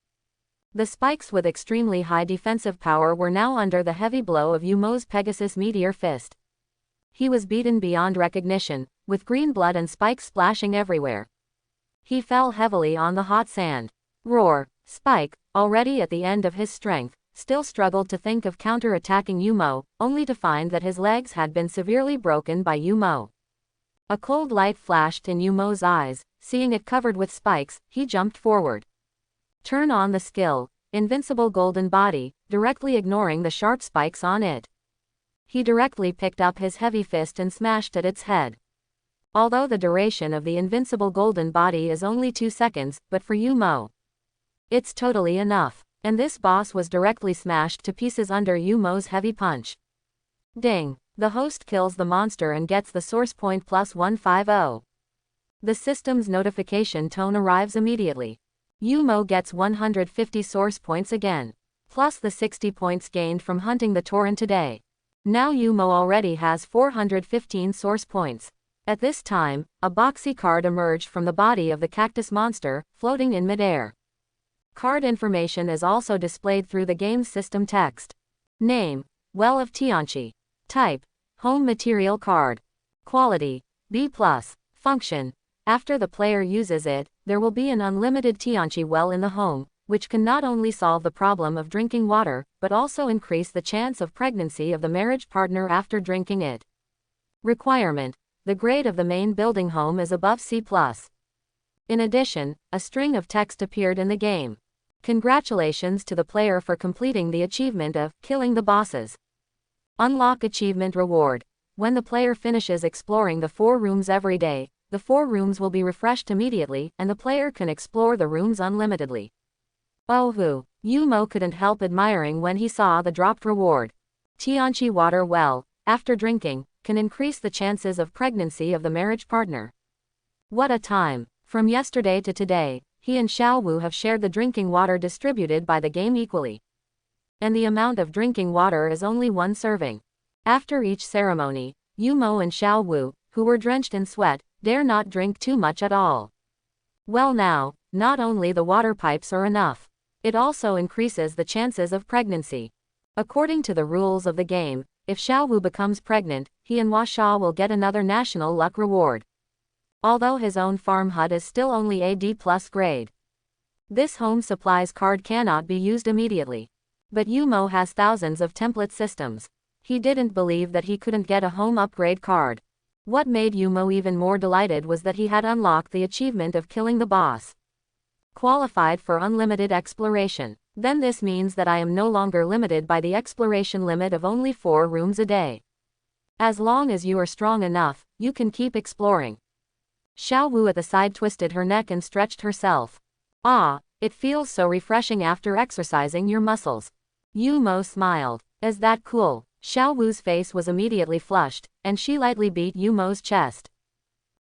The spikes with extremely high defensive power were now under the heavy blow of Yumo's Pegasus Meteor Fist. He was beaten beyond recognition, with green blood and spikes splashing everywhere. He fell heavily on the hot sand. Roar! Spike, already at the end of his strength, still struggled to think of counter-attacking Yumo, only to find that his legs had been severely broken by Yumo. A cold light flashed in Yumo's eyes. Seeing it covered with spikes, he jumped forward. Turn on the skill, Invincible Golden Body, directly ignoring the sharp spikes on it. He directly picked up his heavy fist and smashed at its head. Although the duration of the Invincible Golden Body is only 2 seconds, but for Yumo, it's totally enough. And this boss was directly smashed to pieces under Yumo's heavy punch. Ding! The host kills the monster and gets the source point plus 150. The system's notification tone arrives immediately. Yumo gets 150 source points again, plus the 60 points gained from hunting the torrent today. Now Yumo already has 415 source points. At this time, a boxy card emerged from the body of the cactus monster, floating in midair. Card information is also displayed through the game's system text. Name: Well of Tianqi. Type: Home Material Card. Quality: B+. Function: after the player uses it, there will be an unlimited Tianqi well in the home, which can not only solve the problem of drinking water, but also increase the chance of pregnancy of the marriage partner after drinking it. Requirement: the grade of the main building home is above C+. In addition, a string of text appeared in the game. Congratulations to the player for completing the achievement of killing the bosses. Unlock achievement reward. When the player finishes exploring the 4 rooms every day, the 4 rooms will be refreshed immediately and the player can explore the rooms unlimitedly. Oh, Yumo couldn't help admiring when he saw the dropped reward. Tianqi water well, after drinking, can increase the chances of pregnancy of the marriage partner. What a time! From yesterday to today, he and Xiaowu have shared the drinking water distributed by the game equally. And the amount of drinking water is only 1 serving. After each ceremony, Yumo and Xiaowu, who were drenched in sweat, dare not drink too much at all. Well now, not only the water pipes are enough, it also increases the chances of pregnancy. According to the rules of the game, if Xiaowu becomes pregnant, he and Washa will get another national luck reward. Although his own farm hut is still only a D+ grade. This home supplies card cannot be used immediately. But Yumo has thousands of template systems. He didn't believe that he couldn't get a home upgrade card. What made Yumo even more delighted was that he had unlocked the achievement of killing the boss. Qualified for unlimited exploration. Then this means that I am no longer limited by the exploration limit of only 4 rooms a day. As long as you are strong enough, you can keep exploring. Xiaowu at the side twisted her neck and stretched herself. Ah, it feels so refreshing after exercising your muscles. Yumo smiled. Is that cool? Xiaowu's face was immediately flushed, and she lightly beat Yumo's chest.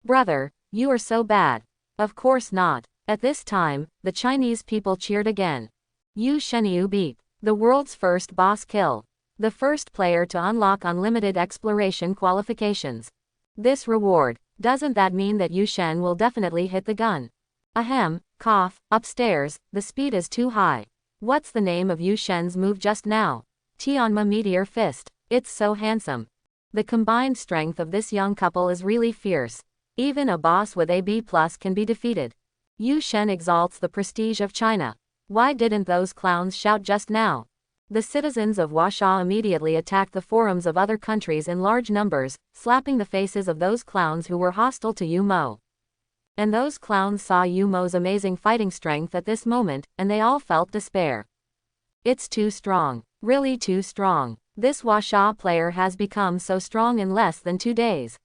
Brother, you are so bad. Of course not. At this time, the Chinese people cheered again. Yu Shenyu beat the world's first boss kill. The first player to unlock unlimited exploration qualifications. This reward, doesn't that mean that Yu Shen will definitely hit the gun? Ahem, cough, upstairs, the speed is too high. What's the name of Yu Shen's move just now? Tianma Meteor Fist. It's so handsome. The combined strength of this young couple is really fierce. Even a boss with a B+ can be defeated. Yu Shen exalts the prestige of China. Why didn't those clowns shout just now? The citizens of Washa immediately attacked the forums of other countries in large numbers, slapping the faces of those clowns who were hostile to Yumo. And those clowns saw Yumo's amazing fighting strength at this moment, and they all felt despair. It's too strong. Really too strong. This Washa player has become so strong in less than 2 days.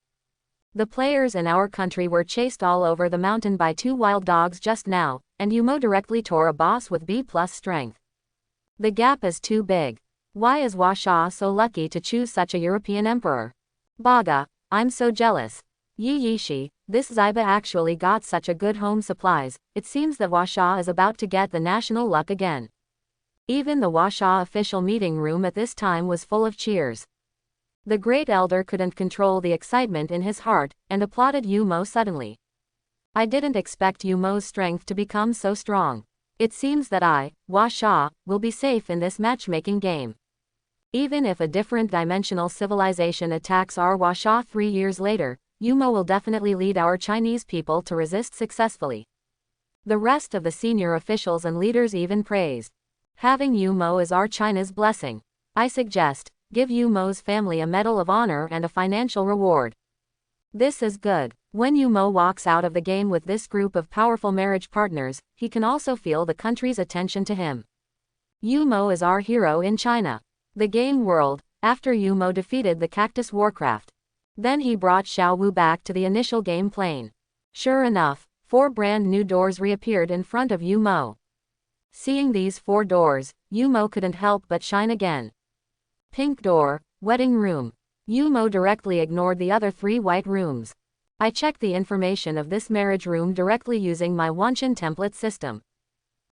The players in our country were chased all over the mountain by 2 wild dogs just now, and Yumo directly tore a boss with B+ strength. The gap is too big. Why is Washa so lucky to choose such a European emperor? Baga, I'm so jealous. Yi Yishi, this Zyba actually got such a good home supplies, it seems that Washa is about to get the national luck again. Even the Washa official meeting room at this time was full of cheers. The great elder couldn't control the excitement in his heart, and applauded Yumo suddenly. I didn't expect Yumo's strength to become so strong. It seems that I, Washa, will be safe in this matchmaking game. Even if a different dimensional civilization attacks our Washa 3 years later, Yumo will definitely lead our Chinese people to resist successfully. The rest of the senior officials and leaders even praised. Having Yumo as our China's blessing. I suggest, give Yumo's family a medal of honor and a financial reward. This is good. When Yumo walks out of the game with this group of powerful marriage partners, he can also feel the country's attention to him. Yumo is our hero in China. The game world, after Yumo defeated the Cactus Warcraft. Then he brought Xiao Wu back to the initial game plane. Sure enough, 4 brand new doors reappeared in front of Yumo. Seeing these 4 doors, Yumo couldn't help but shine again. Pink door, wedding room. Yumo directly ignored the other 3 white rooms. I checked the information of this marriage room directly using my Wanshan template system.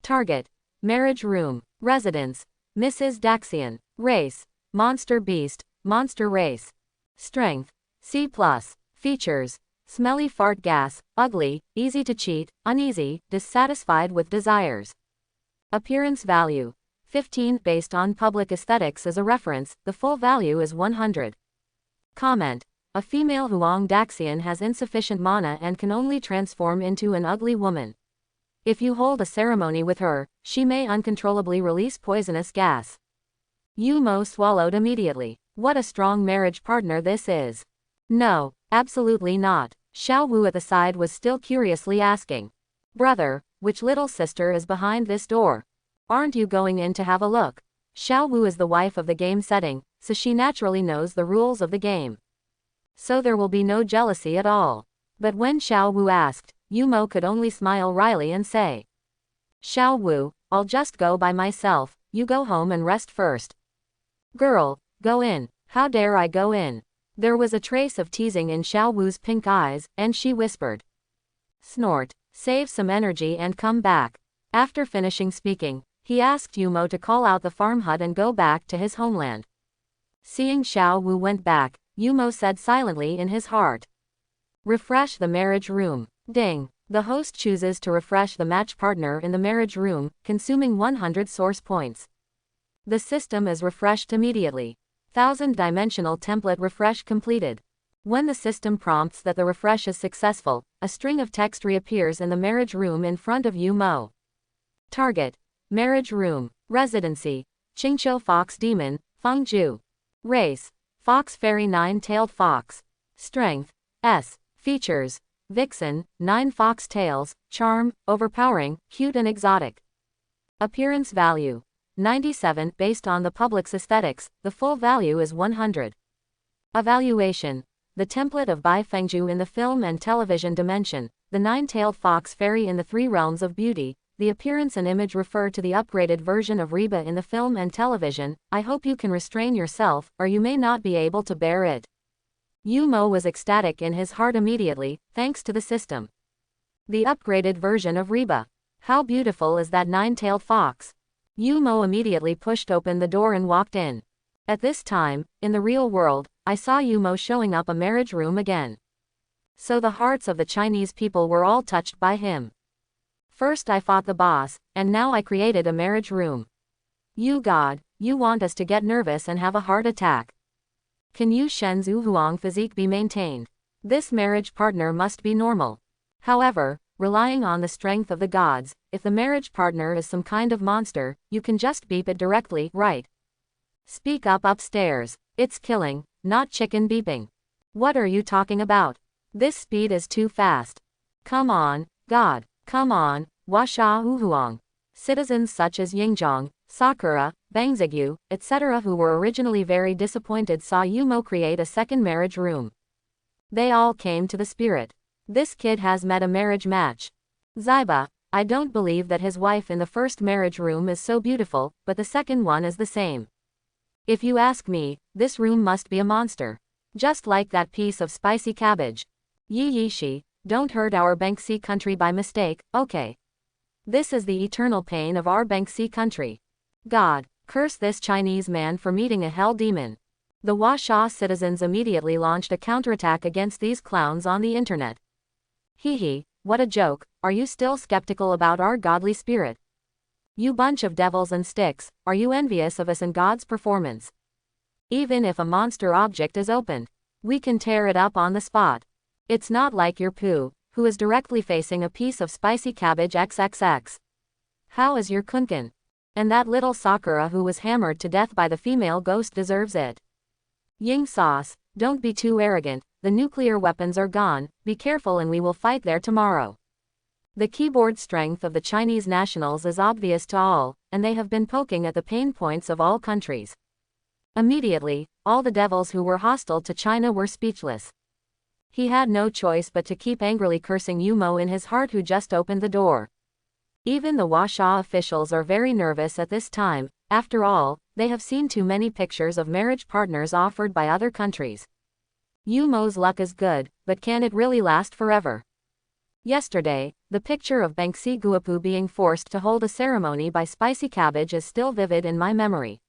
Target, marriage room, residence, Mrs. Daxian, race, monster beast, monster race. Strength, C+, features, smelly fart gas, ugly, easy to cheat, uneasy, dissatisfied with desires. Appearance value, 15 based on public aesthetics as a reference, the full value is 100. Comment, a female Huang Daxian has insufficient mana and can only transform into an ugly woman. If you hold a ceremony with her, she may uncontrollably release poisonous gas. Yumo swallowed immediately. What a strong marriage partner this is. No, absolutely not. Xiao Wu at the side was still curiously asking. Brother, which little sister is behind this door? Aren't you going in to have a look? Xiao Wu is the wife of the game setting, so she naturally knows the rules of the game. So there will be no jealousy at all. But when Xiao Wu asked, Yumo could only smile wryly and say, Xiao Wu, I'll just go by myself, you go home and rest first. Girl, go in. How dare I go in? There was a trace of teasing in Xiao Wu's pink eyes, and she whispered. Snort, save some energy and come back. After finishing speaking, he asked Yumo to call out the farm hut and go back to his homeland. Seeing Xiao Wu went back, Yumo said silently in his heart. Refresh the marriage room. Ding. The host chooses to refresh the match partner in the marriage room, consuming 100 source points. The system is refreshed immediately. 1000-dimensional template refresh completed. When the system prompts that the refresh is successful, a string of text reappears in the marriage room in front of Yumo. Target, marriage room, residency, Qingqiu Fox Demon, Fengju. Race, Fox Fairy 9-tailed fox. Strength, S. Features, Vixen, 9 fox tails, charm, overpowering, cute and exotic. Appearance value, 97 based on the public's aesthetics, the full value is 100. Evaluation, the template of Bai Fengju in the film and television dimension, the 9-tailed fox fairy in the 3 realms of beauty, the appearance and image refer to the upgraded version of Reba in the film and television. I hope you can restrain yourself, or you may not be able to bear it. Yumo was ecstatic in his heart immediately, thanks to the system. The upgraded version of Reba. How beautiful is that 9-tailed fox? Yumo immediately pushed open the door and walked in. At this time, in the real world, I saw Yumo showing up a marriage room again. So the hearts of the Chinese people were all touched by him. First I fought the boss, and now I created a marriage room. You God, you want us to get nervous and have a heart attack. Can Yu Shen's Huang physique be maintained? This marriage partner must be normal. However, relying on the strength of the gods, if the marriage partner is some kind of monster, you can just beep it directly, right? Speak up upstairs. It's killing, not chicken beeping. What are you talking about? This speed is too fast. Come on, God. Come on, Washa Huang. Citizens such as Yingzhong, Sakura, Bangzigyu, etc. who were originally very disappointed saw Yumo create a second marriage room. They all came to the spirit. This kid has met a marriage match. Ziba, I don't believe that his wife in the first marriage room is so beautiful, but the second one is the same. If you ask me, this room must be a monster. Just like that piece of spicy cabbage. Yi, don't hurt our Banksy country by mistake, okay? This is the eternal pain of our Banksy country. God, curse this Chinese man for meeting a hell demon. The Huasha citizens immediately launched a counterattack against these clowns on the internet. Hee, what a joke, are you still skeptical about our godly spirit? You bunch of devils and sticks, are you envious of us and God's performance? Even if a monster object is opened, we can tear it up on the spot. It's not like your poo, who is directly facing a piece of spicy cabbage XXX. How is your kunkin? And that little Sakura who was hammered to death by the female ghost deserves it. Ying sauce, don't be too arrogant, the nuclear weapons are gone, be careful and we will fight there tomorrow. The keyboard strength of the Chinese nationals is obvious to all, and they have been poking at the pain points of all countries. Immediately, all the devils who were hostile to China were speechless. He had no choice but to keep angrily cursing Yumo in his heart, who just opened the door. Even the Huasha officials are very nervous at this time, after all, they have seen too many pictures of marriage partners offered by other countries. Yumo's luck is good, but can it really last forever? Yesterday, the picture of Banksy Guapu being forced to hold a ceremony by Spicy Cabbage is still vivid in my memory.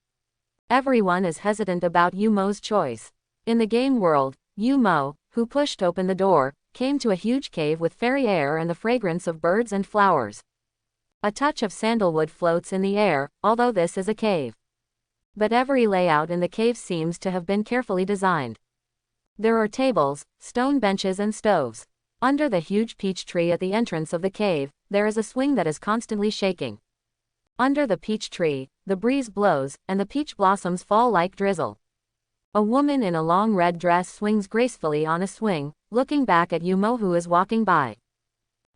Everyone is hesitant about Yumo's choice. In the game world, Yumo, who pushed open the door, came to a huge cave with fairy air and the fragrance of birds and flowers. A touch of sandalwood floats in the air, although this is a cave. But every layout in the cave seems to have been carefully designed. There are tables, stone benches and stoves. Under the huge peach tree at the entrance of the cave, there is a swing that is constantly shaking. Under the peach tree, the breeze blows, and the peach blossoms fall like drizzle. A woman in a long red dress swings gracefully on a swing, looking back at Yumo who is walking by.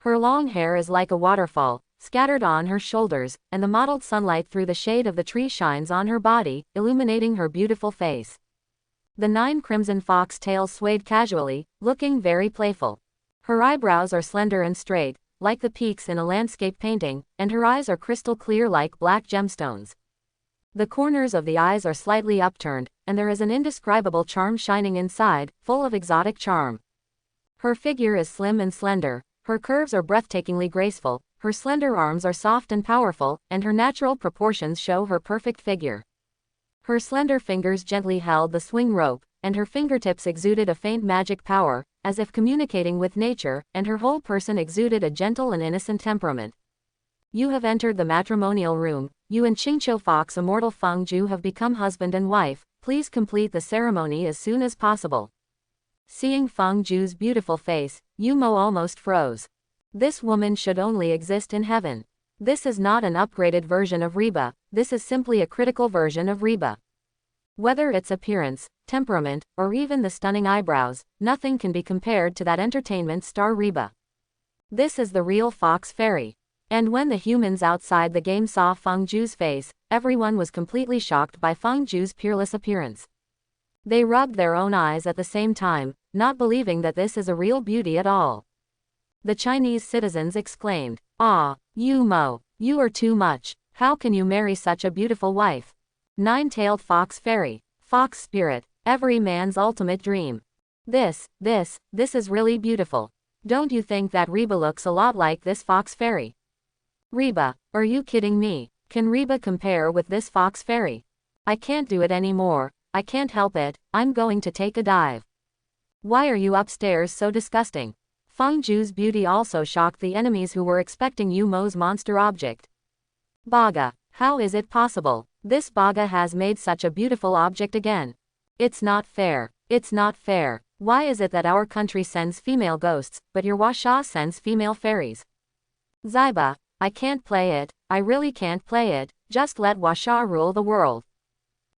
Her long hair is like a waterfall, scattered on her shoulders, and the mottled sunlight through the shade of the tree shines on her body, illuminating her beautiful face. The 9 crimson fox tails swayed casually, looking very playful. Her eyebrows are slender and straight, like the peaks in a landscape painting, and her eyes are crystal clear like black gemstones. The corners of the eyes are slightly upturned, and there is an indescribable charm shining inside, full of exotic charm. Her figure is slim and slender, her curves are breathtakingly graceful, her slender arms are soft and powerful, and her natural proportions show her perfect figure. Her slender fingers gently held the swing rope, and her fingertips exuded a faint magic power, as if communicating with nature, and her whole person exuded a gentle and innocent temperament. You have entered the matrimonial room, you and Qingqiu Fox Immortal Feng Ju have become husband and wife, please complete the ceremony as soon as possible. Seeing Feng Ju's beautiful face, Yumo almost froze. This woman should only exist in heaven. This is not an upgraded version of Reba, this is simply a critical version of Reba. Whether its appearance, temperament, or even the stunning eyebrows, nothing can be compared to that entertainment star Reba. This is the real Fox Fairy. And when the humans outside the game saw Feng Ju's face, everyone was completely shocked by Feng Ju's peerless appearance. They rubbed their own eyes at the same time, not believing that this is a real beauty at all. The Chinese citizens exclaimed, "Ah, Yumo, you are too much, how can you marry such a beautiful wife? 9-tailed fox fairy, fox spirit, every man's ultimate dream. This is really beautiful. Don't you think that Reba looks a lot like this fox fairy?" Reba, are you kidding me? Can Reba compare with this fox fairy? I can't do it anymore, I can't help it, I'm going to take a dive. Why are you upstairs so disgusting? Feng Ju's beauty also shocked the enemies who were expecting Yumo's monster object. Baga, how is it possible? This Baga has made such a beautiful object again. It's not fair, it's not fair. Why is it that our country sends female ghosts, but your Huasha sends female fairies? Ziba, I can't play it, I really can't play it, just let Huasha rule the world.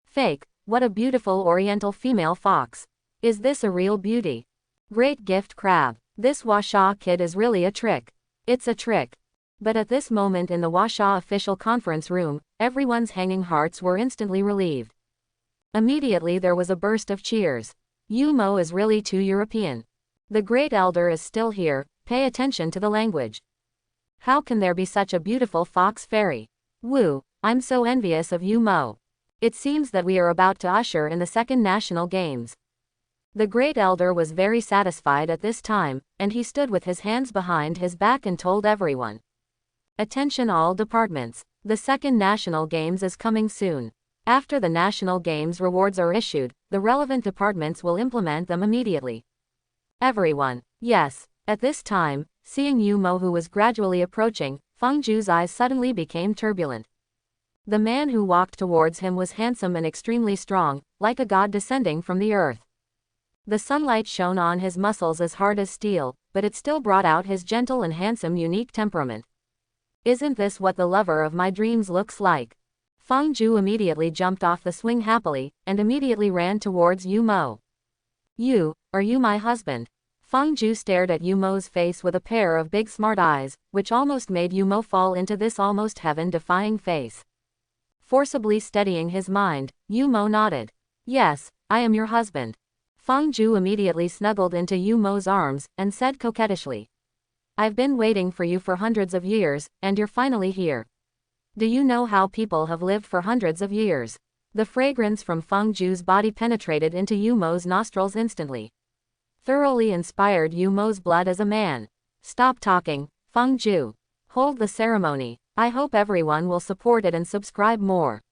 Fake, what a beautiful oriental female fox. Is this a real beauty? Great gift crab, this Huasha kid is really a trick. It's a trick. But at this moment in the Huasha official conference room, everyone's hanging hearts were instantly relieved. Immediately there was a burst of cheers. Yumo is really too European. The great elder is still here, pay attention to the language. How can there be such a beautiful fox fairy? Woo, I'm so envious of you, Mo. It seems that we are about to usher in the second national games. The great elder was very satisfied at this time, and he stood with his hands behind his back and told everyone. Attention all departments. The second national games is coming soon. After the national games rewards are issued, the relevant departments will implement them immediately. Everyone. Yes. At this time, seeing Yu Mo who was gradually approaching, Feng Zhu's eyes suddenly became turbulent. The man who walked towards him was handsome and extremely strong, like a god descending from the earth. The sunlight shone on his muscles as hard as steel, but it still brought out his gentle and handsome unique temperament. Isn't this what the lover of my dreams looks like? Feng Zhu immediately jumped off the swing happily, and immediately ran towards Yu Mo. Are you my husband? Feng Zhu stared at Yu Mo's face with a pair of big smart eyes, which almost made Yu Mo fall into this almost heaven-defying face. Forcibly steadying his mind, Yu Mo nodded. Yes, I am your husband. Feng Zhu immediately snuggled into Yu Mo's arms, and said coquettishly. I've been waiting for you for hundreds of years, and you're finally here. Do you know how people have lived for hundreds of years? The fragrance from Feng Zhu's body penetrated into Yu Mo's nostrils instantly. Thoroughly inspired Yu Mo's blood as a man. Stop talking, Feng Zhu. Hold the ceremony. I hope everyone will support it and subscribe more.